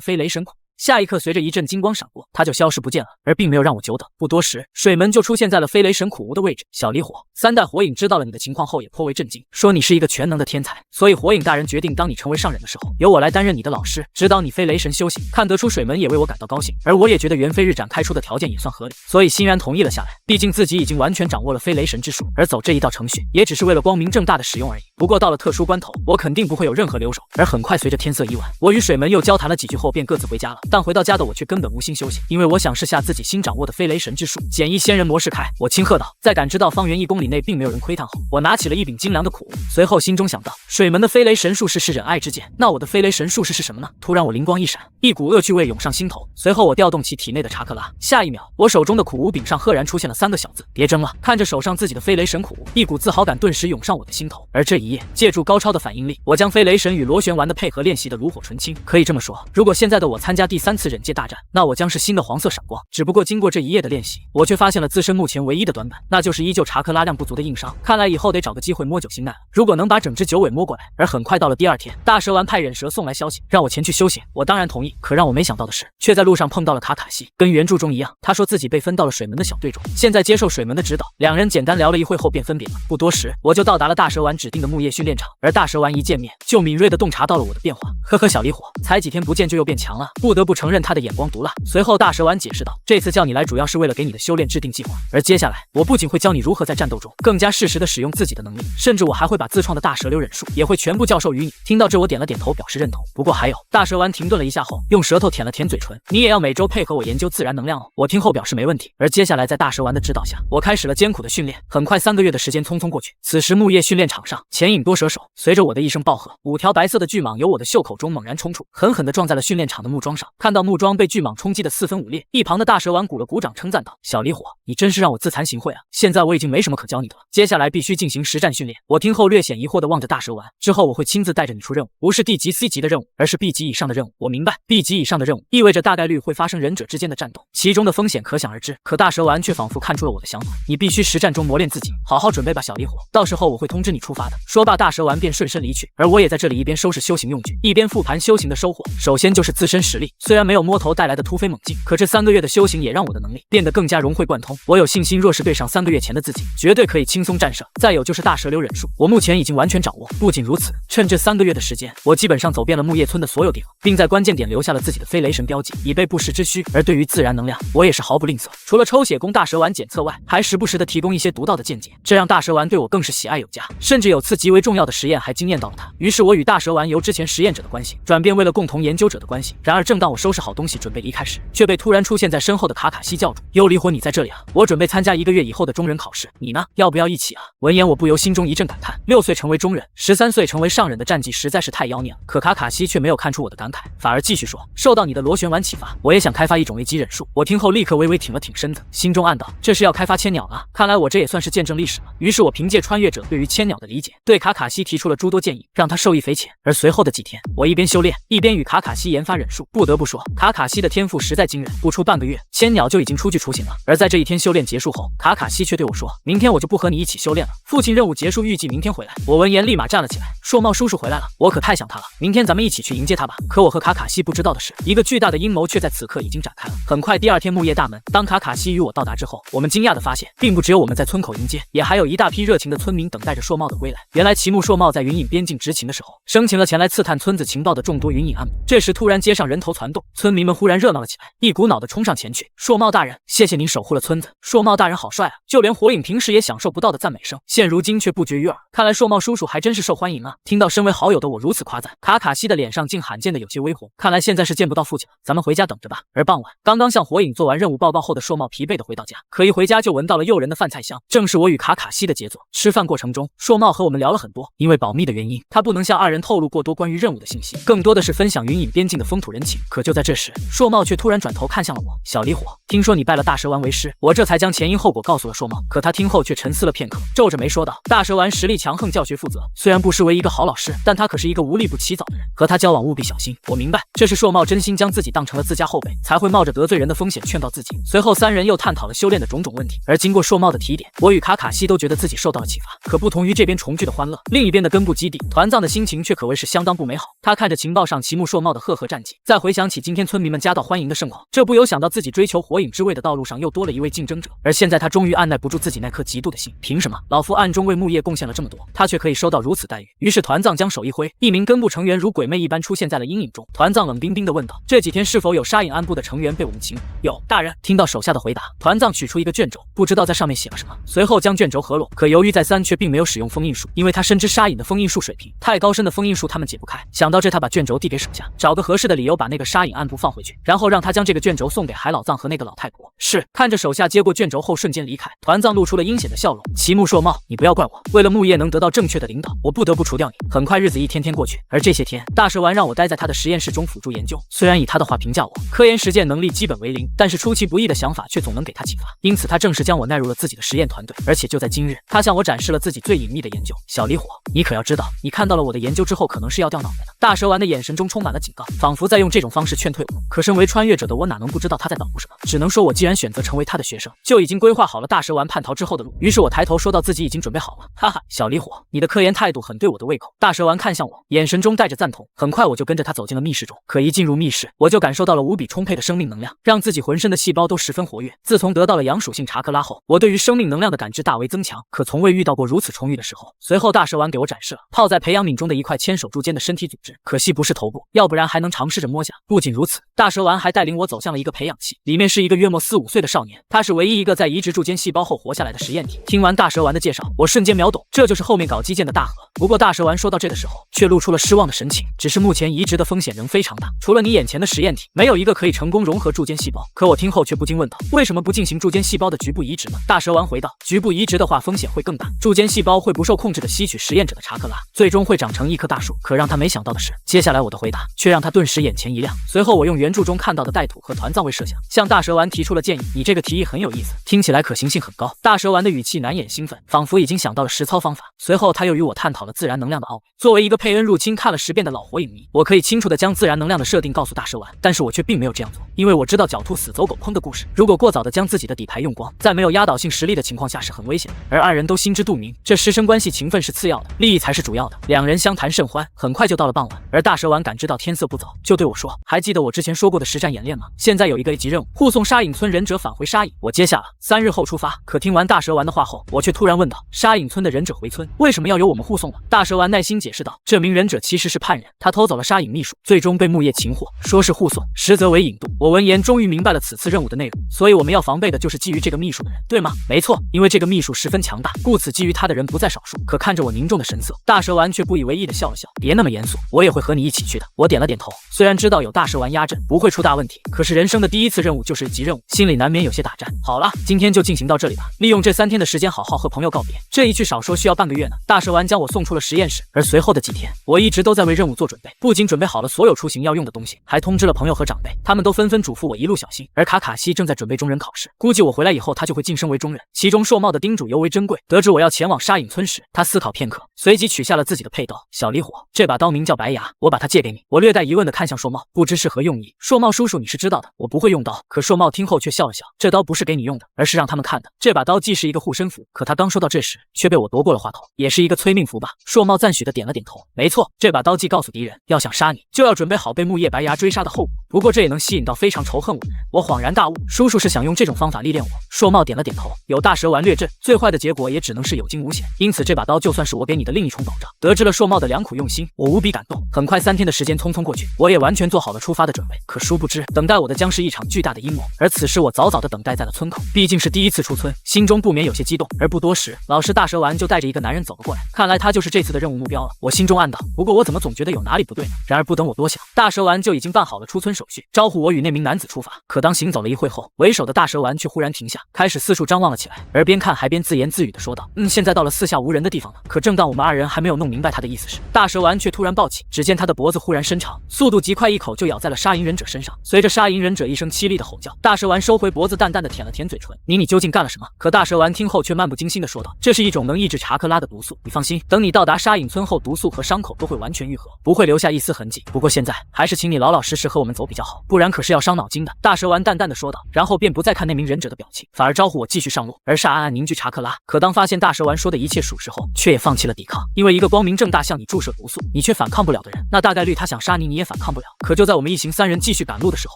飞雷神苦。下一刻，随着一阵金光闪过，他就消失不见了，而并没有让我久等。不多时，水门就出现在了飞雷神苦无的位置。小离火，3代火影知道了你的情况后也颇为震惊，说你是一个全能的天才，所以火影大人决定当你成为上忍的时候，由我来担任你的老师，指导你飞雷神修行。看得出水门也为我感到高兴，而我也觉得元飞日展开出的条件也算合理，所以欣然同意了下来。毕竟自己已经完全掌握了飞雷神之术，而走这一道程序也只是为了光明正大的使用而已。不过到了特殊关头，我肯定不会有任何留手。而很快随着天色已晚，我与水门又交谈了几句后便各自回家了。但回到家的我却根本无心休息，因为我想试下自己新掌握的飞雷神之术。简易仙人模式开，我轻喝道。在感知到方圆1公里内并没有人窥探后，我拿起了一柄精良的苦无，随后心中想到，水门的飞雷神术士是忍爱之剑，那我的飞雷神术士是什么呢？突然我灵光一闪，一股恶趣味涌上心头，随后我调动起体内的查克拉，下一秒，我手中的苦无柄上赫然出现了3个小字：别争了。看着手上自己的飞雷神苦无，一股自豪感顿时涌上我的心头。而这一夜，借助高超的反应力，我将飞雷神与螺旋丸的配合练习的炉火纯青。可以这么说，如果现在的我参加第3次忍界大战，那我将是新的黄色闪光。只不过经过这一夜的练习，我却发现了自身目前唯一的短板，那就是依旧查克拉量不足的硬伤。看来以后得找个机会摸九星难了。如果能把整只九尾摸过来。而很快到了第2天，大蛇丸派忍蛇送来消息，让我前去修行。我当然同意，可让我没想到的是，却在路上碰到了卡卡西。跟原著中一样，他说自己被分到了水门的小队中，现在接受水门的指导。2人简单聊了一会后便分别了。不多时，我就到达了大蛇丸指定的木叶训练场，而大蛇丸一见面就敏锐地洞察到了我的变化。呵呵，小离火，才几天不见就又变强了，不得得不承认他的眼光毒辣。随后大蛇丸解释道，这次叫你来主要是为了给你的修炼制定计划，而接下来我不仅会教你如何在战斗中更加适时的使用自己的能力，甚至我还会把自创的大蛇流忍术也会全部教授于你。听到这我点了点头表示认同。不过还有，大蛇丸停顿了一下后，用舌头舔了舔嘴唇，你也要每周配合我研究自然能量哦。我听后表示没问题。而接下来在大蛇丸的指导下，我开始了艰苦的训练。很快3个月的时间匆匆过去，此时木叶训练场上，前引多蛇手随着我的一声暴喝，5条白色的巨蟒由我的袖口中猛然冲出，狠狠地撞在了训练场的木桩上。看到木桩被巨蟒冲击的4分5裂，一旁的大蛇丸鼓了鼓掌称赞道：“小离火，你真是让我自惭形秽啊！现在我已经没什么可教你的了，接下来必须进行实战训练。”我听后略显疑惑地望着大蛇丸，之后我会亲自带着你出任务，不是D级 C 级的任务，而是 B 级以上的任务。我明白 B 级以上的任务意味着大概率会发生忍者之间的战斗，其中的风险可想而知。可大蛇丸却仿佛看出了我的想法，你必须实战中磨练自己，好好准备吧，小离火，到时候我会通知你出发的。说罢，大蛇丸便顺身离去，而我也在这里一边收拾修行用具，一边复盘修行的收获。首先就是自身实力，虽然没有摸头带来的突飞猛进，可这3个月的修行也让我的能力变得更加融会贯通。我有信心，若是对上3个月前的自己，绝对可以轻松战胜。再有就是大蛇流忍术，我目前已经完全掌握。不仅如此，趁这3个月的时间，我基本上走遍了木叶村的所有地方，并在关键点留下了自己的飞雷神标记，以备不时之需。而对于自然能量，我也是毫不吝啬，除了抽血供大蛇丸检测外，还时不时的提供一些独到的见解，这让大蛇丸对我更是喜爱有加。甚至有次极为重要的实验还惊艳到了他，于是我与大蛇丸由之前实验者的关系转变为了共同研究者的关系。然而正当我收拾好东西准备离开时，却被突然出现在身后的卡卡西叫住：“哟，离火，你在这里啊？我准备参加1个月以后的中忍考试，你呢？要不要一起啊？”闻言我不由心中一阵感叹，6岁成为中忍，13岁成为上忍的战绩实在是太妖孽了。可卡卡西却没有看出我的感慨，反而继续说：“受到你的螺旋丸启发，我也想开发一种A级忍术。”我听后立刻微微挺了挺身子，心中暗道：这是要开发千鸟了，看来我这也算是见证历史了。于是我凭借穿越者对于千鸟的理解，对卡卡西提出了诸多建议，让他受益匪浅。而随后的几天，我一边修炼，一边与卡卡西研发忍术。不得不说，卡卡西的天赋实在惊人，不出半个月，千鸟就已经出具雏形了。而在这一天修炼结束后，卡卡西却对我说：“明天我就不和你一起修炼了，父亲任务结束，预计明天回来。”我闻言立马站了起来：“硕茂叔叔回来了，我可太想他了，明天咱们一起去迎接他吧。”可我和卡卡西不知道的是，一个巨大的阴谋却在此刻已经展开了。很快，第2天木叶大门，当卡卡西与我到达之后，我们惊讶地发现，并不只有我们在村口迎接，也还有一大批热情的村民等待着硕茂的归来。原来齐木硕茂在云隐边境执勤的时候，生擒了前来刺探村子情报的众多云隐暗部。这时突然街上人头攒动，村民们忽然热闹了起来，一股脑地冲上前去：“硕茂大人，谢谢您守护了村子，硕茂大人好帅啊！”就连火影平时也享受不到的赞美声，现如今却不绝于耳。看来硕茂叔叔还真是受欢迎啊！听到身为好友的我如此夸赞，卡卡西的脸上竟罕见的有些微红。看来现在是见不到父亲了，咱们回家等着吧。而傍晚，刚刚向火影做完任务报告后的硕茂疲惫地回到家，可一回家就闻到了诱人的饭菜香，正是我与卡卡西的杰作。吃饭过程中，硕茂和我们聊了很多，因为保密的原因，他不能向2人透露过多关于任务的信息，更多的是分享云隐边境的风土人情。可就在这时，硕茂却突然转头看向了我：“小离火，听说你拜了大蛇丸为师。”我这才将前因后果告诉了硕茂，可他听后却沉思了片刻，皱着眉说道：“大蛇丸实力强横，教学负责，虽然不失为一个好老师，但他可是一个无利不起早的人，和他交往务必小心。”我明白，这是硕茂真心将自己当成了自家后辈，才会冒着得罪人的风险劝导自己。随后3人又探讨了修炼的种种问题，而经过硕茂的提点，我与卡卡西都觉得自己受到了启发。可不同于这边重聚的欢乐，另一边的根部基地，团藏的心情却可谓是相当不美好。他看着情报上齐木硕茂的赫赫战绩，再回想起今天村民们夹道欢迎的盛况，这不由想到自己追求火影之位的道路上又多了一位竞争者。而现在他终于按耐不住自己那颗嫉妒的心，凭什么老夫暗中为木叶贡献了这么多，他却可以收到如此待遇？于是团藏将手一挥，一名根部成员如鬼魅一般出现在了阴影中。团藏冷冰冰地问道：“这几天是否有沙隐暗部的成员被我们擒捕？”“有，大人。”听到手下的回答，团藏取出一个卷轴，不知道在上面写了什么，随后将卷轴合拢。可犹豫再三，却并没有使用封印术，因为他深知沙隐的封印术水平太高深的封印术他们解不开。想到这，他把卷轴递给手下，找个合适的理由把那个沙隐暗部放回去，然后让他将这个卷轴送给海老藏和那个老太婆。是。看着手下接过卷轴后瞬间离开，团藏露出了阴险的笑容：“齐木硕茂，你不要怪我，为了木叶能得到正确的领导，我不得不除掉你。”很快日子一天天过去，而这些天大蛇丸让我待在他的实验室中辅助研究。虽然以他的话评价我科研实践能力基本为零，但是出其不意的想法却总能给他启发，因此他正式将我纳入了自己的实验团队。而且就在今日，他向我展示了自己最隐秘的研究。小离火，你可要知道，你看到了我的研究之后，可能是要掉脑袋的。大蛇丸的眼神中充满了警告，仿佛在用这种方式劝退我。可身为穿越者的我哪能不知道他在捣鼓什么？只能说我既然选择成为他的学生，就已经规划好了大蛇丸叛逃之后的路。于是我抬头说到自己已经准备好了。哈哈，小离火，你的科研态度很对我的胃口。大蛇丸看向我，眼神中带着赞同。很快我就跟着他走进了密室中，可一进入密室，我就感受到了无比充沛的生命能量，让自己浑身的细胞都十分活跃。自从得到了阳属性查克拉后，我对于生命能量的感知大为增强，可从未遇到过如此充裕的时候。随后大蛇丸给我展示了泡在培养皿中的一块千手柱间的身体组织，可惜不是头部，要不然还能尝试着摸下。不仅如此，大蛇丸还带领我走向了一个培养器，里面是一个约莫4、5岁的少年，他是唯一一个在移植柱间细胞后活下来的实验体。听完大蛇丸的介绍，我瞬间秒懂，这就是后面搞基建的大河。不过大蛇丸说到这的时候，却露出了失望的神情，只是目前移植的风险仍非常大，除了你眼前的实验体，没有一个可以成功融合柱间细胞。可我听后却不禁问道，为什么不进行柱间细胞的局部移植呢？大蛇丸回道，局部移植的话风险会更大，柱间细胞会不受控制的吸取实验者的查克拉，最终会长成一棵大树。可让他没想到的是，接下来我的回答却让他顿时眼前一亮。随后我用原著中看到的带土和团藏为设想，向大蛇丸提出了建议，你这个提议很有意思，听起来可行性很高。大蛇丸的语气难掩兴奋，仿佛已经想到了实操方法。随后他又与我探讨了自然能量的奥秘。作为一个佩恩入侵看了10遍的老火影迷，我可以清楚地将自然能量的设定告诉大蛇丸，但是我却并没有这样做，因为我知道狡兔死走狗烹的故事，如果过早地将自己的底牌用光，在没有压倒性实力的情况下是很危险的。而二人都心知肚明，这师生关系情分是次要的，利益才是主要的。两人相谈甚欢，很快就到了傍晚。而大蛇丸感知到天色不早，就对我说，还记得我之前说过的实战演练吗？现在有一个 A 级任务，护送沙隐村忍者返回沙隐，我接下了，3日后出发。可听完大蛇丸的话后，我却突然问道，沙隐村的忍者回村，为什么要由我们护送呢？大蛇丸耐心解释道，这名忍者其实是叛人，他偷走了沙隐秘术，最终被木叶擒获，说是护送，实则为引渡。我闻言终于明白了此次任务的内容，所以我们要防备的就是基于这个秘术的人，对吗？没错，因为这个秘术十分强大，故此基于他的人不在少数。可看着我凝重的神色，大蛇丸却不以为意的笑了笑，别那么严肃，我也会和你一起去的。我点了点头，虽然知道有大蛇丸压阵不会出大问题，可是人生的第一次任务就是级任务，心里难免有些打颤。好了，今天就进行到这里吧，利用这3天的时间好好和朋友告别，这一去少说需要半个月呢。大蛇丸将我送出了实验室，而随后的几天，我一直都在为任务做准备，不仅准备好了所有出行要用的东西，还通知了朋友和长辈，他们都纷纷嘱咐我一路小心。而卡卡西正在准备中忍考试，估计我回来以后他就会晋升为中忍，其中硕茂的叮嘱尤为珍贵。得知我要前往沙隐村时，他思考片刻，随即取下了自己的佩刀小离火，这把刀名叫白牙，我把它借给你。我略带疑问的看向硕茂，不知是何用意。硕茂叔叔，你是知道的，我不会用刀。可硕茂听后却笑了笑，这刀不是给你用的，而是让他们看的。这把刀既是一个护身符，可他刚说到这时，却被我夺过了话头，也是一个催命符吧？硕茂赞许的点了点头，没错，这把刀既告诉敌人要想杀你，就要准备好被木叶白牙追杀的后果。不过这也能吸引到非常仇恨我的人。我恍然大悟，叔叔是想用这种方法历练我。硕茂点了点头，有大蛇丸略阵，最坏的结果也只能是有惊无险，因此这把刀就算是我给你的另一重保障。得知了硕茂的良苦用心，我无比感动。很快3天的时间匆匆过去，我也完全做好了出发的准备。可殊不知，等待我的将是一场巨大的阴谋。而此时我早早的等待在了村口，毕竟是第一次出村，心中不免有些激动。而不多时，老师大蛇丸就带着一个男人走了过来，看来他就是这次的任务目标了。我心中暗道，不过我怎么总觉得有哪里不对呢？然而不等我多想，大蛇丸就已经办好了出村手续，招呼我与那名男子出发。可当行走了一会后，为首的大蛇丸却忽然停下，开始四处张望了起来，而边看还边自言自语的说道，现在到了四下无人的地方了。可正当我们2人还没有弄明白他的意思时，大蛇丸却突然暴起，只见他的脖子忽然伸长，速度极快，一口就咬在了沙银忍者身上。随着沙银忍者一声凄厉的吼叫，大蛇丸收回脖子，淡淡的舔了舔嘴唇，你究竟干了什么？可大蛇丸听后却漫不经心的说道，这是一种能抑制查克拉的毒素，你放心，等你到达沙隐村后，毒素和伤口都会完全愈合，不会留下一丝痕迹。不过现在还是请你老老实实和我们走比较好，不然可是要伤脑筋的。大蛇丸淡淡的说道，然后便不再看那名忍者的表情，反而招呼我继续上路。而沙暗暗凝聚查克拉，可当发现大蛇丸说的一切属实后，却也放弃了抵抗，因为一个光明正大向你注射毒素，你却反抗不了的人，那大概率他想杀你，你也反抗不了。可就在我们一行3人继续赶路的时候，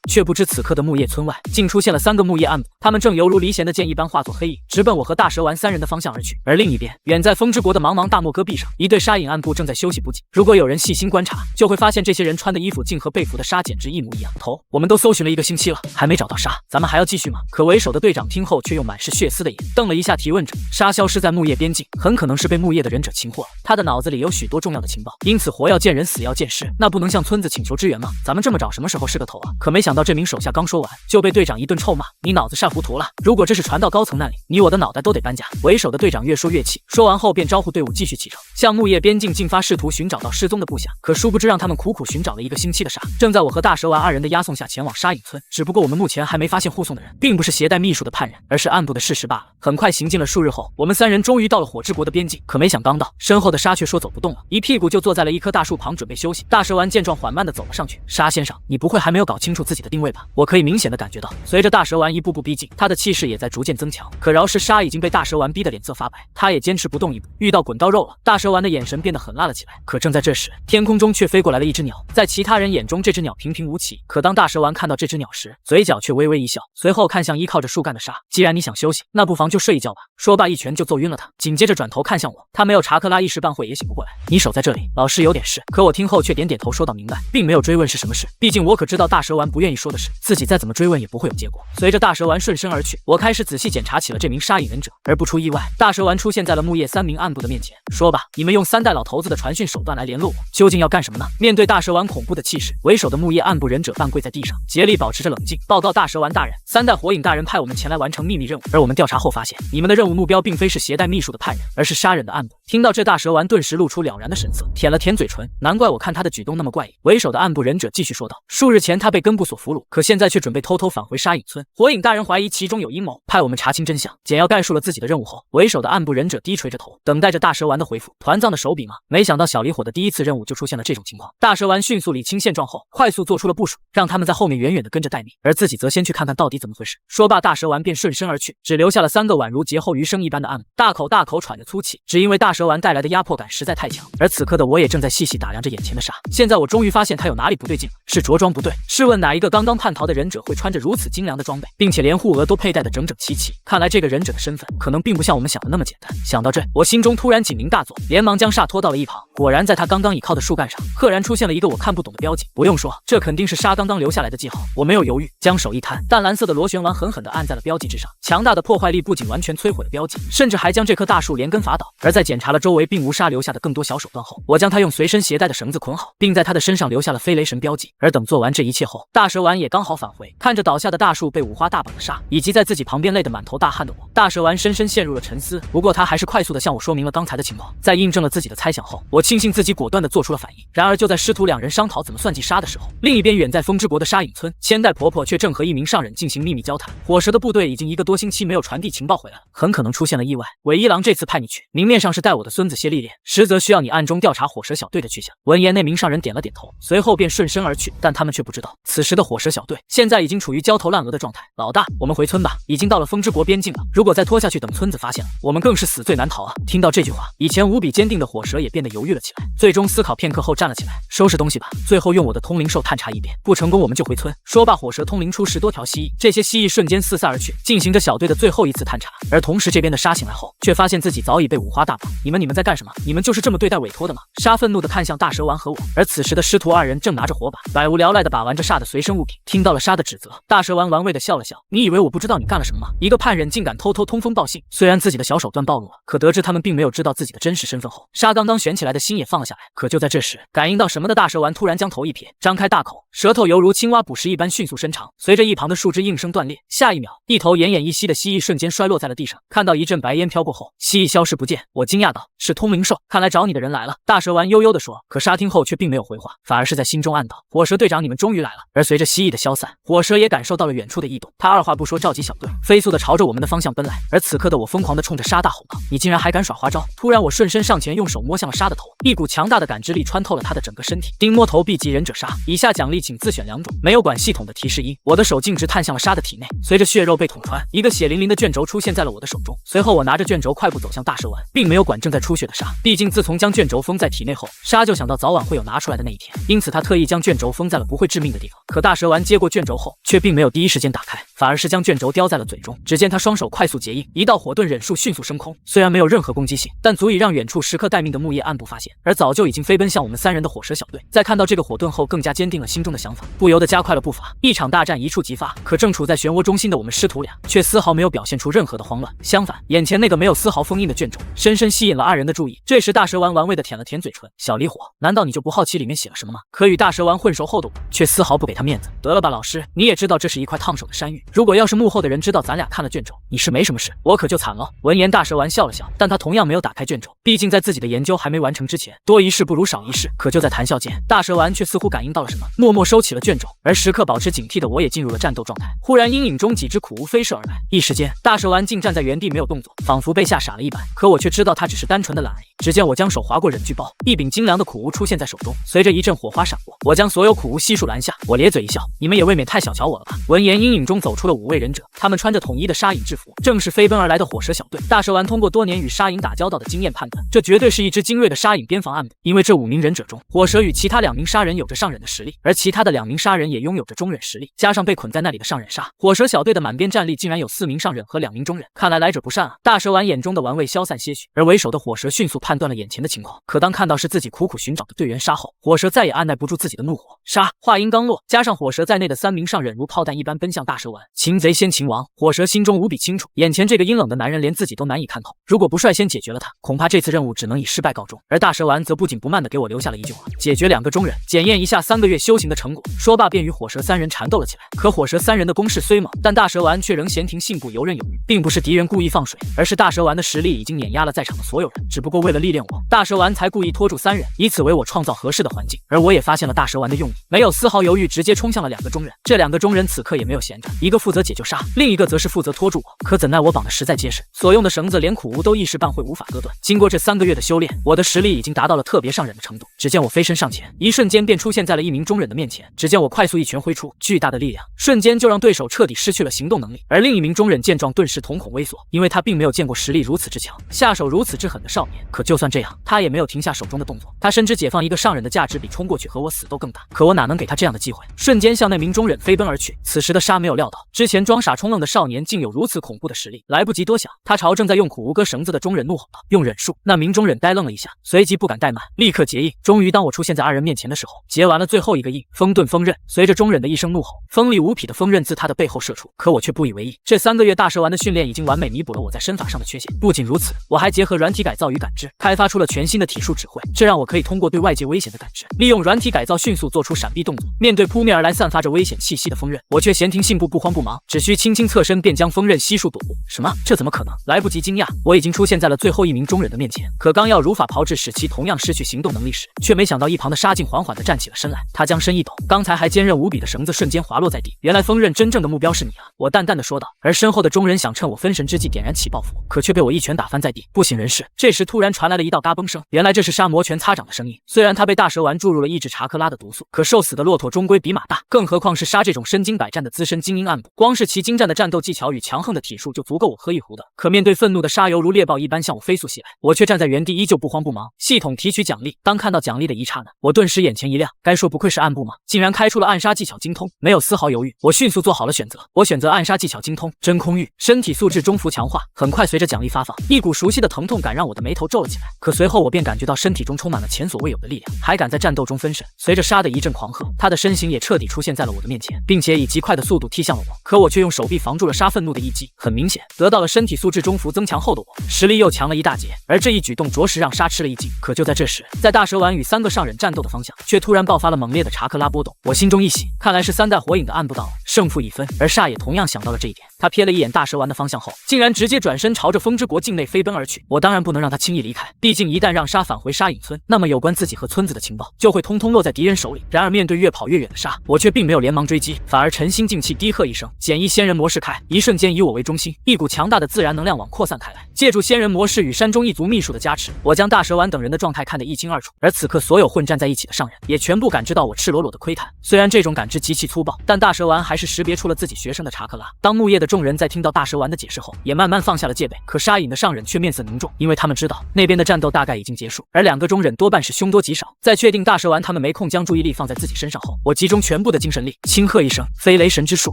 却不知此刻的木叶村外竟出现了3个木叶暗部，他们正犹如离弦的箭一般化作黑影，直奔我和大蛇丸3人的方向而去。而另一边，远在风之国的茫茫大漠戈壁上，一对沙隐暗部正在休息不久。如果有人细心观察，就会发现这些人穿的衣服竟和被俘的沙简直一模一样。头，我们都搜寻了1个星期了，还没找到沙，咱们还要继续吗？可为首的队长听后却用满是血丝的眼瞪了一下提问者，沙消失在木叶边境，很可能是被木叶的忍者擒获了。他的脑子里有许多重要的情报，因此活要见人，死要见尸，那不能向村子请求支援吗？咱们这么找什么时候是个头啊？可没想到这名手下刚说完，就被队长一顿臭骂，你脑子晒糊涂了？如果这是传到高层那里，你我的脑袋都得搬家。为首的队长越说越气，说完后便招呼队伍继续启程，向木叶边境进发，试图寻找到失踪的部下。可殊不知让他们苦苦寻找了1个星期的沙，正在我和大蛇丸2人的押送下前往沙隐村。只不过我们目前还没发现护送的人并不是携带秘术的叛人，而是暗部的事实罢了。很快行进了数日后，我们3人终于到了火之国的边境。可没想刚到，身后的沙却说走不动了，一屁股就坐在了一棵大树旁准备休息。大蛇丸见状缓慢地走了上去，沙先生，你不会还没有搞清楚自己的定位吧？我可以明显的感觉到，随着大蛇丸一步步逼近，他的气势也在逐渐增强。可饶是沙已经被大蛇丸逼得脸色发白，他也坚持不动一步。遇到滚刀肉了，大蛇丸的眼神变得狠辣了起来。可正在这时，天空中却飞过来了一只鸟，在其他人眼中这只鸟平平无奇，可当大蛇丸看到这只鸟时，嘴角却微微一笑，随后看向依靠着树干的沙，既然你想休息，那不妨就睡一觉吧。说罢一拳就揍晕了他，紧接着转头看向我，他没有查克拉一时半会也醒不过来，你守在这里，老师有点事。可我听后却点点头说道明白，并没有追问是什么事。毕竟我可知道大蛇丸不愿意说的是，自己再怎么追问也不会有结果。随着大蛇丸顺身而去，我开始仔细检查起了这名杀影忍者，而不出意外，大蛇丸出现在了木叶3名暗部的面前。说吧，你们用3代老头子的传讯手段来联络我，究竟要干什么呢？面对大蛇丸恐怖的气势，为首的木叶暗部忍者半跪在地上，竭力保持着冷静，报告大蛇丸大人，3代火影大人派我们前来完成秘密任务，而我们调查后发现，你们的任务目标并非是携带秘术的叛人，而是杀人的暗部。听到这，大蛇丸顿时露出了然的神色，舔了舔嘴唇，难怪我看他的举动那么怪异。为首的暗部忍者继续说道：数日前他被根部所俘虏，可现在却准备偷偷返回杀影村，火影大人怀疑其中有阴谋，派我们查清真相。简要概述了自己的任务后，为首的暗部忍者低垂着头，等待着大蛇丸的回复。团藏的手笔吗？没想到小离火的第一次任务就出现了这种情况。大蛇丸迅速理清现状后，快速做出了部署，让他们在后面远远的跟着待命，而自己则先去看看到底怎么回事。说罢，大蛇丸便顺身而去，只留下了3个宛如劫后余生一般的暗部，大口大口喘着粗气，只因为大蛇丸带来的压迫感实在太强。而此刻的我也正在细细打量着眼前的沙，现在我终于发现他有哪里不对劲了，是着装不对。试问哪一个刚刚叛逃的忍者会穿着如此精良的装备，并且连护额都佩戴的整整齐齐？看来这个忍者的身份可能并不像我们想的那么简单。想到这，我心中突然警铃大作，连忙将沙拖到了一旁。果然，在他刚刚倚靠的树干上，赫然出现了一个我看不懂的标记。不用说，这肯定是沙刚刚留下来的记号。我没有犹豫，将手一摊，淡蓝色的螺旋丸狠狠地按在了标记之上。强大的破坏力不仅完全摧毁了标记，甚至还将这棵大树连根伐倒。而在检查了周围并无沙留下的更多小手段后，我将他用随身携带的绳子捆好，并在他的身上留下了飞雷神标记。而等做完这一切后，大蛇丸也刚好返回，看着倒下的大树、被五花大绑的沙，以及在自己旁边累得满头大汗的我，大蛇丸深深陷入了沉思。不过他还是快速地向我说明了刚才的情况。在印证了自己的猜想后，我庆幸自己果断地做出了反应。然而就在师徒2人商讨怎么算计沙的时候，另一边远在风之国的沙影村，千代婆婆却正和一名上忍进行秘密交谈。火蛇的部队已经1个多星期没有传递情报回来了，很可能出现了意外。尾一郎这次派你去，明面上是带我的孙子谢历练，实则需要你暗中调查火蛇小队的去向。闻言，那名上人点了点头，随后便顺身而去。但他们却不知道，此时的火蛇小队现在已经处于焦头烂额的状态。老大，我们回村吧，已经到了风之国边境了，如果再拖下去，等村子发现了，我们更是死罪难逃啊！听到这句话，以前无比坚定的火蛇也变得犹豫了起来，最终思考片刻后站了起来，收拾东西吧，最后用我的通灵兽探查一遍，不成功我们就回村。说罢，火蛇通灵出10多条蜥蜴，这些蜥蜴瞬间四散而去，进行着小队的最后一次探查。而同时，这边的沙醒来后，却发现自己早已被五花大绑。你们在干什么？你们就是这么对待委托的吗？沙愤怒地看向大蛇丸和我，而此时的师徒2人正拿着火把，百无聊赖地把玩着沙的随身物品。听到了沙的指责，大蛇丸玩味地笑了笑，你以为我不知道你干了什么吗？一个叛忍竟敢偷偷通风报信，虽然自己的小手段暴露了，可得知他们并没有知道自己的真实身份后，沙刚刚悬起来的心也放了下来。可就在这时，感应到什么的大蛇丸突然将头一撇，张开大口，舌头犹如青蛙捕食一般迅速伸长，随着一旁的树枝应声断裂。下一秒，一头奄奄一息的蜥蜴瞬间摔落在了地上。看到一阵白烟飘过后，蜥蜴消失不见，我惊讶道：“是通灵兽，看来找你的人来了。”大蛇丸悠悠地说。可沙听后却并没有回话，反而是在心中暗道：“火蛇队长，你们终于来了。”而随着蜥蜴的消散，火蛇也感受到了远处的异动，他二话不说召集小队，飞速地朝着我们的方向奔来。而此刻的我疯狂地冲着沙大吼道：“你竟然还敢耍花招！”突然，我顺身上前，用手摸向了沙的头，一股强大的感知力穿透了他的整个身体。丁摸头 B 级忍者沙，以下奖励请自选2种，没有管系统的提示音。我的手径直探向了沙的体内，随着血肉被捅穿，一个血淋淋的卷轴出现在了我的手中。随后我拿着卷轴快步走向大蛇丸，并没有管正在出血的沙，毕竟自从将卷轴封在体内后，沙就想到早晚会有拿出来的那一天，因此他特意将卷轴封在了不会致命的地方。可大蛇丸接过卷轴后，却并没有第一时间打开，反而是将卷轴叼在了嘴中。只见他双手快速结印，一道火遁忍术迅速升空，虽然没有任何攻击性，但足以让远处时刻待命的木叶暗部发现。而早就已经飞奔向我们3人的火蛇小队，在看到这个火遁后，更加坚定了心中的想法，不由得加快了步伐。一场大战一触即发，可正处在漩涡中心的我们师徒俩，却丝毫没有表现出任何的慌乱。相反，眼前那个没有丝毫封印的卷轴，深深吸引了2人的注意。这时，大蛇丸玩味地舔了舔嘴唇：“小离火，难道你就不好奇里面写了什么吗？”可与大蛇丸混熟后的我，却丝毫不给他面子。得了吧，老师，你也知道这是一块烫手的山芋，如果要是幕后的人知道咱俩看了卷轴，你是没什么事，我可就惨了。闻言，大蛇丸笑了笑，但他同样没有打开卷轴，毕竟在自己的研究还没完成之前，多一事不如少一事。可就在谈笑间，大蛇丸却似乎感应到了什么，默默收起了卷轴。而时刻保持警惕的我也进入了战斗状态。忽然，阴影中几只苦乌飞射而来，一时间，大蛇丸竟站在原地没有动作，仿佛被吓傻了一般。可我却知道他只是单纯的懒而已。只见我将手划过忍具包，一柄精良的苦乌出现在手中，随着一阵火花闪过，我将所有苦乌悉数拦下。我咧嘴一笑，你们也未免太小瞧我了吧。闻言，阴影中走出了5位忍者，他们穿着统一的沙影制服，正是飞奔而来的火蛇小队。大蛇丸通过多年与沙影打交道的经验判断，这绝对是一支精锐的沙影边防暗部，因为这5名忍者中，火蛇与其他2名沙人有着上忍的实力，而其他的2名沙人也拥有着中忍实力，加上被捆在那里的上忍沙，火蛇小队的满编战力竟然有4名上忍和2名中忍，看来来者不善啊。大蛇丸眼中的玩味消散些许，而为首的火蛇迅速判断了眼前的情况，可当看到是自己苦苦寻找的队员沙后，火蛇再也按耐不住自己的怒火，杀！话音刚落，加上火蛇在内的3名上忍如炮弹一般奔向大蛇丸。擒贼先擒王，火蛇心中无比清楚，眼前这个阴冷的男人连自己都难以看透，如果不率先解决了他，恐怕这次任务只能以失败告终。而大蛇丸则不紧不慢地给我留下了一句话：解决2个中人，检验一下3个月修行的成果。说罢便与火蛇3人缠斗了起来。可火蛇3人的攻势虽猛，但大蛇丸却仍闲庭信步，游刃有余，并不是敌人故意放水，而是大蛇丸的实力已经碾压了在场的所有人。只不过为了历练我，大蛇丸才故意拖住3人，以此为我创造合适的环境。而我也发现了大蛇丸的用意，没有丝毫犹豫，直接冲向了2个中人。这2个中人此刻也没有闲着，一个负责解救杀，另一个则是负责拖住我。可怎奈我绑得实在结实，所用的绳子连苦无都一时半会无法割断。经过这3个月的修炼，我的实力已经达到了特别上忍的程度。只见我飞身上前，一瞬间便出现在了1名中忍的面前。只见我快速一拳挥出，巨大的力量瞬间就让对手彻底失去了行动能力。而另一名中忍见状，顿时瞳孔微缩，因为他并没有见过实力如此之强、下手如此之狠的少年。可就算这样，他也没有停下手中的动作。他深知解放一个上忍的价值比冲过去和我死斗更大，可我哪能给他这样的机会？瞬间向那名中忍飞奔而去。此时的沙没有料到，之前装傻充愣的少年竟有如此恐怖的实力。来不及多想，他朝正在用苦无割绳子的中忍怒吼道：“用忍术！”那名中忍呆愣了一下，随即不敢怠慢，立刻结印。终于，当我出现在2人面前的时候，结完了最后一个印，风遁风刃。随着中忍的一声怒吼，锋利无匹的锋刃自他的背后射出。可我却不以为意，这3个月大蛇丸的训练已经完美弥补了我在身法上的缺陷。不仅如此，我还结合软体改造与感知，开发出了全新的体术指挥，这让我可以通过对外界危险的感知，利用软体改造迅速做出闪避动作。面对扑面而来散发着危险气息的锋刃，我却闲庭信步，不慌不忙，只需轻轻侧身便将锋刃悉数躲过。什么？这怎么可能？来不及惊讶，我已经出现在了最后1名中忍的面前。可刚要如法炮制，使其同样失去行动能力时，却没想到一旁的沙静缓缓地站起了身来。他将身一抖，刚才还坚韧无比的绳子瞬间滑落在地。原来锋刃真正的目标是你啊！我淡淡的说道。而身后的中人想趁我分神之际点燃起爆符，可却被我一拳打翻在地，不省人事。这时突然传来了一道嘎嘣声，原来这是杀魔拳擦掌的声音。虽然他被大蛇丸注入了抑制查克拉的毒素，可瘦死的骆驼终归比马大，更何况是杀这种身经百战的资深精英暗部，光是其精湛的战斗技巧与强横的体术就足够我喝一壶的。可面对愤怒的杀犹如猎豹一般向我飞速袭来，我却站在原地依旧不慌不忙，系统提取奖励。当看到奖励的一刹那，我顿时眼前一亮，该说不愧是暗部吗？竟然开出了暗杀技巧精通，没有丝毫犹豫，我迅速做好了选择。我选择暗杀技巧精通真空域，身体素质中伏强化。很快随着奖励发放，一股熟悉的疼痛感让我的眉头皱了起来。可随后我便感觉到身体中充满了前所未有的力量，还敢在战斗中分神。随着杀的一阵狂喝，他的身形也彻底出现在了我的面前，并且以极快的速度踢向了我。可我却用手臂防住了杀愤怒的一击。很明显，得到了身体素质中伏增强后的我，实力又强了一大截。而这一举动着实让杀吃了一惊。可就在这时，在大蛇丸与3个上忍战斗的方向，却突然爆发了猛烈的查克拉波动。我心中一喜，看来是3代火影的暗部到了，胜负已分。而煞也同样想到了这一点，他瞥了一眼大蛇丸的方向后，竟然直接转身朝着风之国境内飞奔而去。我当然不能让他轻易离开，毕竟一旦让杀返回杀影村，那么有关自己和村子的情报就会通通落在敌人手里。然而面对越跑越远的杀，我却并没有连忙追击，反而沉心静气，低喝一声：“简易仙人模式开！”一瞬间以我为中心，一股强大的自然能量网扩散开来。借助仙人模式与山中一族秘术的加持，我将大蛇丸等人的状态看得一清二楚。而此刻所有混战在一起的上人也全部感知到我赤裸裸的窥探。虽然这种感知极其粗暴，但大蛇丸还是识别出了自己学生的查克拉。当木叶的众人在听到大蛇丸的解释后，也慢慢放下了戒备。可沙隐的上忍却面色凝重，因为他们知道那边的战斗大概已经结束，而2个中忍多半是凶多吉少。在确定大蛇丸他们没空将注意力放在自己身上后，我集中全部的精神力，轻喝一声飞雷神之术。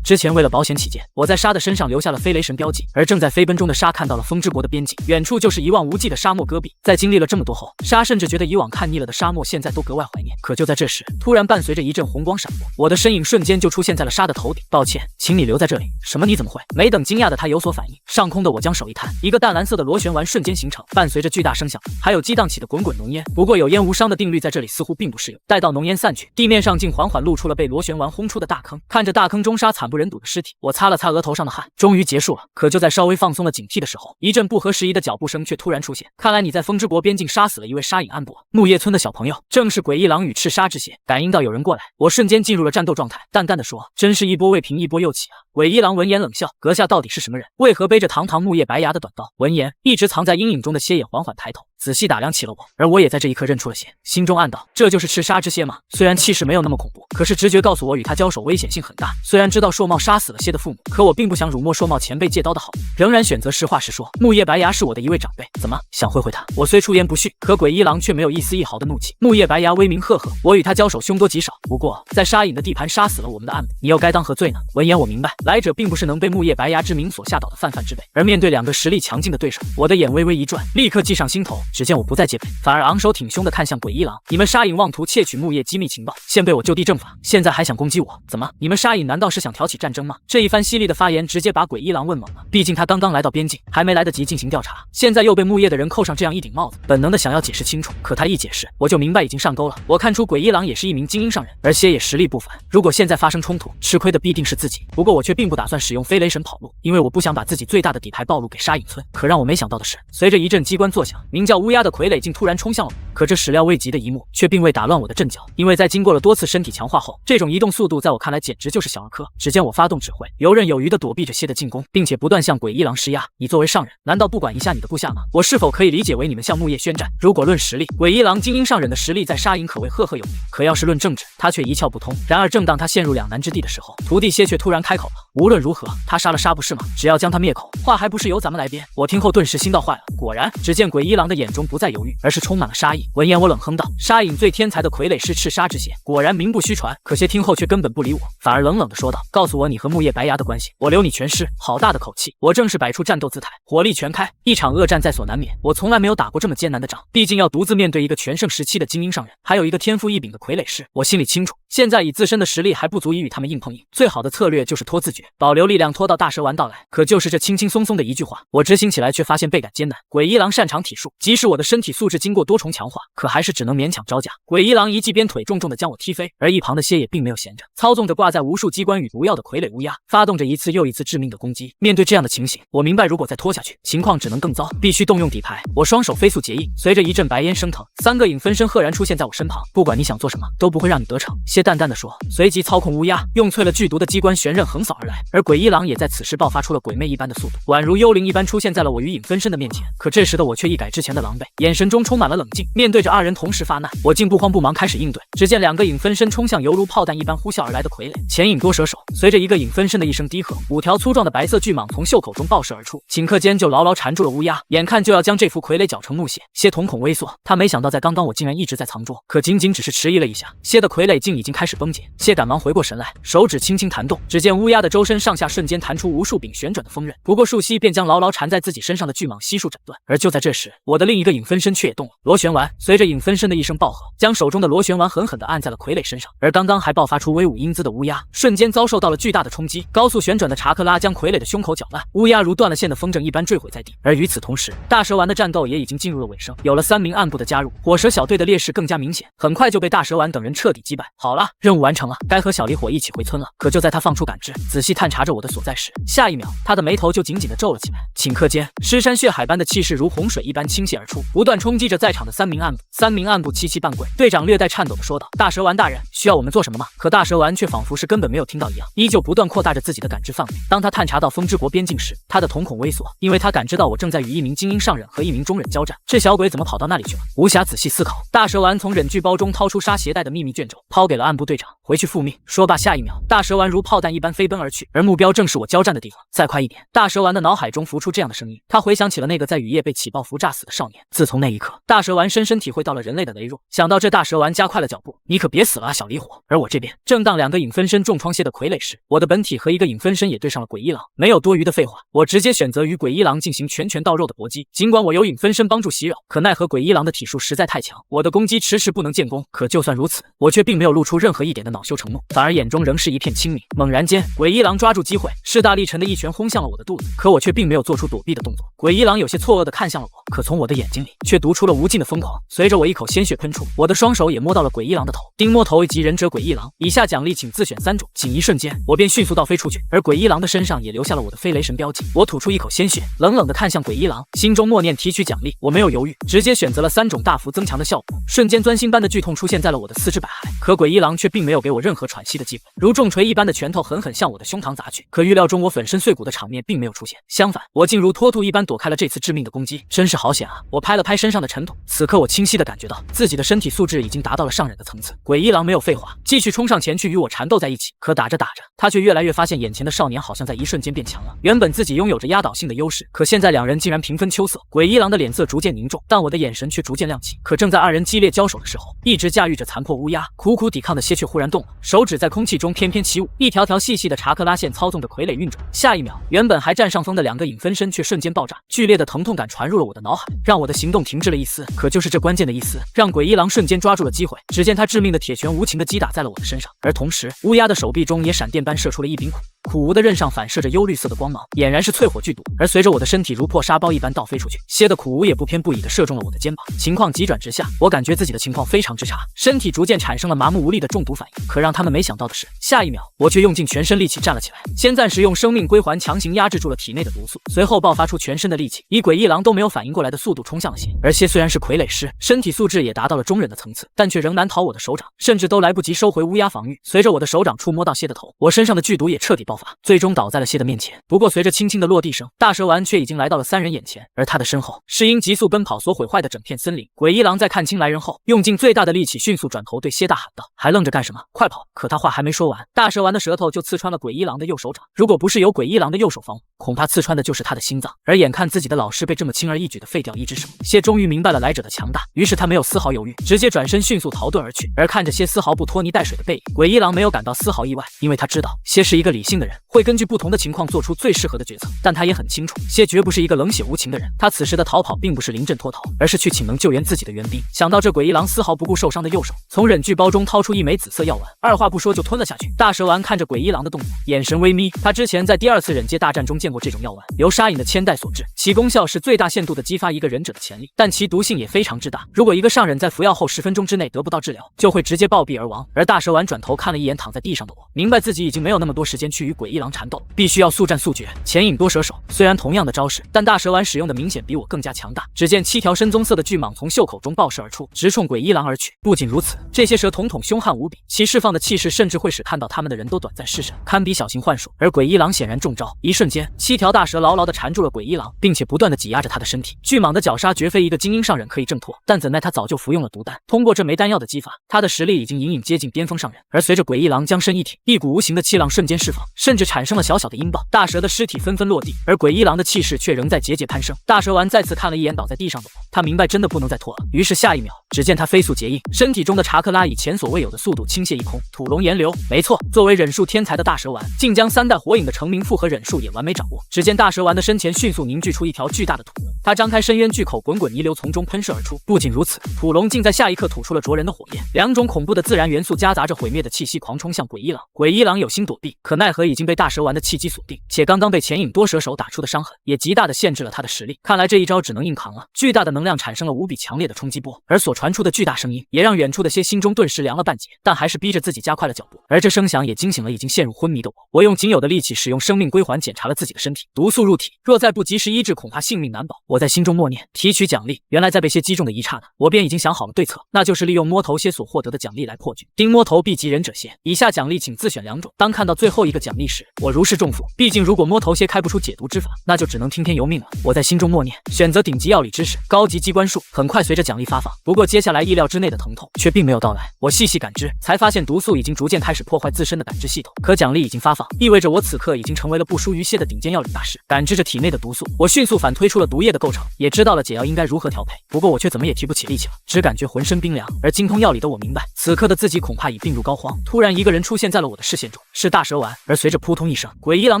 之前为了保险起见，我在沙的身上留下了飞雷神标记。而正在飞奔中的沙看到了风之国的边境，远处就是一望无际的沙漠戈壁。在经历了这么多后，沙甚至觉得以往看腻了的沙漠现在都格外怀念。可就在这时，突然伴随着一阵红光闪过，我的身影瞬间就出现在了沙的头顶。抱歉，请你留在这里。什么？你怎么会？没等惊讶的他有所反应，上空的我将手一摊，一个淡蓝色的螺旋丸瞬间形成，伴随着巨大声响，还有激荡起的滚滚浓烟。不过有烟无伤的定律在这里似乎并不适用。待到浓烟散去，地面上竟缓缓露出了被螺旋丸轰出的大坑。看着大坑中沙惨不忍睹的尸体，我擦了擦额头上的汗，终于结束了。可就在稍微放松了警惕的时候，一阵不合时宜的脚步声却突然出现。看来你在风之国边境杀死了一位沙隐暗部，木叶村的小朋友，正是鬼一郎与赤沙之血。感应到有人过来，我瞬间进入了战斗状态，淡淡的说：“真是一波未平一波又起啊。”鬼一郎闻言冷笑：“阁下到底是什么人？为何背着堂堂木叶白牙的短刀？”闻言，一直藏在阴影中的蝎眼缓缓抬头，仔细打量起了我。而我也在这一刻认出了蝎，心中暗道：这就是赤沙之蝎吗？虽然气势没有那么恐怖，可是直觉告诉我与他交手危险性很大。虽然知道硕茂杀死了蝎的父母，可我并不想辱没硕茂前辈借刀的好名，仍然选择实话实说。木叶白牙是我的一位长辈，怎么想会他？我虽出言不逊，可鬼一郎却没有一丝一毫的怒气。木叶白牙威名赫赫，我与他交手凶多吉少，不过在沙隐的地盘杀死了我们的暗部，你又该当何罪呢？闻言我明白，来者并不是能被木叶白牙之名所吓倒的泛泛之辈，而面对2个实力强劲的对手，我的眼微微一转，立刻计上心头。只见我不再戒备，反而昂首挺胸地看向鬼一郎。你们沙隐妄图窃取木叶机密情报，现被我就地正法，现在还想攻击我？怎么，你们沙隐难道是想挑起战争吗？这一番犀利的发言直接把鬼一郎问懵了。毕竟他刚刚来到边境，还没来得及进行调查，现在又被木叶的人扣上这样一顶帽子，本能的想要解释清楚。可他一解释，我就明白已经上钩了。我看出鬼一郎也是一名精英上人，而且也实力不凡。如果现在发生冲突，吃亏的必定是自己。不过我却并不打算使用飞雷神跑路，因为我不想把自己最大的底牌暴露给沙隐村。可让我没想到的是，随着一阵机关作响，名叫乌鸦的傀儡竟突然冲向了我。可这始料未及的一幕却并未打乱我的阵脚，因为在经过了多次身体强化后，这种移动速度在我看来简直就是小儿科。只见我发动指挥，游刃有余地躲避着蝎的进攻，并且不断向鬼一郎施压。你作为上人，难道不管一下你的部下吗？我是否可以理解为你们向木叶宣战？如果论实力，鬼一郎精英上忍的实力在沙隐可谓赫赫有名，可要是论政治，他却一窍不通。然而正当他陷入两难之地的时候，徒弟蝎却突然开口了。无论如何，他杀了杀不是吗？只要将他灭口，话还不是由咱们来编。我听后顿时心道坏了。果然，只见鬼一郎的眼中不再犹豫，而是充满了杀意。闻言我冷哼道：沙隐最天才的傀儡师赤沙之蝎，果然名不虚传。可蝎听后却根本不理我，反而冷冷地说道：告诉我你和木叶白牙的关系，我留你全尸。好大的口气！我正是摆出战斗姿态，火力全开，一场恶战在所难免。我从来没有打过这么艰难的仗，毕竟要独自面对一个全盛时期的精英上人，还有一个天赋异禀的傀儡师。我心里清楚，现在以自身的实力还不足以与他们硬碰硬，最好的策略就是拖自觉，保留力量拖到大蛇丸到来。可就是这轻轻松松的一句话，我执行起来却发现倍感艰难。鬼一郎擅长体术，即使我的身体素质经过多重强化，可还是只能勉强招架。鬼一郎一记鞭腿重重地将我踢飞，而一旁的蝎也并没有闲着，操纵着挂在无数机关与毒药的傀儡乌鸦，发动着一次又一次致命的攻击。面对这样的情形，我明白如果再拖下去，情况只能更糟，必须动用底牌。我双手飞速结印，随着一阵白烟升腾，3个影分身赫然出现在我身旁。不管你想做什么，都不会让你得逞。蝎淡淡地说，随即操控乌鸦，用淬了剧毒的机关旋刃横扫而来。而鬼一郎也在此时爆发出了鬼魅一般的速度，宛如幽灵一般出现在了我与影分身的面前。可这时的我却一改之前的狼狈，眼神中充满了冷静。面对着二人同时发难，我竟不慌不忙开始应对。只见2个影分身冲向犹如炮弹一般呼啸而来的傀儡，前引多蛇手。随着一个影分身的一声低喝，5条粗壮的白色巨蟒从袖口中爆射而出，顷刻间就牢牢缠住了乌鸦，眼看就要将这副傀儡搅成木屑。蝎瞳孔微缩，他没想到在刚刚我竟然一直在藏拙，可仅仅只是迟疑了一下，蝎的傀儡竟已经开始崩解。蝎赶忙回过神来，手指轻轻弹动，只见乌鸦的周身上下瞬间弹出无数柄旋转的锋刃，不过数息便将牢牢缠在自己身上的巨蟒悉数斩断。而就在这时，我的另一个影分身却也动了，螺旋丸。随着影分身的一声爆喝，将手中的螺旋丸狠狠地按在了傀儡身上，而刚刚还爆发出威武英姿的乌鸦，瞬间遭受到了巨大的冲击，高速旋转的查克拉将傀儡的胸口搅烂，乌鸦如断了线的风筝一般坠毁在地。而与此同时，大蛇丸的战斗也已经进入了尾声，有了3名暗部的加入，火蛇小队的劣势更加明显，很快就被大蛇丸等人彻底击败。好了，任务完成了，该和小离火一起回村了。可就在他放出感知，仔细探查着我的所在时，下一秒，他的眉头就紧紧地皱了起来。顷刻间，尸山血海般的气势如洪水一般倾泻而出，不断冲击着在场的3名暗部。3名暗部齐齐半跪。队长略带颤抖地说道：大蛇丸大人，需要我们做什么吗？可大蛇丸却仿佛是根本没有听到一样，依旧不断扩大着自己的感知范围。当他探查到风之国边境时，他的瞳孔微缩，因为他感知到我正在与一名精英上忍和一名中忍交战。这小鬼怎么跑到那里去了？无暇仔细思考，大蛇丸从忍具包中掏出沙携带的秘密卷轴，抛给了暗部队长，回去复命。说罢，下一秒，大蛇丸如炮弹一般飞奔而去，而目标正是我交战的地方。再快一点！大蛇丸的脑海中浮出这样的声音，他回想起了那个在雨夜被起爆符炸死的少年。自从那一刻，大蛇丸深深体会到了人类的羸弱。想到这，大蛇丸加快了脚步。你可别死了啊，小离火！而我这边，正当2个影分身重创蝎的傀儡时，我的本体和一个影分身也对上了鬼一郎。没有多余的废话，我直接选择与鬼一郎进行拳拳到肉的搏击。尽管我有影分身帮助袭扰，可奈何鬼一郎的体术实在太强，我的攻击迟迟不能建功。可就算如此，我却并没有露出任何一点的恼羞成怒，反而眼中仍是一片清明。猛然间，鬼一郎抓住机会，势大力沉的一拳轰向了我的肚子，可我却并没有做出躲避的动作。鬼一郎有些错愕地看向了我，可从我的眼睛里却读出了无尽的疯狂。随着我一口鲜血喷出，我的双手也摸到了鬼一郎的头，定摸头以及忍者鬼一郎。以下奖励请自选3种。仅一瞬间，我便迅速倒飞出去，而鬼一郎的身上也留下了我的飞雷神标记。我吐出一口鲜血，冷冷地看向鬼一郎，心中默念提取奖励。我没有犹豫，直接选择了3种大幅增强的效果。瞬间钻心般的剧痛出现在了我的4肢百骸，可鬼一郎却并没有给我任何喘息的机会，如重锤一般的拳头狠狠向我的胸膛砸去。可预料中我粉身碎骨的场面并没有出现，相反，我竟如脱兔一般躲开了这次致命的攻击。真是好险啊！我拍了拍身上的尘土，此刻我清晰地感觉到自己的身体素质已经达到了上忍的层次。鬼一郎没有废话，继续冲上前去与我缠斗在一起。可打着打着，他却越来越发现眼前的少年好像在一瞬间变强了。原本自己拥有着压倒性的优势，可现在2人竟然平分秋色。鬼一郎的脸色逐渐凝重，但我的眼神却逐渐亮起。可正在2人激烈交手的时候，一直驾驭着残破乌鸦苦苦抵抗的的蝎却忽然动了，手指在空气中翩翩起舞，一条条细细的查克拉线操纵着傀儡运转。下一秒，原本还占上风的2个影分身却瞬间爆炸，剧烈的疼痛感传入了我的脑海，让我的行动停滞了一丝。可就是这关键的一丝，让鬼一郎瞬间抓住了机会。只见他致命的铁拳无情的击打在了我的身上，而同时乌鸦的手臂中也闪电般射出了一柄苦无的刃上反射着幽绿色的光芒，俨然是淬火剧毒。而随着我的身体如破沙包一般倒飞出去，蝎的苦无也不偏不倚地射中了我的肩膀。情况急转直下，我感觉自己的情况非常之差，身体逐渐产生了麻木无力的中毒反应。可让他们没想到的是，下一秒我却用尽全身力气站了起来，先暂时用生命归还强行压制住了体内的毒素，随后爆发出全身的力气，以鬼一郎都没有反应过来的速度冲向了蝎。而蝎虽然是傀儡师，身体素质也达到了中忍的层次，但却仍难逃我的手掌，甚至都来不及收回乌鸦防御。随着我的手掌触摸到蝎的头，我身上的剧毒也彻底爆发，最终倒在了蝎的面前。不过随着轻轻的落地声，大蛇丸却已经来到了3人眼前，而他的身后是因急速奔跑所毁坏的整片森林。鬼一郎在看清来人后，用尽最大的力气迅速转头对蝎大喊道：“还愣着干什么？快跑！”可他话还没说完，大蛇丸的舌头就刺穿了鬼一郎的右手掌。如果不是有鬼一郎的右手防护，恐怕刺穿的就是他的心脏。而眼看自己的老师被这么轻而易举的废掉一只手，蝎终于明白了来者的强大，于是他没有丝毫犹豫，直接转身迅速逃遁而去。而看着蝎丝毫不拖泥带水的背影，鬼一郎没有感到丝毫意外，因为他知道蝎是一个理性的人，会根据不同的情况做出最适合的决策。但他也很清楚，蝎绝不是一个冷血无情的人，他此时的逃跑并不是临阵脱逃，而是去请能救援自己的援兵。想到这，鬼一郎丝毫不顾受伤的右手，从忍具包中掏出一枚紫色药丸，二话不说就吞了下去。大蛇丸看着鬼一郎的动作，眼神微眯，他之前在第2次忍界大战中见过这种药丸，由沙隐的千代所制，其功效是最大限度的激发一个忍者的潜力，但其毒性也非常之大，如果一个上忍在服药后10分钟之内得不到治疗，就会直接暴毙而亡。而大蛇丸转头看了一眼躺在地上的我，明白自己已经没有那么多时间去与鬼一郎缠斗，必须要速战速决。潜影多蛇手虽然同样的招式，但大蛇丸使用的明显比我更加强大。只见7条深棕色的巨蟒从袖口中爆射而出，直冲鬼一郎而去。不仅如此，这些蛇统统凶悍无比，其释放的气势甚至会使看到它们的人都短暂失神，堪比小型幻术。而鬼一郎显然中招，一瞬间7条大蛇牢牢地缠住了鬼一郎，并且不断地挤压着他的身体。巨蟒的绞杀绝非一个精英上忍可以挣脱，但怎奈他早就服用了毒丹，通过这枚丹药的激发，他的实力已经隐隐接近巅峰上忍。而随着鬼一郎将身一挺，一股无形的气浪瞬间释放，甚至产生了小小的音爆，大蛇的尸体纷纷落地，而鬼一郎的气势却仍在节节攀升。大蛇丸再次看了一眼倒在地上的我，他明白真的不能再拖了，于是下一秒，只见他飞速结印，身体中的查克拉以前所未有的速度倾泻一空，土龙炎流。没错，作为忍术天才的大蛇丸，竟将3代火影的成名复合忍术也完美掌握。只见大蛇丸的身前迅速凝聚出一条巨大的土龙，他张开深渊巨口，滚滚泥流从中喷射而出。不仅如此，土龙竟在下一刻吐出了灼人的火焰，2种恐怖的自然元素夹杂着毁灭的气息狂冲向鬼一郎。鬼一郎有心躲避，可奈何已经被大蛇丸的气机锁定，且刚刚被潜影多蛇手打出的伤痕也极大的限制了他的实力。看来这一招只能硬扛了。巨大的能量产生了无比强烈的冲击波，而所传出的巨大声音也让远处的些心中顿时凉了半截，但还是逼着自己加快了脚步。而这声响也惊醒了已经陷入昏迷的我。我用仅有的力气使用生命归还检查了自己的身体，毒素入体，若再不及时医治，恐怕性命难保。我在心中默念提取奖励。原来在被蝎击中的一刹那，我便已经想好了对策，那就是利用摸头蝎所获得的奖励来破局。丁摸头 B 级忍者蝎，以下奖励请自选2种。当看到最后一个奖励时，我如释重负，毕竟如果摸头蝎开不出解毒之法，那就只能听天由命了。我在心中默念，选择顶级药理知识，高级机关术。很快随着奖励发放，不过接下来意料之内的疼痛却并没有到来。我细细感知，才发现毒素已经逐渐开始破坏自身的感知系统。可奖励已经发放，意味着我此刻已经成为了不输于蝎的顶尖药理大师。感知着体内的毒素，我迅速反推出了毒液的构成，也知道了解药应该如何调配。不过我却怎么也提不起力气了，只感觉浑身冰凉。而精通药理的我明白，此刻的自己恐怕已病入膏肓。突然一个人出现在了我的视线中，是大蛇丸。而随着扑通一声，鬼一郎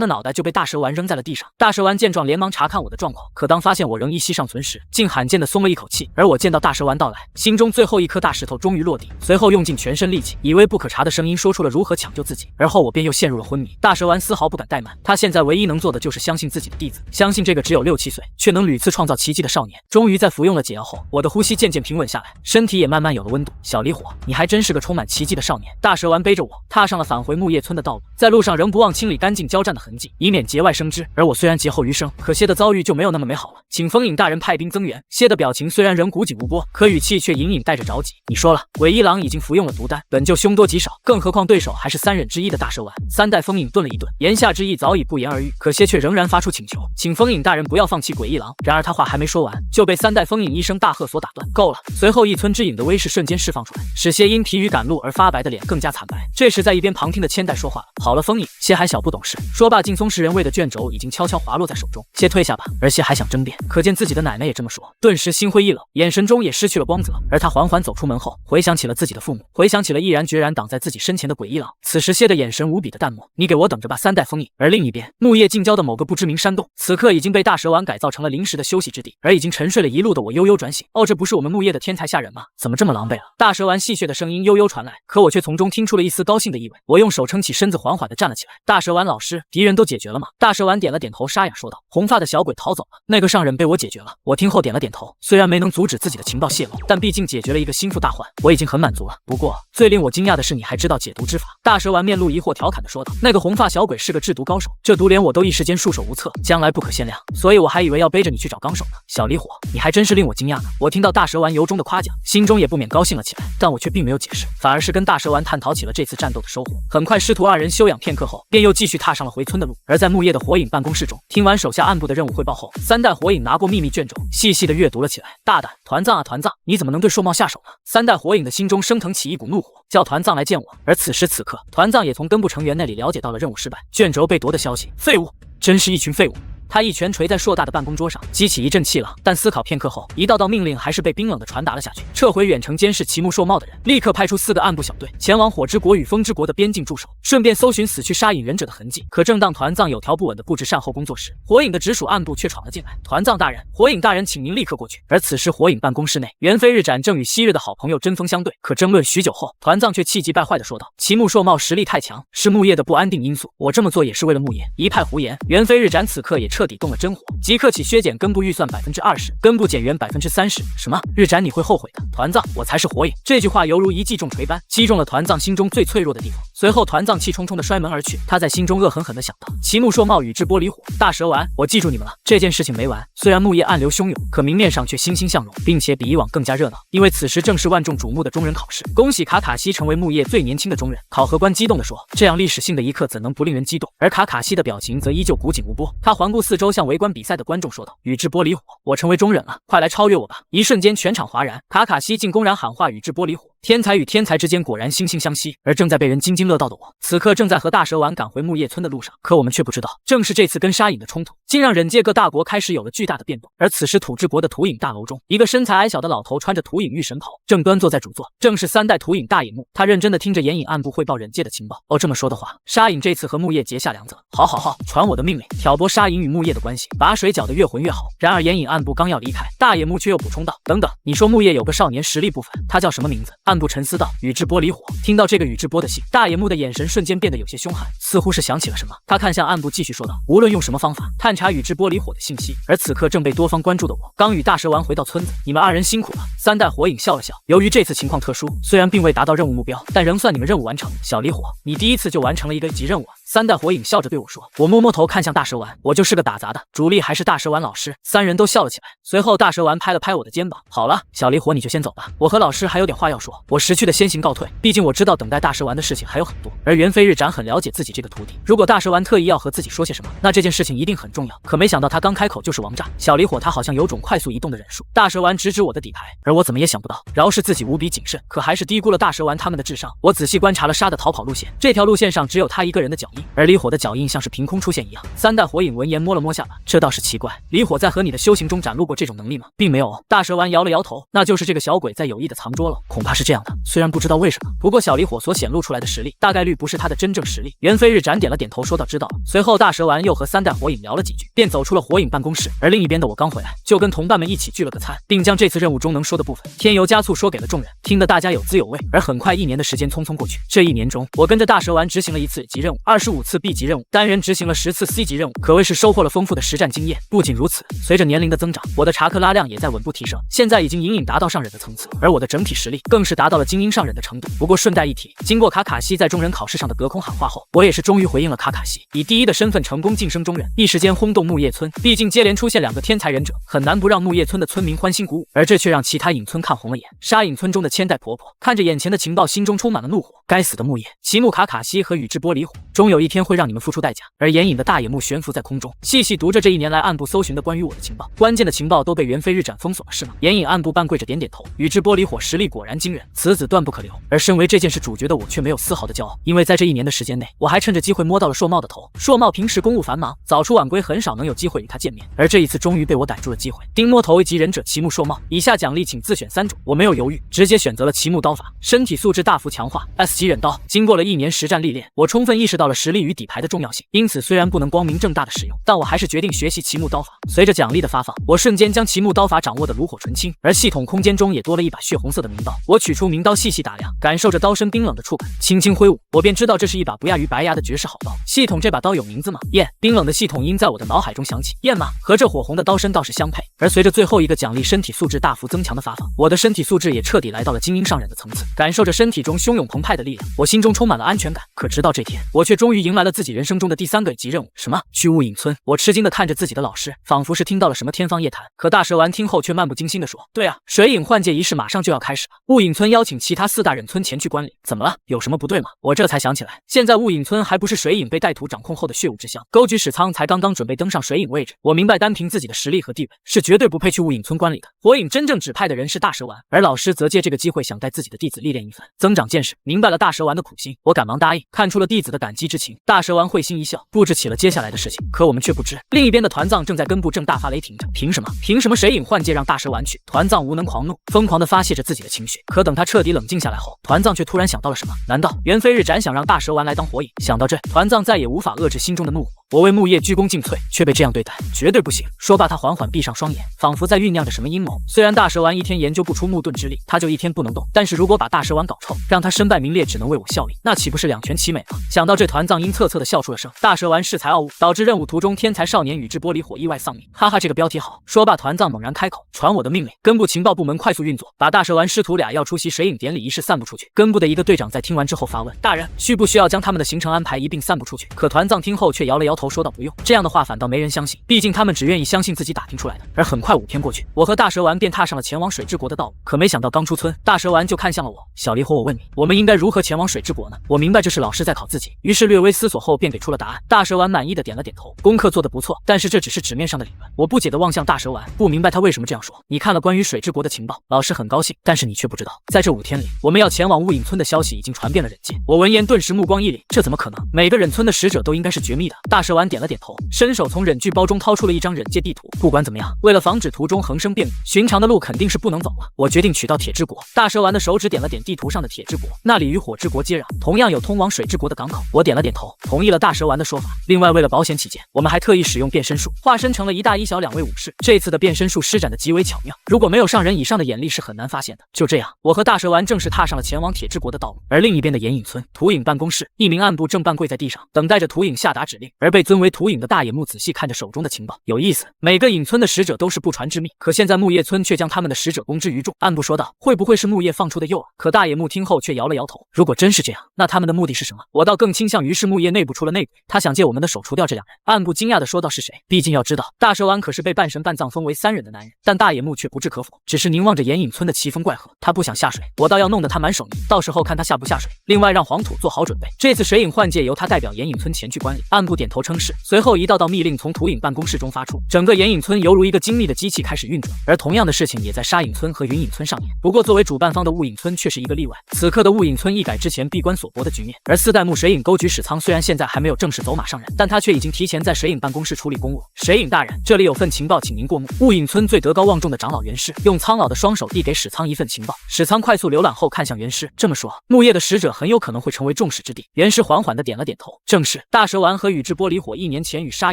的脑袋就被大蛇丸扔在了地上。大蛇丸见状连忙查看我的状况，可当发现我仍依稀尚存时，竟罕见的松了一口气。而我见到大蛇丸到来，心中最后一颗大石头终于落地，随后用尽全身力气，以微不可察的声音说出了如何抢救自己。而后我便又陷入了昏迷。大蛇丸丝毫不敢怠慢，他现在唯一能做的就是相信自己的弟子，相信这个只有6、7岁却能屡次创造奇迹的少年。终于在服用了解药后，我的呼吸渐渐平稳下来，身体也慢慢有了温度。小离火，你还真是个充满奇迹的少年。大蛇丸背着我踏上了返回木叶村的道路，在路上仍不忘清理干净交战的痕迹，以免节外生枝。而我虽然劫后余生，可蝎的遭遇就没有那么美好了。请风影大人派兵增援。蝎的表情虽然仍古井无波，可语气却隐隐带着着急。你说了，鬼一郎已经服用了毒丹，本就凶多吉少，更何况对手还是3忍之一的大蛇丸。3代风影顿了一顿，言下之意早已不言而喻，可蝎却仍然发出请求，请风影大人不要放弃鬼一郎。然而他话还没说完，就被3代风影一声大喝所打断。够了！随后一村之影的威势瞬间释放出来，使蝎因疲于赶路而发白的脸更加惨白。这时在一边旁听的千代说话了，好了风影，蝎还小不懂事。说罢，劲松食人味的卷轴已经悄悄滑落在手中，蝎退下吧。而蝎还想争辩，可见自己的奶奶也这么说，顿时心灰意冷，眼神中也失去了光泽。而他缓缓走出门后，回想起了自己的父母，回想起起了毅然决然挡在自己身前的鬼一郎，此时歇的眼神无比的淡漠。你给我等着吧，三代封印。而另一边，木叶近郊的某个不知名山洞，此刻已经被大蛇丸改造成了临时的休息之地。而已经沉睡了一路的我悠悠转醒，哦，这不是我们木叶的天才下人吗？怎么这么狼狈了？大蛇丸戏谑的声音悠悠传来，可我却从中听出了一丝高兴的意味。我用手撑起身子，缓缓地站了起来。大蛇丸老师，敌人都解决了吗？大蛇丸点了点头，沙哑说道。红发的小鬼逃走了，那个上忍被我解决了。我听后点了点头，虽然没能阻止自己的情报泄露，但毕竟解决了一个心腹大患，我已经很满足了。不过最令我惊讶的是，你还知道解毒之法。大蛇丸面露疑惑，调侃地说道。那个红发小鬼是个制毒高手，这毒连我都一时间束手无策，将来不可限量，所以我还以为要背着你去找纲手呢。小离火，你还真是令我惊讶呢。我听到大蛇丸由衷的夸奖，心中也不免高兴了起来，但我却并没有解释，反而是跟大蛇丸探讨起了这次战斗的收获。很快师徒二人休养片刻后，便又继续踏上了回村的路。而在木叶的火影办公室中，听完手下暗部的任务汇报后，三代火影拿过秘密卷轴，细细的阅读了起来。大胆，团藏啊团藏，你怎么能对兽茂下手呢？三代火影的心中升腾起一股怒火，叫团藏来见我。而此时此刻，团藏也从根部成员那里了解到了任务失败、卷轴被夺的消息。废物，真是一群废物。他一拳捶在硕大的办公桌上，激起一阵气浪。但思考片刻后，一道道命令还是被冰冷的传达了下去：撤回远程监视奇木兽茂的人，立刻派出4个暗部小队前往火之国与风之国的边境驻守，顺便搜寻死去杀影忍者的痕迹。可正当团藏有条不紊地布置善后工作时，火影的直属暗部却闯了进来。团藏大人，火影大人，请您立刻过去。而此时火影办公室内，猿飞日展正与昔日的好朋友针锋相对。可争论许久后，团藏却气急败坏地说道：奇木兽茂实力太强，是木叶的不安定因素，我这么做也是为了木叶。一派胡言。猿飞日展此刻也彻底动了真火，即刻起削减根部预算20%，根部减员30%。什么？日展你会后悔的。团藏，我才是火影。这句话犹如一记重锤般击中了团藏心中最脆弱的地方。随后团藏气冲冲地摔门而去。他在心中恶狠狠地想到：奇木兽茂宇智波离火，大蛇丸，我记住你们了。这件事情没完，虽然木叶暗流汹涌，可明面上却欣欣向荣，并且比以往更加热闹。因为此时正是万众瞩目的中忍考试，恭喜卡卡西成为木叶最年轻的中忍。考核官激动地说：这样历史性的一刻怎能不令人激动？而卡卡西的表情则依旧古井无波，他环顾四周，向围观比赛的观众说道：宇智波离火，我成为中忍了，快来超越我吧！一瞬间全场哗然，卡卡西竟公然喊话宇智波离火。天才与天才之间果然惺惺相惜。而正在被人津津乐道的我，此刻正在和大蛇丸赶回木叶村的路上。可我们却不知道，正是这次跟沙隐的冲突，竟让忍界各大国开始有了巨大的变动。而此时土之国的土影大楼中，一个身材矮小的老头穿着土影御神袍，正端坐在主座，正是3代土影大野木。他认真地听着岩影暗部汇报忍界的情报。哦，这么说的话，沙隐这次和木叶结下梁子。好，传我的命令，挑拨沙隐与木叶的关系，把水搅得越浑越好。然而岩影暗部刚要离开，大野木却又补充道：等等，你说木叶有个少年实力不凡，他叫什么名字？暗部沉思道：宇智波离火。听到这个宇智波的姓，大野木的眼神瞬间变得有些凶悍，似乎是想起了什么。他看向暗部继续说道：无论用什么方法探查宇智波离火的信息。而此刻正被多方关注的我，刚与大蛇丸回到村子，你们2人辛苦了。3代火影笑了笑，由于这次情况特殊，虽然并未达到任务目标，但仍算你们任务完成。小离火，你第一次就完成了一个级任务啊！3代火影笑着对我说。我摸摸头看向大蛇丸，我就是个打杂的，主力还是大蛇丸老师。3人都笑了起来。随后大蛇丸拍了拍我的肩膀，好了，小离火你就先走吧，我和老师还有点话要说。我识趣的先行告退，毕竟我知道等待大蛇丸的事情还有很多。而猿飞日展很了解自己这个徒弟，如果大蛇丸特意要和自己说些什么，那这件事情一定很重要。可没想到他刚开口就是王炸。小离火他好像有种快速移动的忍术。大蛇丸直指我的底牌，而我怎么也想不到，饶是自己无比谨慎，可还是低估了大蛇丸他们的智商。我仔细观察了沙的逃跑路线，这条路线上只有他一个人的脚印，而离火的脚印像是凭空出现一样。3代火影闻言摸了摸下巴，这倒是奇怪，离火在和你的修行中展露过这种能力吗？并没有。大蛇丸摇了摇头，那就是这个小鬼在有意的藏拙了，恐怕是这样的。虽然不知道为什么，不过小离火所显露出来的实力，大概率不是他的真正实力。猿飞日展点了点头，说道知道了。随后大蛇丸又和3代火影聊了几句，便走出了火影办公室。而另一边的我刚回来，就跟同伴们一起聚了个餐，并将这次任务中能说的部分添油加醋说给了众人，听得大家有滋有味。而很快1年的时间匆匆过去，这1年中，我跟着大蛇丸执行了1次级任务，25次 B 级任务，单人执行了10次 C 级任务，可谓是收获了丰富的实战经验。不仅如此，随着年龄的增长，我的查克拉量也在稳步提升，现在已经隐隐达到上忍的层次，而我的整体实力更是达到了精英上忍的程度。不过顺带一提，经过卡卡西在中忍考试上的隔空喊话后，我也是终于回应了卡卡西，以第1的身份成功晋升中忍，一时间轰动木叶村。毕竟接连出现2个天才忍者，很难不让木叶村的村民欢欣鼓舞，而这却让其他隐村看红了眼。沙隐村中的千代婆婆看着眼前的情报，心中充满了怒火。该死的木叶、奇木卡卡西和宇智波离火，终有有一天会让你们付出代价。而眼影的大野幕悬浮在空中，细细读着这一年来暗部搜寻的关于我的情报，关键的情报都被袁飞日斩封锁了，是吗？眼影暗部半跪着点点头，宇智玻璃火实力果然惊人，此子断不可留。而身为这件事主角的我却没有丝毫的骄傲，因为在这一年的时间内，我还趁着机会摸到了硕茂的头。硕茂平时公务繁忙，早出晚归，很少能有机会与他见面，而这一次终于被我逮住了机会。丁摸头及忍者奇木硕茂，以下奖励请自选3种。我没有犹豫，直接选择了奇木刀法，身体素质大幅强化 S 级忍刀。经过了1年实战历练，我充分意识到了实力与底牌的重要性，因此虽然不能光明正大的使用，但我还是决定学习奇木刀法。随着奖励的发放，我瞬间将奇木刀法掌握得炉火纯青，而系统空间中也多了一把血红色的明刀。我取出明刀细细打量，感受着刀身冰冷的触感，轻轻挥舞，我便知道这是一把不亚于白牙的绝世好刀。系统这把刀有名字吗？焰。冰冷的系统音在我的脑海中响起，焰吗？和这火红的刀身倒是相配。而随着最后一个奖励身体素质大幅增强的发放，我的身体素质也彻底来到了精英上忍的层次，感受着身体中汹涌澎湃的力量，我心中充满了安全感。可直到这天，我却终于迎来了自己人生中的第3个级任务。什么？去雾隐村？我吃惊地看着自己的老师，仿佛是听到了什么天方夜谭。可大蛇丸听后却漫不经心地说：“对啊，水影换届仪式马上就要开始了，雾隐村邀请其他4大忍村前去观礼。怎么了？有什么不对吗？”我这才想起来，现在雾隐村还不是水影被带土掌控后的血雾之乡，勾局史仓才刚刚准备登上水影位置。我明白，单凭自己的实力和地位，是绝对不配去雾隐村观礼的。火影真正指派的人是大蛇丸，而老师则借这个机会想带自己的弟子历练一番，增长见识。明白了大蛇丸的苦心，我赶忙答应，看出了弟子的感激之情。大蛇丸会心一笑，布置起了接下来的事情。可我们却不知，另一边的团藏正在根部正大发雷霆着。凭什么？凭什么水影换届让大蛇丸去？团藏无能狂怒，疯狂地发泄着自己的情绪。可等他彻底冷静下来后，团藏却突然想到了什么？难道袁飞日斩想让大蛇丸来当火影？想到这，团藏再也无法遏制心中的怒火。我为木叶鞠躬尽瘁，却被这样对待，绝对不行！说罢，他缓缓闭上双眼，仿佛在酝酿着什么阴谋。虽然大蛇丸一天研究不出木盾之力，他就一天不能动。但是如果把大蛇丸搞臭，让他身败名裂，只能为我效力，那岂不是两全其美吗？想到这，团藏阴恻恻地笑出了声。大蛇丸恃才傲物，导致任务途中天才少年宇智玻璃火意外丧命。哈哈，这个标题好。说罢，团藏猛然开口，传我的命令，根部情报部门快速运作，把大蛇丸师徒俩要出席水影典礼仪式散布出去。根部的一个队长在听完之后发问：大人，需不需要将他们的行程安排一并散布出去？可团藏听后却摇了摇头，说道：不用。这样的话反倒没人相信，毕竟他们只愿意相信自己打听出来的。而很快5天过去，我和大蛇丸便踏上了前往水之国的道路。可没想到刚出村，大蛇丸就看向了我：小离火，我问你，我们应该如何前往水之国呢？我明白这是老师在考自己，于是略微思索后便给出了答案。大蛇丸满意的点了点头，功课做得不错，但是这只是纸面上的理论。我不解地望向大蛇丸，不明白他为什么这样说。你看了关于水之国的情报，老师很高兴，但是你却不知道，在这5天里，我们要前往雾隐村的消息已经传遍了忍界。我闻言顿时目光一凛，这怎么可能？每个忍村的使者都应该是绝密的。大蛇丸点了点头，伸手从忍具包中掏出了一张忍界地图。不管怎么样，为了防止途中横生变故，寻常的路肯定是不能走了。我决定取到铁之国。大蛇丸的手指点了点地图上的铁之国，那里与火之国接壤，同样有通往水之国的港口。我点了点头，同意了大蛇丸的说法。另外，为了保险起见，我们还特意使用变身术，化身成了一大一小2位武士。这次的变身术施展的极为巧妙，如果没有上人以上的眼力是很难发现的。就这样，我和大蛇丸正式踏上了前往铁之国的道路。而另一边的岩影村土影办公室，一名暗部正半跪在地上，等待着土影下达指令。而被尊为土影的大野木仔细看着手中的情报，有意思，每个隐村的使者都是不传之秘，可现在木叶村却将他们的使者公之于众。暗部说道：会不会是木叶放出的诱饵？可大野木听后却摇了摇头，如果真是这样，那他们的目的是什么？我倒更倾向于是木叶内部出了内鬼，他想借我们的手除掉这2人。暗部惊讶地说道：是谁？毕竟要知道，大蛇丸可是被半神半藏封为3忍的男人。但大野木却不置可否，只是凝望着岩影村的奇峰怪河，他不想下水，我倒要弄得他满手泥，到时候看他下不下水。另外让黄土做好准备，这次水影换届由他代表岩影村前去观礼。暗部点头称是，随后一道道密令从土影办公室中发出，整个岩影村犹如一个精密的机器开始运转。而同样的事情也在沙影村和云影村上演，不过作为主办方的雾影村却是一个例外。此刻的雾影村一改之前闭关锁国的局面，而4代目水影勾局史仓虽然现在还没有正式走马上任，但他却已经提前在水影办公室处理公务。水影大人，这里有份情报，请您过目。雾影村最德高望重的长老袁师用苍老的双手递给史仓一份情报。史仓快速浏览后看向袁师，这么说，木叶的使者很有可能会成为众矢之的。袁师缓缓地点了点头，正是。大蛇丸和宇智玻璃火1年前与沙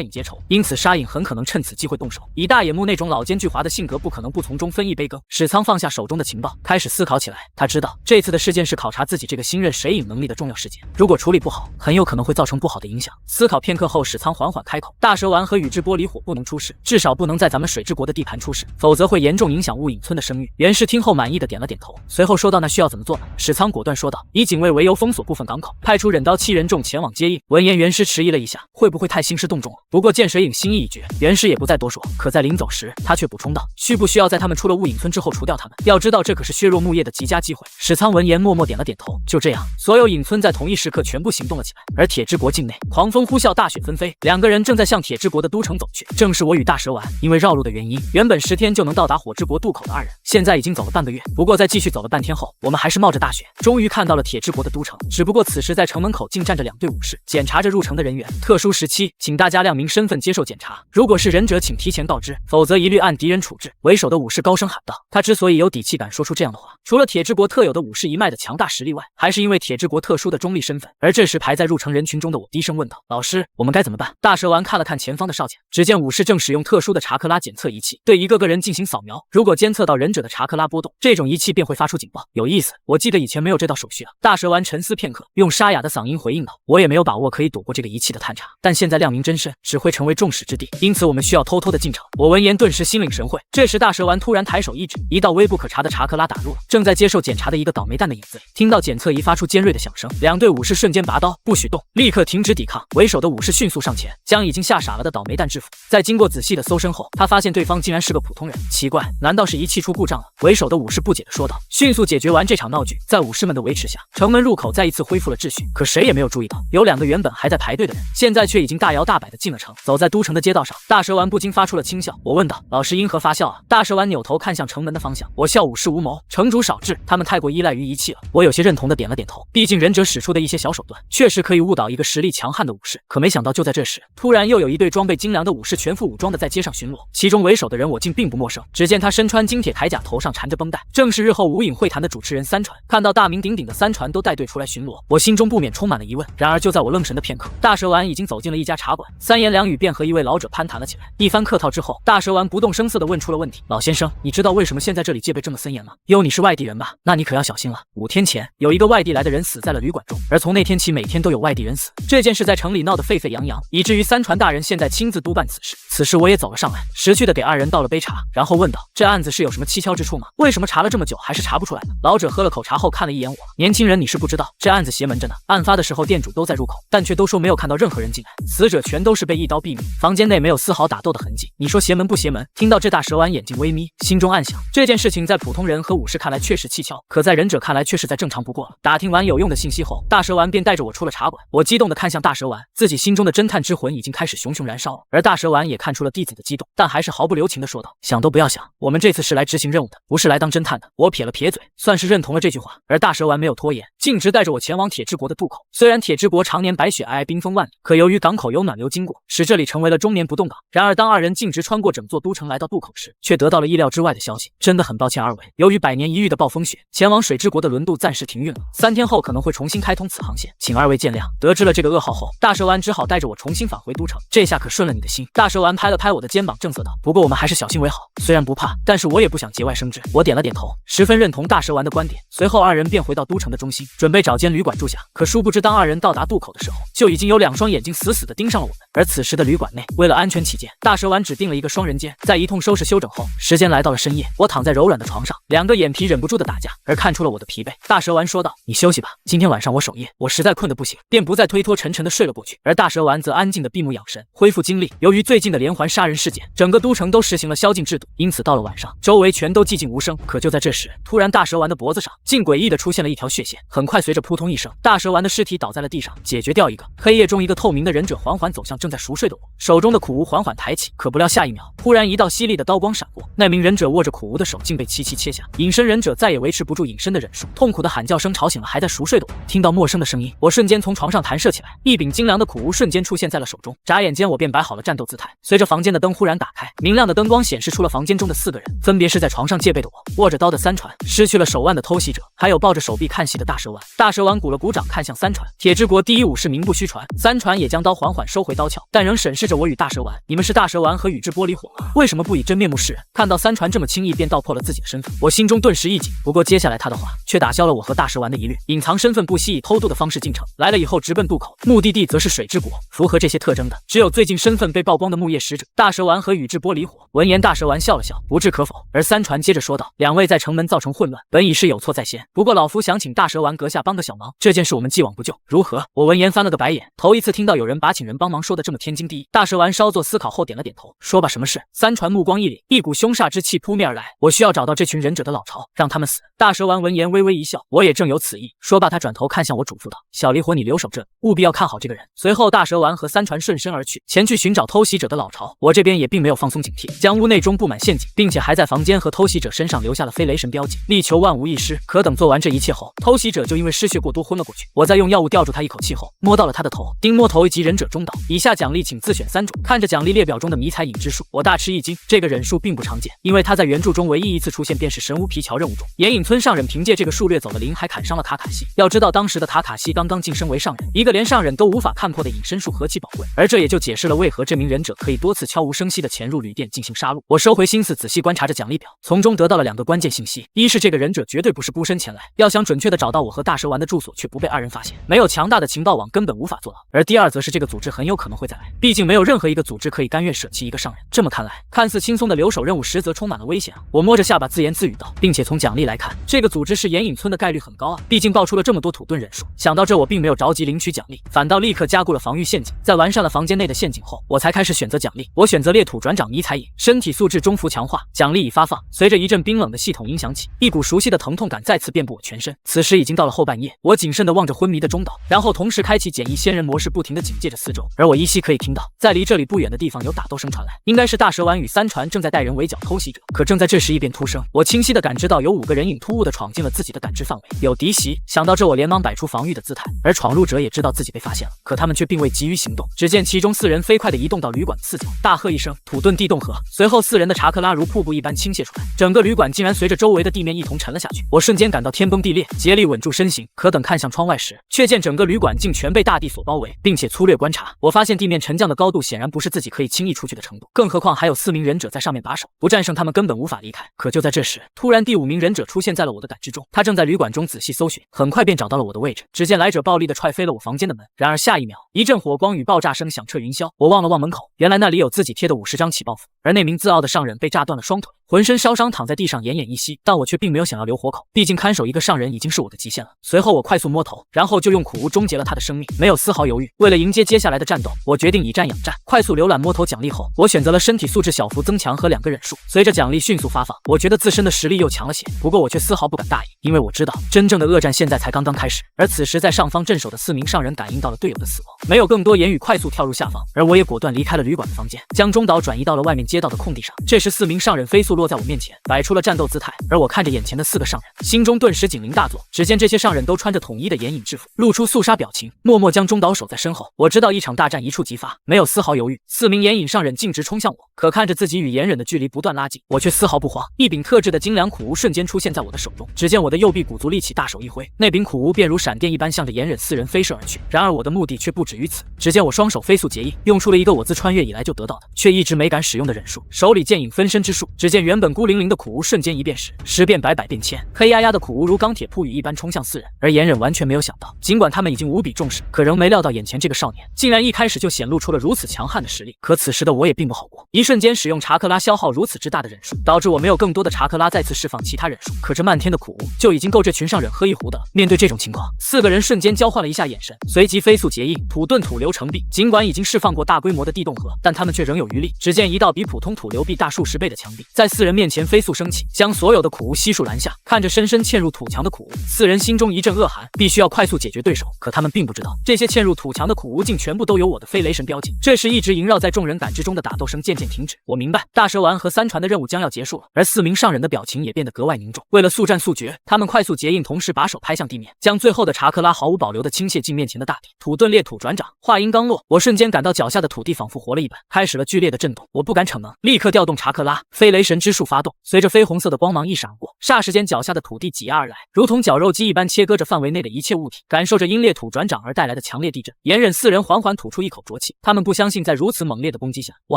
影结仇，因此沙影很可能趁此机会动手。以大野木那种老奸巨猾的性格，不可能不从中分一杯羹。史仓放下手中的情报，开始思考起来。他知道这次的事件是考察自己这个新任水影能力的重要事件，如果处理不好，很有可能会造成不好的影响。思考片刻后，史仓缓缓开口：大蛇丸和宇智玻璃火不能出事，至少不能在咱们水之国的地盘出事，否则会严重影响雾隐村的声誉。袁氏听后满意的点了点头，随后说道：那需要怎么做呢？史仓果断说道：以警卫为由封锁部分港口，派出忍刀7人众前往接应。闻言，袁师迟疑了一下，会不会不会太兴师动众了？不过见水影心意已决，袁氏也不再多说。可在临走时，他却补充道：需不需要在他们出了雾隐村之后除掉他们？要知道这可是削弱木叶的极佳机会。史仓闻言默默点了点头。就这样，所有隐村在同一时刻全部行动了起来。而铁之国境内，狂风呼啸，大雪纷飞，两个人正在向铁之国的都城走去。正是我与大蛇丸，因为绕路的原因，原本10天就能到达火之国渡口的二人，现在已经走了半个月。不过在继续走了半天后，我们还是冒着大雪，终于看到了铁之国的都城。只不过此时在城门口竟站着2队武士，检查着入城的人员。特殊时期，请大家亮明身份，接受检查。如果是忍者，请提前告知，否则一律按敌人处置。为首的武士高声喊道。他之所以有底气敢说出这样的话，除了铁之国特有的武士一脉的强大实力外，还是因为铁之国特殊的中立身份。而这时排在入城人群中的我低声问道：老师，我们该怎么办？大蛇丸看了看前方的少检，只见武士正使用特殊的查克拉检测仪器对一个个人进行扫描，如果监测到忍者的查克拉波动，这种仪器便会发出警报。有意思，我记得以前没有这道手续啊。大蛇丸沉思片刻，用沙哑的嗓音回应道：我也没有把握可以躲过这个仪器的探查，但现在亮明真身只会成为众矢之的，因此我们需要偷偷的进城。我闻言顿时心领神会。这时大蛇丸突然抬手一指，一道微不可察的查克拉打入了正在接受检查的一个倒霉蛋的影子里。听到检测仪发出尖锐的响声，2队武士瞬间拔刀，不许动，立刻停止抵抗。为首的武士迅速上前，将已经吓傻了的倒霉蛋制服。在经过仔细的搜身后，他发现对方竟然是个普通人。奇怪，难道是仪器出故障了？为首的武士不解地说道。迅速解决完这场闹剧，在武士们的维持下，城门入口再一次恢复了秩序。可谁也没有注意到，有2个原本还在排队的人，现在却已经大摇大摆地进了城。走在都城的街道上，大蛇丸不禁发出了轻笑。我问道：老师因何发笑啊？大蛇丸扭头看向城门的方向。我笑武士无谋，城主少智，他们太过依赖于仪器了。我有些认同的点了点头，毕竟忍者使出的一些小手段，确实可以误导一个实力强悍的武士。可没想到就在这时，突然又有一队装备精良的武士全副武装的在街上巡逻，其中为首的人我竟并不陌生。只见他身穿金铁铠甲，头上缠着绷带，正是日后无影会谈的主持人三船。看到大名鼎鼎的三船都带队出来巡逻，我心中不免充满了疑问。然而就在我愣神的片刻，大蛇丸已经走进了一家茶馆，3言2语便和一位老者攀谈了起来。一番客套之后，大蛇丸不动声色地问出了问题：老先生，你知道为什么现在这里戒备这么森严吗？哟，你是外地人吧？那你可要小心了。5天前，有一个外地来的人死在了旅馆中，而从那天起，每天都有外地人死。这件事在城里闹得沸沸扬扬，以至于三船大人现在亲自督办此事。此时我也走了上来，识趣的给2人倒了杯茶，然后问道：这案子是有什么蹊跷之处吗？为什么查了这么久还是查不出来呢？老者喝了口茶后看了一眼我：年轻人，你是不知道，这案子邪门着呢。案发的时候店主都在入口，但却都说没有看到任何人进来，死者全都是被一刀毙命，房间内没有丝毫打斗的痕迹。你说邪门不邪门？听到这，大蛇丸眼睛微眯，心中暗想，这件事情在普通人和武士看来确实蹊跷，可在忍者看来却是再正常不过了。打听完有用的信息后，大蛇丸便带着我出了茶馆。我激动地看向大蛇丸，自己心中的侦探之魂已经开始熊熊燃烧了。而大蛇丸也看出了弟子的激动，但还是毫不留情地说道：想都不要想，我们这次是来执行任务的，不是来当侦探的。我撇了撇嘴，算是认同了这句话。而大蛇丸没有拖延，径直带着我前往铁之国的渡口。虽然铁之国常年白雪皑皑，冰封万里，可由于港口有暖流经过，使这里成为了终年不动港。然而当2人径直穿过整座都城来到渡口时，却得到了意料之外的消息：真的很抱歉2位，由于100年一遇的暴风雪，前往水之国的轮渡暂时停运了，3天后可能会重新开通此航线，请2位见谅。得知了这个噩耗后，大蛇丸只好带着我重新返回都城。这下可顺了你的心。大蛇丸拍了拍我的肩膀，正色道：不过我们还是小心为好，虽然不怕，但是我也不想节外生枝。我点了点头，十分认同大蛇丸的观点。随后2人便回到都城的中心，准备找间旅馆住下。可殊不知当2人到达渡口的时候，就已经有2双眼睛死死地盯上了我们。而此时的旅馆内，为了安全起见，大蛇丸只订了一个双人间。在一通收拾休整后，时间来到了深夜，我躺在柔软的床上，2个眼皮忍不住的打架。而看出了我的疲惫，大蛇丸说道：你休息吧，今天晚上我守夜。我实在困得不行，便不再推脱，沉沉的睡了过去。而大蛇丸则安静的闭目养神，恢复精力。由于最近的连环杀人事件，整个都城都实行了宵禁制度，因此到了晚上，周围全都寂静无声。可就在这时，突然大蛇丸的脖子上竟诡异的出现了一条血线，很快随着扑通一声，大蛇丸的尸体倒在了地上。解决掉一个。黑夜中，一个透明的忍者缓缓走向正在熟睡的我，手中的苦无缓缓抬起。可不料下一秒，忽然一道犀利的刀光闪过，那名忍者握着苦无的手竟被齐齐切下。隐身忍者再也维持不住隐身的忍术，痛苦的喊叫声吵醒了还在熟睡的我。听到陌生的声音，我瞬间从床上弹射起来，一柄精良的苦无瞬间出现在了手中。眨眼间，我便摆好了战斗姿态。随着房间的灯忽然打开，明亮的灯光显示出了房间中的4个人，分别是在床上戒备的我，握着刀的三船，失去了手腕的偷袭者，还有抱着手臂看戏的大蛇丸。大蛇丸鼓了鼓掌，看向三船。铁之国第一武士名不虚传。三船也将刀缓缓收回刀鞘，但仍审视着我与大蛇丸。你们是大蛇丸和宇智玻璃火吗？为什么不以真面目示人？看到三船这么轻易便道破了自己的身份，我心中顿时一紧。不过接下来他的话却打消了我和大蛇丸的疑虑。隐藏身份不惜以偷渡的方式进城，来了以后直奔渡口，目的地则是水之国。符合这些特征的，只有最近身份被曝光的木叶使者大蛇丸和宇智玻璃火。闻言，大蛇丸笑了笑，不置可否。而三船接着说道：两位在城门造成混乱，本已是有错在先，不过老夫想请大蛇丸阁下帮个小忙，这件事我们既往不咎，如何？我闻言翻了个白眼，头一次听到有人人把请人帮忙说的这么天经地义。大蛇丸稍作思考后点了点头，说吧，什么事？三传目光一凛，一股凶煞之气扑面而来。我需要找到这群忍者的老巢，让他们死。大蛇丸闻言微微一笑，我也正有此意。说罢，他转头看向我，嘱咐道：“小离火，你留守这里，务必要看好这个人。”随后，大蛇丸和三传顺身而去，前去寻找偷袭者的老巢。我这边也并没有放松警惕，将屋内中布满陷阱，并且还在房间和偷袭者身上留下了飞雷神标记，力求万无一失。可等做完这一切后，偷袭者就因为失血过多昏了过去。我在用药物吊住他一口气后，摸到了他的头，丁摸头以及忍者中岛。以下奖励请自选3种。看着奖励列表中的迷彩隐之术，我大吃一惊。这个忍术并不常见，因为他在原著中唯一一次出现便是神屋皮桥任务中，岩隐村上忍凭借这个术略走了0，还砍伤了塔卡西。要知道当时的塔卡西刚刚晋升为上忍，一个连上忍都无法看破的隐身术何其宝贵，而这也就解释了为何这名忍者可以多次悄无声息地潜入旅店进行杀戮。我收回心思，仔细观察着奖励表，从中得到了2个关键信息：一是这个忍者绝对不是孤身前来，要想准确地找到我和大蛇丸的住所却不被2人发现，没有强大的情报网根本无法做到；而第2则是这个组织很有可能会再来，毕竟没有任何一个组织可以甘愿舍弃一个上忍。这么看来，看似轻松的留守任务实则充满了危险啊！我摸着下巴自言自语道，并且从奖励来看，这个组织是岩隐村的概率很高啊，毕竟爆出了这么多土遁忍术。想到这，我并没有着急领取奖励，反倒立刻加固了防御陷阱。在完善了房间内的陷阱后，我才开始选择奖励。我选择裂土转掌迷彩隐，身体素质中幅强化，奖励已发放。随着一阵冰冷的系统音响起，一股熟悉的疼痛感再次遍布我全身。此时已经到了后半夜，我谨慎地望着昏迷的中岛，然后同时开启简易仙人模式，不停地警戒着四周。而我依稀可以听到，在离这里不远的地方有打斗声传来，应该是大蛇丸与三传正在带人围剿偷袭者。可正在这时，一边突声，我清晰地感知到有5个人影突兀地闯进了自己的感知范围，有敌袭。想到这，我连忙摆出防御的姿态，而闯入者也知道自己被发现了，可他们却并未急于行动。只见其中4人飞快地移动到旅馆的4角，大喝一声土遁地洞合，随后4人的查克拉如瀑布一般倾泻出来，整个旅馆竟然随着周围的地面一同沉了下去。我瞬间感到天崩地裂，竭力稳住身形，可等看向窗外时，却见整个旅馆竟全被大地所包围，并且粗略观察，我发现地面沉降的高度显然不是自己可以轻易出去的程度，更何况还有4名忍者在上面把守，不战胜他们根本无法离开。可就在这时，突然第5名忍者出现在了我的感知中，他正在旅馆中仔细搜寻，很快便找到了我的位置。只见来者暴力地踹飞了我房间的门，然而下一秒，一阵火光与爆炸声响彻云霄。我望了望门口，原来那里有自己贴的50张起爆符，而那名自傲的上忍被炸断了双腿，浑身烧伤躺在地上奄奄一息，但我却并没有想要留活口，毕竟看守一个上人已经是我的极限了。随后我快速摸头，然后就用苦无终结了他的生命，没有丝毫犹豫。为了迎接接下来的战斗，我决定以战养战。快速浏览摸头奖励后，我选择了身体素质小幅增强和2个忍术。随着奖励迅速发放，我觉得自身的实力又强了些，不过我却丝毫不敢大意，因为我知道真正的恶战现在才刚刚开始。而此时在上方镇守的4名上人感应到了队友的死亡，没有更多言语，快速跳入下方，而我也果断离开了旅馆的房间，将中岛转移到了外面街道的空地上。这时4名上人飞速落在我面前，摆出了战斗姿态，而我看着眼前的4个上人，心中顿时警铃大作。只见这些上人都穿着统一的眼影制服，露出肃杀表情，默默将中岛守在身后。我知道一场大战一触即发，没有丝毫犹豫，4名眼影上人径直冲向我。可看着自己与眼忍的距离不断拉近，我却丝毫不慌。一柄特制的精良苦无瞬间出现在我的手中，只见我的右臂鼓足力气，大手一挥，那柄苦无便如闪电一般向着眼忍4人飞射而去。然而我的目的却不止于此，只见我双手飞速结印，用出了一个我自穿越以来就得到的，却一直没敢使用的忍术——手里剑影分身之术。只见原本孤零零的苦无瞬间一变时，十变百百变千，黑压压的苦无如钢铁铺雨一般冲向4人。而眼忍完全没有想到，尽管他们已经无比重视，可仍没料到眼前这个少年竟然一开始就显露出了如此强悍的实力。可此时的我也并不好过，一瞬间使用查克拉消耗如此之大的忍术，导致我没有更多的查克拉再次释放其他忍术。可这漫天的苦无就已经够这群上忍喝一壶的了。面对这种情况，4个人瞬间交换了一下眼神，随即飞速结印，土遁土流成壁。尽管已经释放过大规模的地洞河，但他们却仍有余力。只见一道比普通土流壁大数十倍的墙壁在4人面前飞速升起，将所有的苦无悉数拦下。看着深深嵌入土墙的苦无，4人心中一阵恶寒，必须要快速解决对手。可他们并不知道，这些嵌入土墙的苦无竟全部都有我的飞雷神标记。这时一直萦绕在众人感知中的打斗声渐渐停止，我明白大蛇丸和3传的任务将要结束了。而4名上人的表情也变得格外凝重，为了速战速决，他们快速结印，同时把手拍向地面，将最后的查克拉毫无保留地倾泻进面前的大地。土遁裂土转掌，话音刚落，我瞬间感到脚下的土地仿佛活了一般，开始了剧烈的震动。我不敢逞能，立刻调动查克拉，飞雷神之术发动。随着绯红色的光芒一闪而过，霎时间脚下的土地挤压而来，如同绞肉机一般切割着范围内的一切物体。感受着因裂土转掌而带来的强烈地震，眼忍4人缓缓吐出一口浊气，他们不相信在如此猛烈的攻击下，我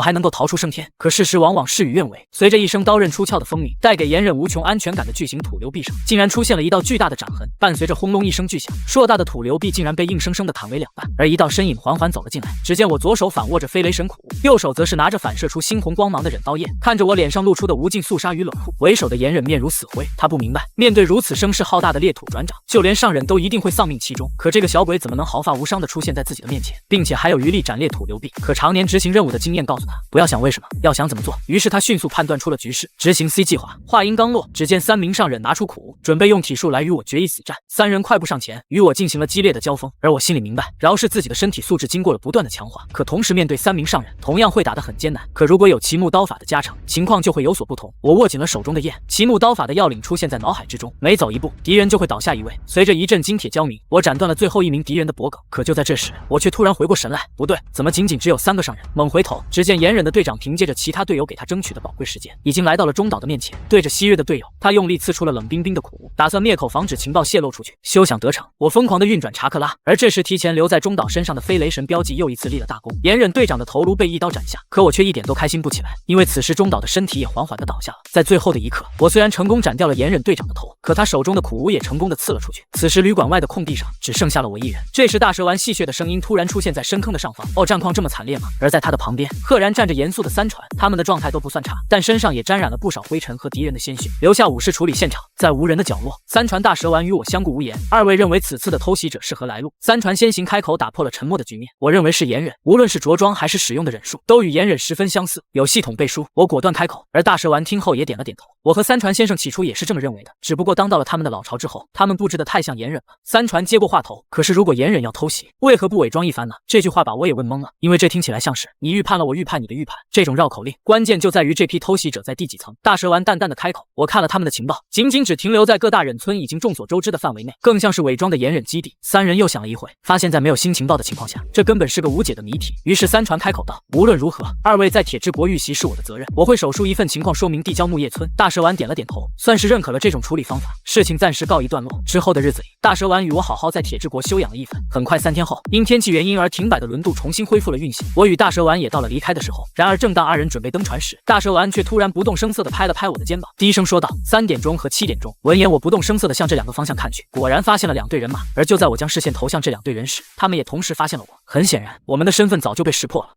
还能够逃出生升天。可事实往往事与愿违，随着一声刀刃出鞘的锋利，带给炎忍无穷安全感的巨型土流壁上，竟然出现了一道巨大的斩痕，伴随着轰隆一声巨响，硕大的土流壁竟然被硬生生的砍为两半，而一道身影缓缓走了进来。只见我左手反握着飞雷神苦，右手则是拿着反射出猩红光芒的忍刀焰，看着我脸上露出的无尽肃杀与冷酷，为首的炎忍面如死灰。他不明白，面对如此声势浩大的裂土转掌，就连上忍都一定会丧命其中，可这个小鬼怎么能毫发无伤的出现在自己的面前，并且还有余力斩裂土流壁？可常年执行任务的经验告诉他，不要想为什么，要想怎么做。于是他迅速判断出了局势，执行 C 计划。话音刚落，只见3名上忍拿出苦无，准备用体术来与我决一死战。3人快步上前，与我进行了激烈的交锋。而我心里明白，饶是自己的身体素质经过了不断的强化，可同时面对3名上忍，同样会打得很艰难。可如果有奇木刀法的加成，情况就会有所不同。我握紧了手中的焰，奇木刀法的要领出现在脑海之中，每走一步，敌人就会倒下一位。随着一阵金铁交鸣，我斩断了最后一名敌人的脖颈。可就在这时，我却突然回过神来，不对，怎么仅仅只有3个上忍？猛回头，只见炎忍的队长凭借着其他队友给他争取的宝贵时间，已经来到了中岛的面前，对着西月的队友，他用力刺出了冷冰冰的苦无，打算灭口，防止情报泄露出去。休想得逞！我疯狂地运转查克拉，而这时提前留在中岛身上的飞雷神标记又一次立了大功，炎忍队长的头颅被一刀斩下。可我却一点都开心不起来，因为此时中岛的身体也缓缓地倒下了。在最后的一刻，我虽然成功斩掉了炎忍队长的头，可他手中的苦无也成功地刺了出去。此时旅馆外的空地上只剩下了我一人。这时大蛇丸戏谑的声音突然出现在深坑的上方，哦，战况这么惨烈吗？而在他的旁边赫然站着严肃的3船，他们的状态都不算差，但身上也沾染了不少灰尘和敌人的鲜血，留下武士处理现场。在无人的角落，3船大蛇丸与我相顾无言。2位认为此次的偷袭者是何来路？3船先行开口打破了沉默的局面。我认为是炎忍，无论是着装还是使用的忍术，都与炎忍十分相似，有系统背书。我果断开口，而大蛇丸听后也点了点头。我和3船先生起初也是这么认为的，只不过当到了他们的老巢之后，他们布置的太像炎忍了。3船接过话头，可是如果炎忍要偷袭，为何不伪装一番呢？这句话把我也问懵了，因为这听起来像是你预判了我预判你的预判，这种绕口令。关键就在于这批偷袭者在第几层。大蛇丸淡淡的开口，我看了他们的情报，仅仅只停留在各大忍村已经众所周知的范围内，更像是伪装的炎忍基地。3人又想了一会，发现在没有新情报的情况下，这根本是个无解的谜题。于是3船开口道，无论如何，2位在铁之国遇袭是我的责任，我会手书一份情况说明递交木叶村。大蛇丸点了点头，算是认可了这种处理方法。事情暂时告一段落。之后的日子里，大蛇丸与我好好在铁之国休养了一番。很快3天后，因天气原因而停摆的轮渡重新恢复了运行，我与大蛇丸也到了离开的时候。然而正当2人准备登船时，大蛇丸却突然不动声色地拍了拍我的肩膀，低声说道：“3点钟和7点钟。”闻言，我不动声色地向这2个方向看去，果然发现了2队人马。而就在我将视线投向这2队人时，他们也同时发现了我。很显然，我们的身份早就被识破了。